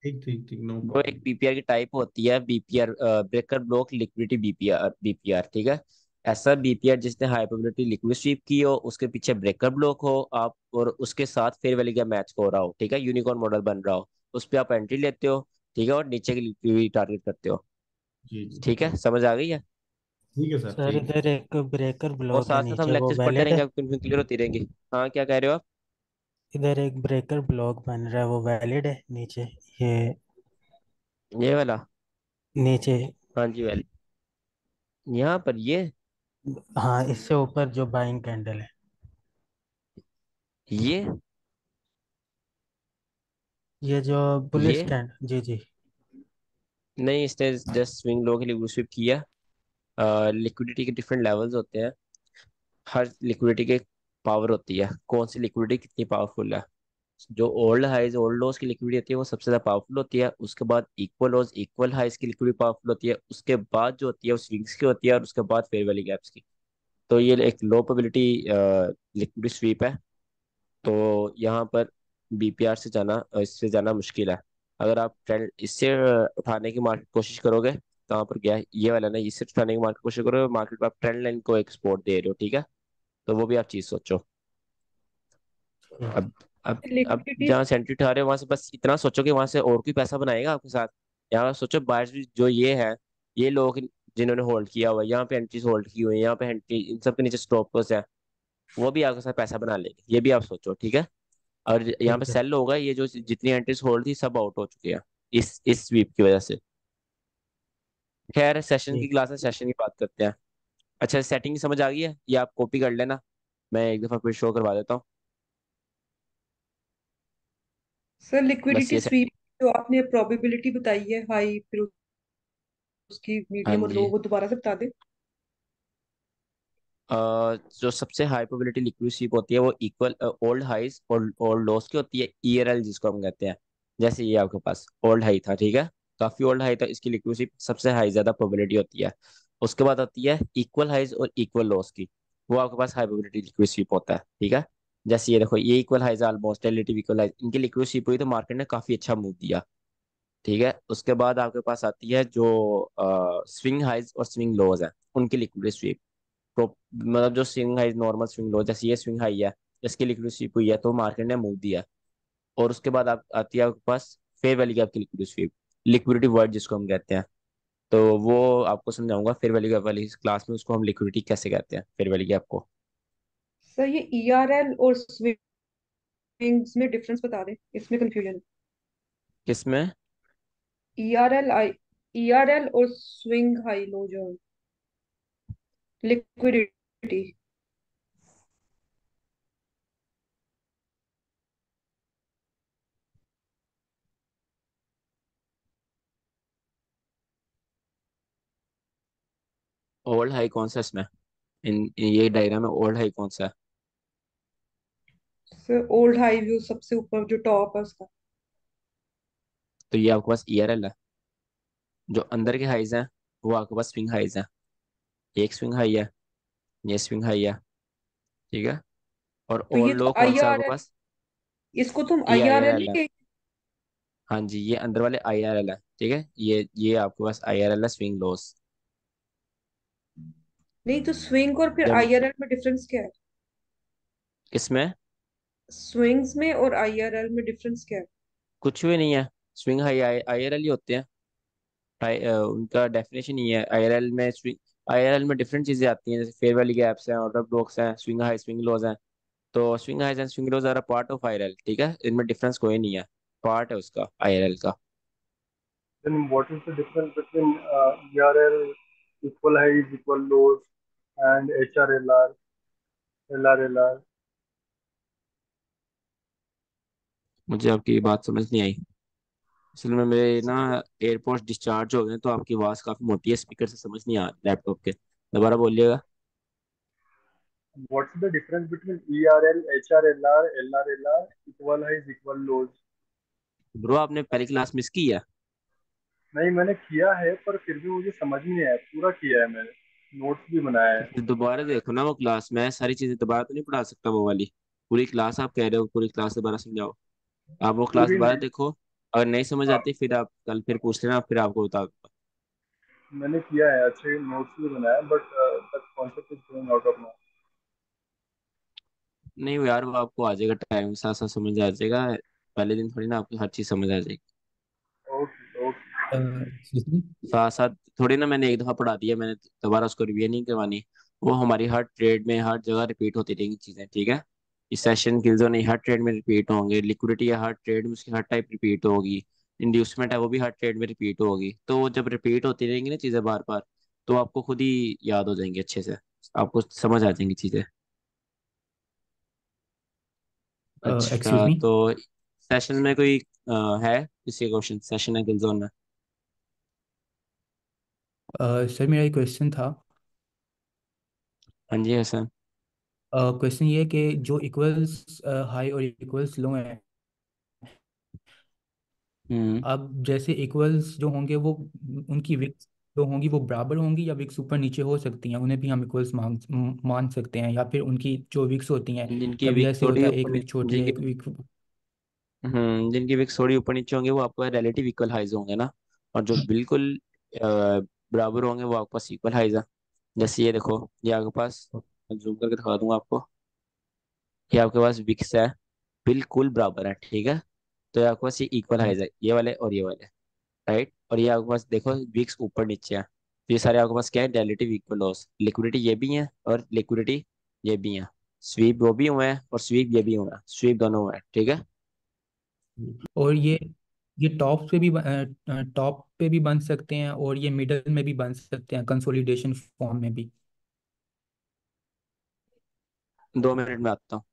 ठीक ठीक ठीक, नो वो एक प्रॉब्लम। बीपीआर की टाइप होती है, BPR breaker block liquidity BPR, BPR ठीक है। ऐसा बीपीआर जिसने हाई प्रोबेबिलिटी लिक्विड स्वीप की हो, उसके पीछे ब्रेकर ब्लॉक हो आप, और उसके साथ फेयर वैल्यू का मैच हो रहा हो, ठीक है, यूनिकॉर्न मॉडल बन रहा हो, उस पर आप एंट्री लेते हो, ठीक है, और नीचे की लिक्विडिटी टारगेट करते हो। जी जी ठीक है, ठीक। समझ आ गई है? ठीक है सर, सर ठीक है। इधर एक ब्रेकर और ब्लॉक है साथ साथ हम नीचे, वो लेक्चर्स पढ़ते वैलिड रहेंगे, है? आपको कंफ्यूजन क्लियर होती रहेंगी। हाँ, क्या कह रहे हो आप? इधर एक ब्रेकर ब्लॉक बन रहा है, वो वैलिड है नीचे? ये ये वाला? नीचे। हाँ जी, वैली यहाँ पर ये हाँ, इससे ऊपर जो बाइंग कैंडल है। ये ये जो बुलिश ये कैंडल, जी जी। नहीं, इसने जस्ट स्विंग लो के लिए स्विप किया। लिक्विडिटी के डिफरेंट लेवल्स होते हैं, हर लिक्विडिटी के पावर होती है, कौन सी लिक्विडिटी कितनी पावरफुल है। जो ओल्ड हाइज ओल्ड लोज की लिक्विडिटी होती है वो सबसे ज्यादा पावरफुल होती है, उसके बाद इक्वल लोज इक्वल हाइज की लिक्विडिटी पावरफुल होती है, उसके बाद जो होती है वो स्विंग्स की होती है, और उसके बाद फेयर वैली गैप्स की। तो ये एक लो प्रोबेबिलिटी लिक्विडिटी स्वीप है। तो यहाँ पर बीपीआर से जाना, इससे जाना मुश्किल है। अगर आप ट्रेंड इससे उठाने की मार्केट कोशिश करोगे, तो वहाँ पर क्या है, ये वाला ना, इससे उठाने की मार्केट कोशिश करोगे, मार्केट पर आप ट्रेंड लाइन को एक सपोर्ट दे रहे हो, ठीक है। तो वो भी आप चीज सोचो। ठीक। अब अब लिक्विडिटी। जहाँ सेंट्री उठा रहे हो वहां से बस इतना सोचो कि वहां से और कोई पैसा बनाएगा आपके साथ। यहाँ सोचो बायर्स भी जो ये है, ये लोग जिन्होंने होल्ड किया हुआ है, यहाँ पे एंट्रीज होल्ड की हुई है, यहाँ पे एंट्री, इन सब के नीचे स्टॉप लॉस है, वो भी आपके साथ पैसा बना लेंगे, ये भी आप सोचो, ठीक है। और यहाँ पे ठीक है। सेल होगा, ये जो जितनी एंट्रीज होल्ड थी सब आउट हो चुकी है इस स्वीप की वजह से। खैर, सेशन की ठीक। क्लास है, सेशन की बात करते हैं। अच्छा, सेटिंग समझ आ गई है, ये आप कॉपी कर लेना, मैं एक दफा फिर शो करवा देता हूँ। सर बस लिक्विडिटी ये स्वीप जो आपने प्रोबेबिलिटी बताई है हाई, फिर उसकी हाँ मीडियम और लो, जी। वो दोबारा से बता दें। जो सबसे हाई प्रोबेबिलिटी लिक्विड स्वीप होती है वो इक्वल ओल्ड हाइज और ओल्ड लोस की होती है, ईएरएल जिसको हम कहते हैं। जैसे ये आपके पास ओल्ड हाई था, ठीक है, काफी ओल्ड हाई था, इसकी लिक्विड स्वीप सबसे हाई ज्यादा प्रोबेबिलिटी होती है। उसके बाद आती है इक्वल हाइज और इक्वल लॉस की, वो आपके पास हाई प्रोबेबिलिटी लिक्विड स्वीप होता है, ठीक है। जैसे ये देखो, ये equal highs almost relative equal highs, इनकी लिक्विड स्वीप हुई तो मार्केट ने काफी अच्छा मूव दिया, ठीक है। उसके बाद आपके पास आती है जो स्विंग हाइज और स्विंग लोज है, उनकी लिक्विड स्वीप। मतलब जो swing high normal swing low, जैसे ये स्विंग हाई है, इसकी लिक्विड स्वीप हुई है तो मार्केट ने मूव दिया। और उसके बाद आप आती है आपके पास फेयर वैल्यू गैप की लिक्विड स्वीप, लिक्विडिटी वर्ड जिसको हम कहते हैं। तो वो आपको समझाऊंगा फेयर वैल्यू गैप वाली क्लास में, उसको हम लिक्विडिटी कैसे कहते हैं फेयर वैल्यू गैप को। सर ये ईआरएल और स्विंग्स में डिफरेंस बता दें, इसमें कंफ्यूजन। किसमें? ईआरएल आई, ईआरएल और स्विंग हाई लो जो लिक्विडिटी। ओल्ड हाई कौन सा है इसमें? ये डायग्राम में ओल्ड हाई कौन सा है? सर ओल्ड हाई व्यू सबसे ऊपर जो टॉप है उसका। तो ये आपके पास ईआरएल है। जो अंदर के हाइज हैं वो आपके पास स्विंग हाइज हैं, एक स्विंग हाई है, ये स्विंग हाई है, ठीक है। और तो ये ओल्ड तो लो कौन सा है आपके आईआरएल, पास? इसको तुम ये आईआरएल आईआरएल है। ही। हाँ जी, ये अंदर वाले आईआरएल है, ठीक है, ये आपके पास आईआरएल है, स्विंग लॉस। नहीं तो स्विंग और फिर जब आईआरएल में डिफरेंस क्या है? इसमें स्विंग्स में और आईआरएल में डिफरेंस क्या है? कुछ भी नहीं है, स्विंग हाई आईआरएल ही होते हैं। उनका डेफिनेशन ही है, आईआरएल में स्विंग, आईआरएल में डिफरेंट चीजें आती हैं, जैसे फेयर वैली गैप्स हैं, ऑर्डर ब्लॉक्स हैं, स्विंग हाई स्विंग लॉज हैं। तो swing highs and swing lows are a part of IRL, ठीक है, इनमें डिफरेंस कोई नहीं है, पार्ट है उसका आईआरएल का। Then what is the difference between ERL, equal highs, equal lows, and HRLR? LR मुझे आपकी बात समझ नहीं आई। असल में मेरे ना एयरपोर्ट्स डिस्चार्ज हो गए हैं, तो आपकी आवाज़ काफ़ी मोटी है, स्पीकर से समझ नहीं आ लैपटॉप के। दोबारा बोलिएगा। What's the difference between ERL, HRLR, LRLR, equal highs, equal lows? Bro, आपने पहली क्लास मिस की है? नहीं, मैंने किया है पर फिर भी मुझे समझ नहीं आया, पूरा किया है मैंने, नोट्स भी बनाया तो है। फिर दोबारा देखो ना वो क्लास। मैं सारी चीज़ें दोबारा तो नहीं पढ़ा सकता वो वाली। पूरी क्लास आप कह रहे हो, पूरी क्लास दोबारा समझाओ। आप वो क्लास पूरी दोबारा नहीं। देखो। अगर नहीं समझ हाँ, आती फिर आप कल फिर पूछ लेना, फिर आपको बता दूंगा। मैंने किया है, अच्छे नोट्स भी बनाया, but the concept is going out of my. नहीं वो यार, वो आपको आ जाएगा, टाइम साथ साथ समझ आ जाएगा। पहले दिन थोड़ी ना आपको हर चीज़ समझ आ जाएगी। Okay okay. excuse me? साथ साथ थोड़ी ना, मैंने एक दफ़ा पढ़ा दिया, मैंने दोबारा उसको रिव्यू नहीं करवानी। वो हमारी हर ट्रेड में हर जगह रिपीट होती रहेंगी चीज़ें, ठीक है। इस सेशन गिल्जो नहीं, हर ट्रेड में रिपीट होंगे। लिक्विडिटी है हर ट्रेड में, उसकी हर टाइप रिपीट होगी। इंड्यूसमेंट है वो भी हर ट्रेड में रिपीट होगी। तो वो जब रिपीट होती रहेंगी ना चीज़ें बार बार, तो आपको खुद ही याद हो जाएंगी अच्छे से। आपको समझ आ जाएंगी चीज़ें। एक्सक्यूज अच्छा, मी। तो सेशन में कोई है किसी क्वेश्चन? सेशन है गिल्जो में? सर मेरा एक क्वेश्चन था। हाँ जी हसन। क्वेश्चन ये है कि जो इक्वल्स हाई और इक्वल्स लो हैं, हम्म। अब जैसे इक्वल्स जो होंगे वो उनकी विक्स जो होंगी वो बराबर होंगी, या विक्स ऊपर नीचे हो सकती हैं, उन्हें भी हम इक्वल्स मान सकते हैं, या फिर उनकी जो विक्स होती हैं, जिनकी कभी विक ऐसे थोड़ी होता है ऊपर एक विक छोटी है जिनकी एक विक। जिनकी विक्स थोड़ी ऊपर नीचे होंगे वो आपको रिलेटिव इक्वल हाइज होंगे ना। और जो बिल्कुल बराबर होंगे वो आपके पास इक्वल हाइज है। जैसे ये देखो, ये आपके पास, जूम करके दिखा दूंगा आपको। ये आपके पास विक्स है, बिल्कुल बराबर है, ठीक है। तो ये आपके पास ये इक्वल हाइज है, ये वाले और ये वाले, राइट। और ये आपके पास देखो विक्स ऊपर नीचे है, तो ये सारे आपके पास क्या है, रिलेटिव इक्वल लॉस। लिक्विडिटी ये भी है और लिक्विडिटी ये भी है। स्वीप वो भी हुए हैं और स्वीप ये भी हुए हैं, स्वीप दोनों हुए हैं, ठीक है। और ये टॉप पे भी बन सकते हैं, और ये मिडल में भी बन सकते हैं, कंसोलिडेशन फॉर्म में भी। 2 मिनट में आता हूँ।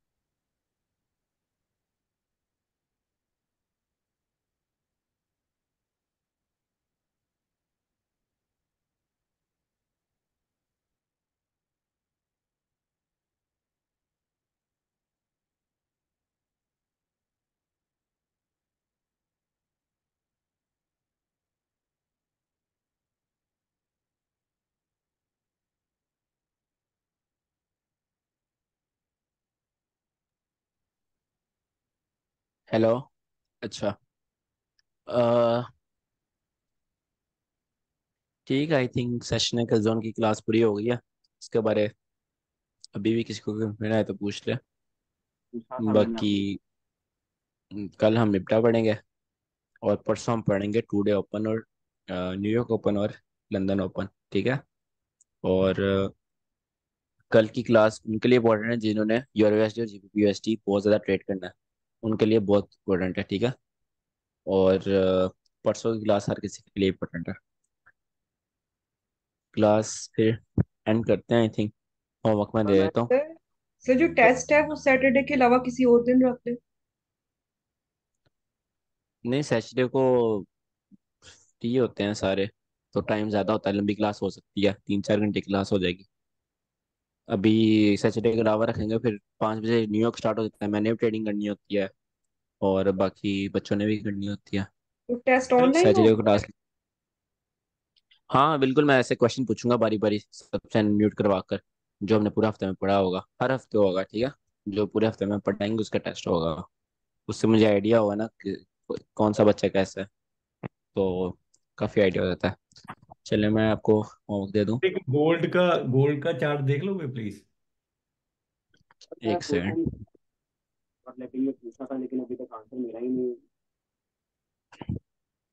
हेलो। अच्छा, ठीक है। आई थिंक सेशनल जोन की क्लास पूरी हो गई है। इसके बारे अभी भी किसी को कंफ्यूजन है तो पूछ ले। पूछा था मैंने बाकी आपको। कल हम निपटा पढ़ेंगे, और परसों हम पढ़ेंगे टू डे ओपन और न्यूयॉर्क ओपन और लंदन ओपन, ठीक है। और कल की क्लास उनके लिए इंपॉर्टेंट है जिन्होंने यूएसडी और जीबीपीयूएसडी बहुत ज़्यादा ट्रेड करना है, उनके लिए बहुत इंपॉर्टेंट है, ठीक है। और परसों की क्लास हर किसी के लिए इंपॉर्टेंट है। क्लास फिर एंड करते हैं आई थिंक। होमवर्क मैं दे देता हूँ। सर सर जो टेस्ट है वो सैटरडे के अलावा किसी और दिन रख ले। नहीं, सैटरडे को फ्री होते हैं सारे, तो टाइम ज़्यादा होता है, लंबी क्लास हो सकती है, 3-4 घंटे की क्लास हो जाएगी। अभी सैटरडे के अलावा रखेंगे, फिर 5 बजे न्यूयॉर्क स्टार्ट हो जाता है, मैंने भी ट्रेडिंग करनी होती है और बाकी बच्चों ने भी करनी होती है। तो टेस्ट ऑनलाइन सैटरडे होगा। को क्लास, हाँ बिल्कुल, मैं ऐसे क्वेश्चन पूछूंगा बारी बारी सबसे म्यूट करवा कर, जो हमने पूरे हफ्ते में पढ़ा होगा, हर हफ्ते होगा, ठीक है। जो पूरे हफ्ते में पढ़ाएंगे उसका टेस्ट होगा। उससे मुझे आइडिया होगा ना कि कौन सा बच्चा कैसा है, तो काफ़ी आइडिया हो जाता है। चलिए मैं आपको होमवर्क दे दूँ। एक गोल्ड का चार्ट देख लोगे प्लीज? मैं एक पूछा नहीं, सेकंड। और लेकिन ये पूछा था, लेकिन अभी तक आंसर मिला ही नहीं।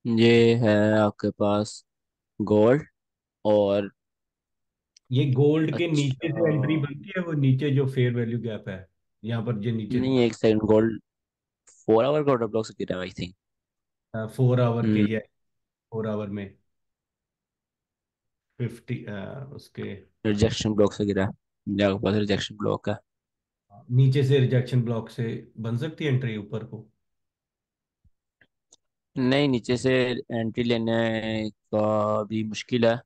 ये है आपके पास गोल्ड और, ये गोल्ड के नीचे अच्छा, से एंट्री बनती है, वो नीचे जो फेयर वैल्यू गैप है, यहाँ पर जो नीचे नहीं एक सेकंड, गोल्ड 4 आवर का ऑर्डर ब्लॉक से गिरा है आई थिंक। 4 आवर के, ये 4 आवर में 50 उसके। रिजेक्शन ब्लॉक से गिरा है, मेरे पास रिजेक्शन ब्लॉक है। नीचे से रिजेक्शन ब्लॉक से बन सकती है एंट्री ऊपर को? नहीं, नीचे से एंट्री लेने का भी मुश्किल है,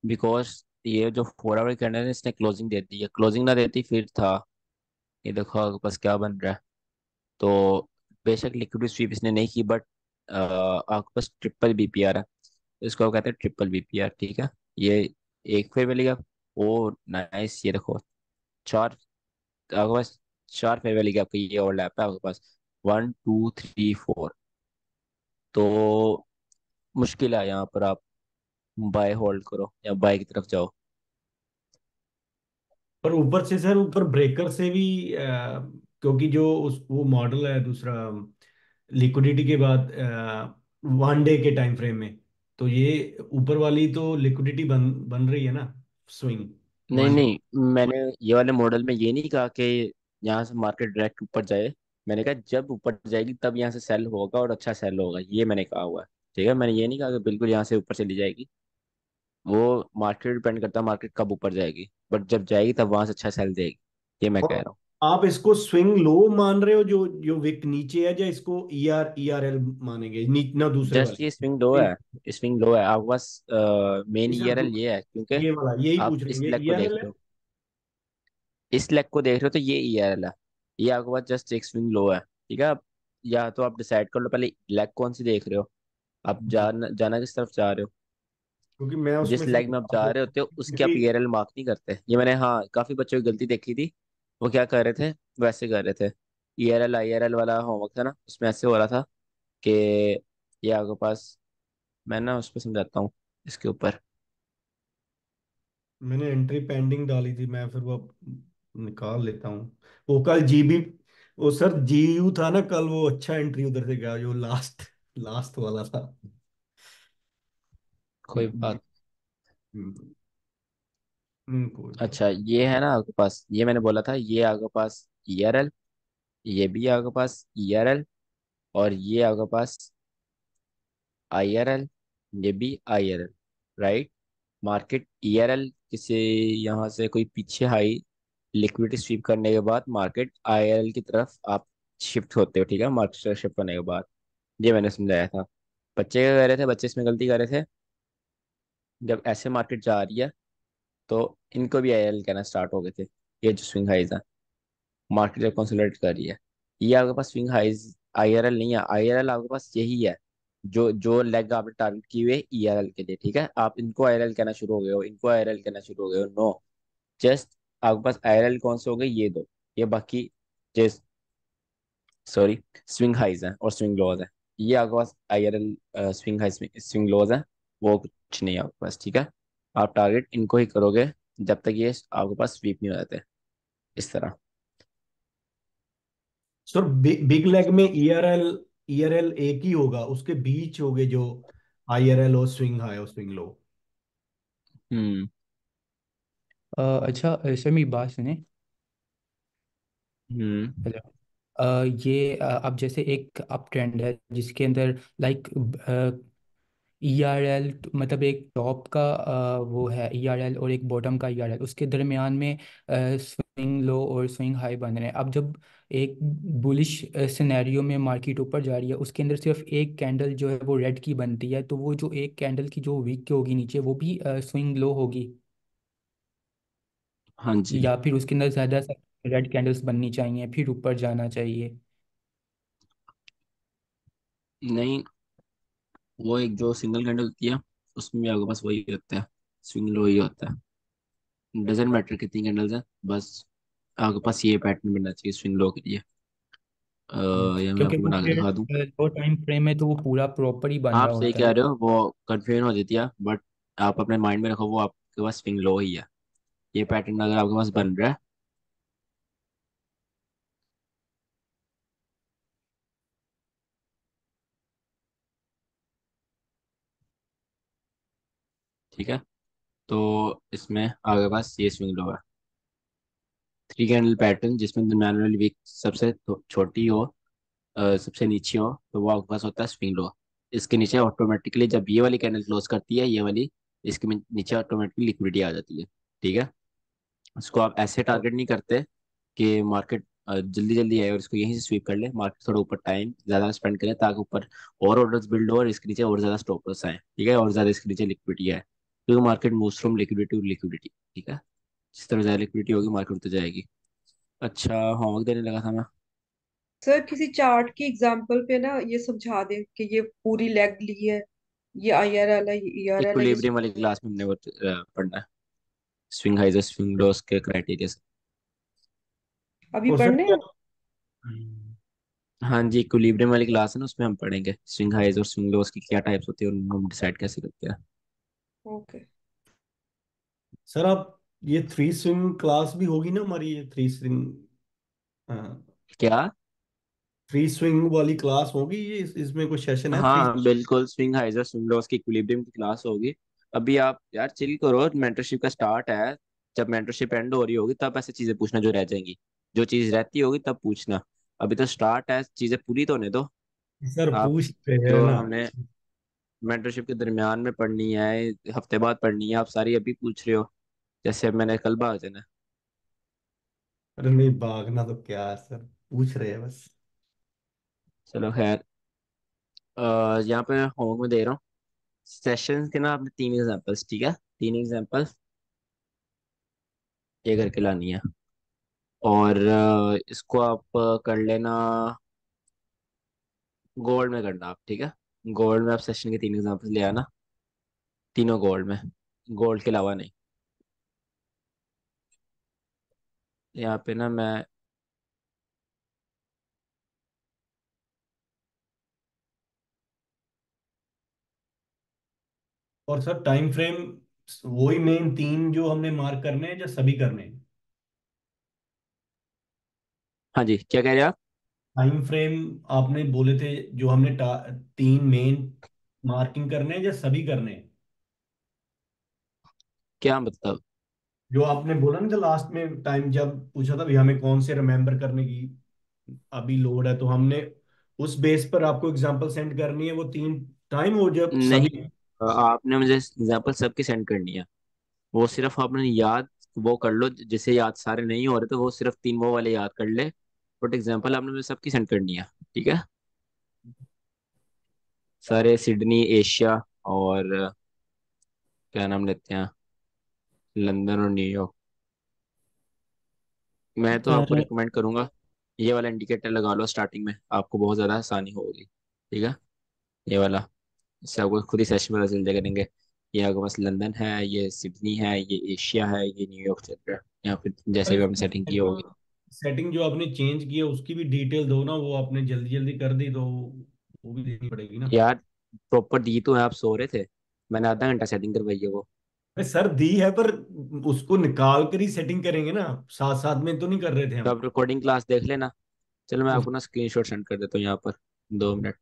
बिकॉज ये जो 4 आवर कैंडल है इसने क्लोजिंग दे दी है, क्लोजिंग ना देती फिर था। ये देखो आपके पास क्या बन रहा है। तो बेशक लिक्विड स्वीप इसने नहीं की, बट आपके पास ट्रिपल बीपीआर है, इसको कहते हैं ट्रिपल बीपीआर, ठीक है। ये एक फेयर वैली गैप, ओ नाइस, ये देखो चार, आपके पास 4 फेयर वैली गैप का ये ओवरलैप है आपके पास, 1 2 3 4। तो मुश्किल है यहाँ पर, आप बाय होल्ड करो या बाय की तरफ जाओ। पर ऊपर से सर, ऊपर ब्रेकर से भी क्योंकि जो उस वो मॉडल है दूसरा, लिक्विडिटी के बाद 1 डे के टाइम फ्रेम में, तो ये ऊपर वाली तो लिक्विडिटी बन बन रही है ना, स्विंग नहीं 1 डे। नहीं, मैंने ये वाले मॉडल में ये नहीं कहा कि यहाँ से मार्केट डायरेक्ट ऊपर जाए। मैंने कहा जब ऊपर जाएगी तब यहाँ से सेल होगा और अच्छा सेल होगा, ये मैंने कहा हुआ है। ठीक है, मैंने ये नहीं कहा कि बिल्कुल यहाँ से ऊपर चली जाएगी। वो मार्केट डिपेंड करता है, मार्केट कब ऊपर जाएगी, बट जब जाएगी तब वहां से अच्छा सेल देगी, ये मैं कह और रहा हूँ। आप इसको स्विंग लो मान रहे हो, जो जो विक नीचे है, या इसको ई आर एल मानेंगे ना दूसरे जस्ट ये स्विंग लो वाले? है, स्विंग लो है आपके पास। मेन ये सर ईआरएल ये है, क्योंकि ये वाला यही आप पूछ रहे इस हैं, ये लेग ई को आर देख एल रहे है? हो, इस लेग को देख रहे हो तो ये ईआरएल है। ये आपके पास जस्ट एक स्विंग लो है, ठीक है। आप या तो आप डिसाइड कर लो पहले लेग कौन सी देख रहे हो, आप जी, जाना किस तरफ जा रहे हो। क्योंकि मैं उसमें जिस से लेग में आप जा रहे होते हो उसके क्योंकि आप ईआरएल मार्क नहीं करते। ये मैंने, हाँ, काफी बच्चों की गलती देखी थी। वो क्या कर रहे थे, वैसे कर रहे थे। ईआरएल आईआरएल वाला होमवर्क था ना, उसमें ऐसे हो रहा था कि ये आपके पास, मैं ना उस पर समझाता हूँ इसके ऊपर। मैंने एंट्री पेंडिंग डाली थी, मैं फिर वो निकाल लेता हूँ। वो कल जीबी, वो सर जीयू था ना कल, वो अच्छा एंट्री उधर से गया जो लास्ट लास्ट वाला था। कोई बात। हम्म, कोई बात। अच्छा, ये है ना आपके पास, ये मैंने बोला था, ये आपके पास ईआरएल, ये भी आपके पास ईआरएल, और ये आपके पास आईआरएल, ये भी आईआरएल, राइट। मार्केट ईआरएल किसी यहाँ से कोई पीछे हाई लिक्विडिटी स्वीप करने के बाद मार्केट आईआरएल की तरफ आप शिफ्ट होते हो, ठीक है। मार्केट शिफ्ट होने के बाद ये मैंने समझाया था। बच्चे क्या कर रहे थे, बच्चे इसमें गलती कर रहे थे, जब ऐसे मार्केट जा रही है तो इनको भी आईआरएल कहना स्टार्ट हो गए थे। ये जो स्विंग हाइज है, मार्केट जब कंसोलिडेट कर रही है, ये आपके पास स्विंग हाइज आईआरएल नहीं है। आईआरएल आपके पास यही है, जो जो लेग आपने टारगेट की हुई है ईआरएल के लिए, ठीक है। आप इनको आईआरएल कहना शुरू हो गए हो, इनको आईआरएल कहना शुरू हो गए हो, नो। जस्ट आपके पास आईआरएल कौन से हो गए, ये दो। ये बाकी जस्ट, सॉरी, स्विंग हाइज है और स्विंग लोज है। ये आपके पास आईआरएल स्विंग हाइज स्विंग लोज है, वो कुछ नहीं है आपके पास, ठीक है। आप टारगेट इनको ही करोगे जब तक ये आपके पास स्वीप नहीं हो जाते, इस तरह। सर बिग लेग में ई आर एल एक ही होगा, उसके बीच होगे जो आई आर एल और स्विंग हाई और स्विंग लो। हम्म। अच्छा सर मेरी बात सुने। हम्म। हेलो। ये अब जैसे एक अप ट्रेंड है जिसके अंदर लाइक ERL, मतलब एक टॉप का वो है ERL और एक बॉटम का ERL, उसके दरमियान में स्विंग लो और स्विंग हाई बन रहे हैं। अब जब एक बुलिश सिनेरियो में मार्केट ऊपर जा रही है, उसके अंदर सिर्फ एक कैंडल जो है वो रेड की बनती है, तो वो जो एक कैंडल की जो वीक की होगी नीचे, वो भी स्विंग लो होगी, हाँ जी। या फिर उसके अंदर ज़्यादा से रेड कैंडल्स बननी चाहिए फिर ऊपर जाना चाहिए? नहीं, वो एक जो सिंगल कैंडल होती है उसमें भी आपके पास वही होता है, स्विंग लो ही होता है। डजेंट मैटर कितनी कैंडल्स हैं, बस आपके पास ये पैटर्न बनना चाहिए स्विंग लो के लिए। या मैं क्योंकि आपको वो बना के फिर दिखा दूँ। लो टाइम फ्रेम में तो वो पूरा प्रॉपर ही बन आप रहा सही होता है कह ना। रहे हो, वो कन्फ्यूजन हो जाती है, बट आप अपने माइंड में रखो वो आपके पास स्विंग लो ही है। ये पैटर्न अगर आपके पास बन रहा है, ठीक है, तो इसमें आपके पास ये स्विंग लो है, 3 कैंडल पैटर्न जिसमें मैनुअल वीक सबसे छोटी हो, सबसे नीचे हो, तो वो आपके पास होता है स्विंग लो। इसके नीचे ऑटोमेटिकली जब ये वाली कैंडल क्लोज करती है, ये वाली, इसके नीचे ऑटोमेटिकली लिक्विडिटी आ जाती है, ठीक है। इसको आप ऐसे टारगेट नहीं करते कि मार्केट जल्दी जल्दी है और इसको यहीं से स्वीप कर ले, मार्केट थोड़ा ऊपर टाइम ज़्यादा स्पेंड करें ताकि ऊपर और ऑर्डर्स बिल्ड हो और इसके नीचे और ज़्यादा स्टॉप लॉस आए, ठीक है, और ज़्यादा इसके नीचे लिक्विडिटी है, क्योंकि market moves from liquidity to liquidity, ठीक है। जिस तरह ज़्यादा लिक्विडिटी होगी मार्केट उतर जाएगी। अच्छा, होमवर्क देने लगा था मैं। सर किसी चार्ट की एग्जांपल पे ना ये समझा दें कि ये पूरी लेग ली है, ये IRL है, ये ERL है, ये इक्विलिब्रियम वाली क्लास में हमने वो पढ़ना है, स्विंग हाइज और स्विंग लोस के क्राइटेरिया। अभी और सर पढ़ने क्या? हैं। हाँ जी, इक्विलिब्रियम वाली क्लास है ना, उसमें हम पढ़ेंगे स्विंग हाइज और स्विंग लोस की क्या टाइप्स होती है और उनको हम डिसाइड कैसे करते हैं। ओके। सर आप, ये थ्री स्विंग क्लास भी होगी ना हमारी, ये थ्री स्विंग, हाँ, क्या? थ्री स्विंग वाली क्लास होगी ये, इसमें कोई सेशन है थ्री? हाँ बिल्कुल, स्विंग हाइज और स्विंग लोस की इक्विलिब्रियम की क्लास होगी। अभी आप यार चिल करो, मेंटरशिप का स्टार्ट है। जब मेंटरशिप एंड हो रही होगी तब ऐसे चीजें पूछना जो रह जाएंगी, जो चीज रहती होगी तब पूछना। अभी तो स्टार्ट है, चीजें पूरी तो होने दो। सर आप पूछ रहे हैं जो ना। हमने मेंटरशिप के दरमियान में पढ़नी है, हफ्ते बाद पढ़नी है, आप सारी अभी पूछ रहे हो जैसे अब मैंने कल भाग जाना है। अरे नहीं, भागना तो क्या है सर, पूछ रहे हैं बस। चलो खैर, यहाँ पे होमवर्क में दे रहा हूँ सेशन के ना, आपने 3 एग्जाम्पल्स, ठीक है, 3 एग्जाम्पल्स ये करके लानी है। और इसको आप कर लेना, गोल्ड में करना आप, ठीक है। गोल्ड में आप सेशन के 3 एग्जाम्पल्स ले आना, तीनों गोल्ड में, गोल्ड के अलावा नहीं। यहाँ पे ना मैं, और सर टाइम फ्रेम वही मेन तीन जो हमने मार्क करने हैं या सभी करने हैं? हाँ जी, क्या कह रहे हैं आप? टाइम फ्रेम आपने बोले थे जो हमने तीन मेन मार्किंग करने हैं या सभी करने हैं? क्या मतलब? जो आपने बोला ना, जो लास्ट में टाइम जब पूछा था भी हमें कौन से रिमेम्बर करने की अभी लोड है, तो हमने उस बेस पर आपको एग्जांपल सेंड करनी है वो तीन टाइम, हो जब नहीं, सभी। आपने मुझे एग्जाम्पल सबकी सेंड करनी है। वो सिर्फ आपने याद वो कर लो, जिसे याद सारे नहीं हो रहे तो वो सिर्फ 3 वो वाले याद कर ले, बट एग्जाम्पल आपने मुझे सबकी सेंड करनी है, ठीक है। सारे सिडनी, एशिया और क्या नाम लेते हैं, लंदन और न्यूयॉर्क। मैं तो आपको सर रिकमेंड करूंगा ये वाला इंडिकेटर लगा लो स्टार्टिंग में, आपको बहुत ज़्यादा आसानी होगी, ठीक है। ये वाला, इससे आपको खुद ही सेशन में चल जाएगा करेंगे, ये आपके पास लंदन है, ये सिडनी है, ये एशिया है, ये न्यूयॉर्क चल रहा है, यहाँ पे जैसे भी हमने सेटिंग की होगी। सेटिंग जो आपने चेंज की है उसकी भी डिटेल दो ना, वो आपने जल्दी जल्दी कर दी तो वो भी देनी पड़ेगी ना। यार प्रॉपर दी तो है, आप सो रहे थे, मैंने आधा घंटा सेटिंग करवाई है वो। अरे सर दी है, पर उसको निकाल कर ही सेटिंग करेंगे ना, साथ साथ में तो नहीं कर रहे थे तो हम। आप रिकॉर्डिंग क्लास देख लेना। चलो मैं उस आपको ना स्क्रीनशॉट सेंड कर देता हूँ यहाँ पर, 2 मिनट।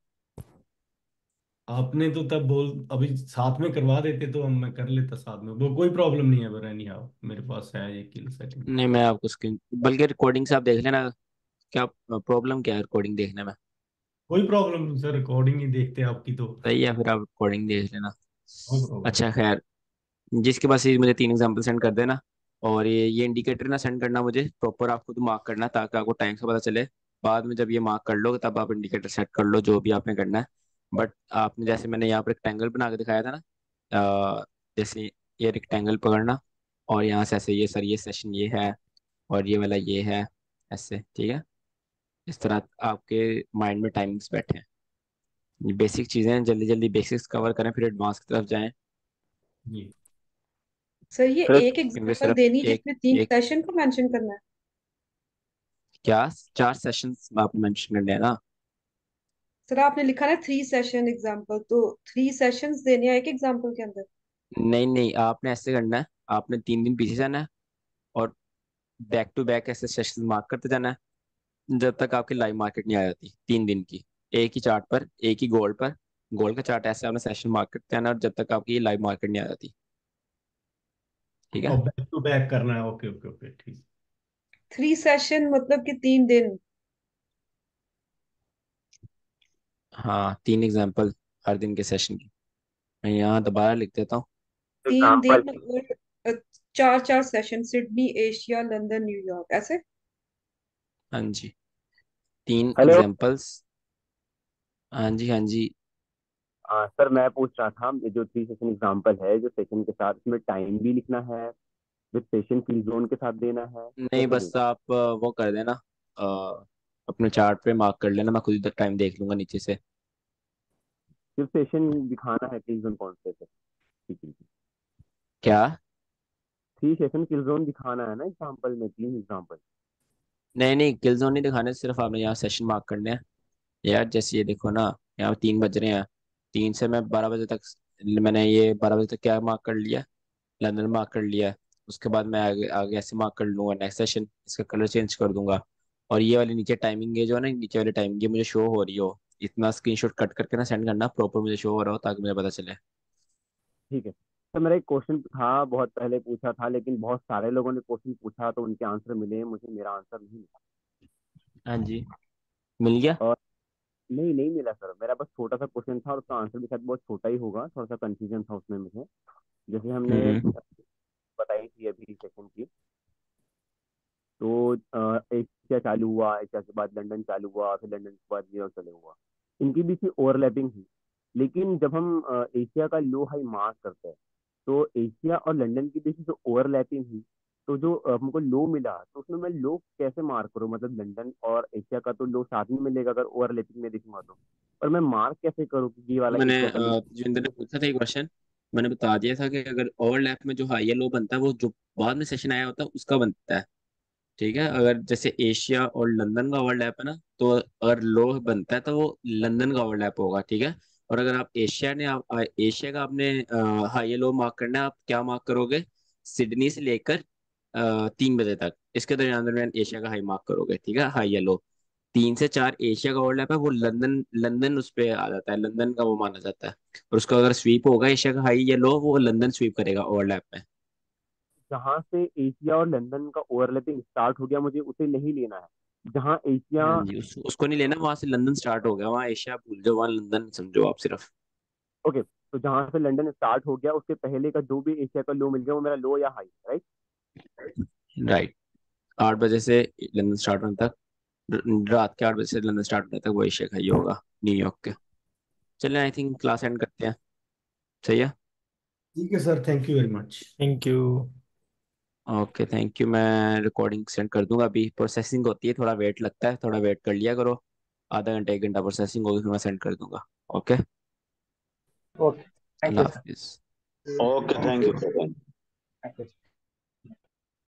आपने तो तब बोल अभी साथ में करवा देते तो हम मैं कर लेता साथ में, वो कोई प्रॉब्लम नहीं है, पर एनी हाउ मेरे पास है ये किल सेटिंग। नहीं, मैं आपको स्क्रीन, बल्कि रिकॉर्डिंग से आप देख लेना, क्या प्रॉब्लम क्या है रिकॉर्डिंग देखने में। कोई प्रॉब्लम नहीं सर, रिकॉर्डिंग ही देखते हैं आपकी तो। सही है, फिर आप रिकॉर्डिंग देख लेना। No problem. अच्छा खैर, जिसके पास ये मुझे 3 एग्जाम्पल सेंड कर देना, और ये इंडिकेटर ना सेंड करना मुझे प्रॉपर, आपको तो मार्क करना ताकि आपको टाइम से पता चले। बाद में जब ये मार्क कर लो तब आप इंडिकेटर सेट कर लो जो भी आपने करना है। बट आपने जैसे मैंने यहाँ पर रेक्टेंगल बना के दिखाया था ना, जैसे ये रेक्टेंगल पकड़ना और यहाँ से ऐसे, ये सर ये सेशन ये है और ये वाला ये है, ऐसे, ठीक है। इस तरह आपके माइंड में टाइमिंग्स बैठे हैं। ये बेसिक चीज़ें हैं, जल्दी जल्दी बेसिक्स कवर करें फिर एडवांस की तरफ जाएं। ये सर ये सिर्फ एक इनमें एग्जांपल सिर्फ देनी एक जिसमें 3 एक सेशन को मेंशन करना है। क्या, 4 सेशंस आप मेंशन करने हैं ना? सर आपने लिखा ना 3 सेशन एग्जांपल, तो 3 सेशंस देने हैं एक एग्जांपल के अंदर। नहीं नहीं, आपने ऐसे करना है, आपने 3 दिन पीछे जाना है और बैक टू बैक ऐसे सेशन मार्क करते जाना है जब तक आपकी लाइव मार्केट नहीं आ जाती 3 दिन की, एक ही चार्ट पर, एक ही गोल्ड पर। गोल्ड का चार्ट ऐसे आपने सेशन मार्क करते जाना और जब तक आपकी लाइव मार्केट नहीं आ जाती, ठीक है। और बैक टू बैक करना है, ओके ओके ओके ठीक। 3 सेशन मतलब कि 3 दिन। हाँ, 3 एग्जाम्पल हर दिन के सेशन की। मैं यहाँ दोबारा लिख देता हूँ। 3 दिन और 4 4 session, Sydney, Asia, London, New York, ऐसे। हाँ जी, 3 हेलो। एग्जांपल्स। हाँ जी, हाँ जी। हाँ सर, मैं पूछ रहा था, ये जो 3 सेशन एग्जाम्पल है, जो सेशन के साथ इसमें टाइम भी लिखना है, विद सेशन किल जोन के साथ देना है, नहीं, कैसे बस देना? आप वो कर देना, अपने चार्ट पे मार्क कर लेना, मैं खुद ही टाइम देख लूंगा नीचे से। सिर्फ सेशन दिखाना है किल जोन कौन से थे? ठीक है। क्या? 3 सेशन किल जोन दिखाना है ना एग्जाम्पल में, 3 एग्जाम्पल। नहीं नहीं, किल जोन नहीं दिखाने, सिर्फ आपने यहाँ सेशन मार्क करने हैं। यार जैसे ये देखो ना, यहाँ 3 बज रहे हैं, 3 से मैं 12 बजे तक, मैंने ये 12 बजे तक क्या मार्क कर लिया, लंदन मार्क कर लिया है। उसके बाद मैं आगे आगे ऐसे मार्क कर लूंगा नेक्स्ट सेशन, इसका कलर चेंज कर दूंगा। और ये वाली नीचे टाइमिंग है जो है ना, नीचे वाली टाइमिंग ये मुझे शो हो रही हो, इतना स्क्रीनशॉट कट करके ना सेंड करना, प्रॉपर मुझे शो हो रहा हो ताकि मुझे पता चले। ठीक है। तो मेरा एक क्वेश्चन था, बहुत पहले पूछा था, लेकिन बहुत सारे लोगों ने क्वेश्चन पूछा तो उनके आंसर मिले, मुझे मेरा आंसर नहीं मिला। हाँ जी, मिल गया। और नहीं, नहीं मिला सर, मेरा बस छोटा सा क्वेश्चन था और उसका आंसर भी शायद बहुत छोटा ही होगा, थोड़ा सा कंफ्यूजन था उसमें मुझे। जैसे हमने हम्म। बताई थी अभी सेशन की, तो एशिया चालू हुआ, एशिया के बाद लंदन चालू हुआ, फिर लंदन के बाद न्यूयॉर्क चालू हुआ। इनके बीच में ओवरलैपिंग थी। लेकिन जब हम एशिया का लो हाई मार्क करते हैं, तो एशिया और लंदन के बीच में जो ओवरलैपिंग हुई, तो जो हमको लो मिला, तो उसमें मैं लो कैसे मार्क करूँ? मतलब लंदन और एशिया का तो लो साथ में मिलेगा अगर ओवरलैपिंग में देखूंगा तो। और मैं मार्क कैसे करूँ कि ये वाला मैंने एशिया का लो? जिंदर ने पूछा था एक क्वेश्चन, मैंने बता दिया था कि अगर ओवरलैप में जो हाई या लो बनता है वो जो बाद में सेशन आया होता है उसका बनता है। ठीक है, अगर जैसे एशिया और लंदन का ओवरलैप है ना, तो अगर लो बनता है तो वो लंदन का ओवरलैप होगा। ठीक है, और अगर आप एशिया का आपने हाई या लो मार्क करना है, आप क्या मार्क करोगे? सिडनी से लेकर 3 बजे तक, इसके दरमियान दरमियान एशिया का हाई मार्क करोगे। ठीक है, हाई या लो। 3 से 4 एशिया का ओवरलैप है, वो लंदन लंदन उस पे आ जाता है, लंदन का वो माना जाता है। और उसका अगर स्वीप होगा एशिया का हाई या लो, वो लंदन स्वीप करेगा ओवरलैप में। जहां से एशिया और लंदन का ओवरलैपिंग स्टार्ट हो गया, मुझे उसे नहीं लेना है। जहां एशिया। हाँ जी, उसको नहीं लेना, वहां से लंदन स्टार्ट हो गया, वहाँ एशिया भूल जाओ, वहाँ लंदन समझो आप सिर्फ। ओके, तो जहां से लंदन स्टार्ट हो गया उसके पहले का जो भी एशिया का लो मिल गया वो मेरा लो या हाई, राइट? राइट, 8 बजे से लंदन स्टार्ट होने तक, रात के 8 बजे से लंदन स्टार्ट होने तक वो एशिया का ही होगा, न्यूयॉर्क के। चलिए, आई थिंक क्लास एंड करते हैं। सही है। ठीक है sir, thank you very much. Thank you. Okay, thank you. मैं रिकॉर्डिंग सेंड कर दूंगा, अभी प्रोसेसिंग होती है, थोड़ा वेट लगता है, थोड़ा वेट कर लिया करो। आधा घंटा 1 घंटा प्रोसेसिंग होगी, फिर मैं सेंड कर दूंगा। Okay. Okay, thank you Allah sir. Hafiz. Okay, thank you. Thank you.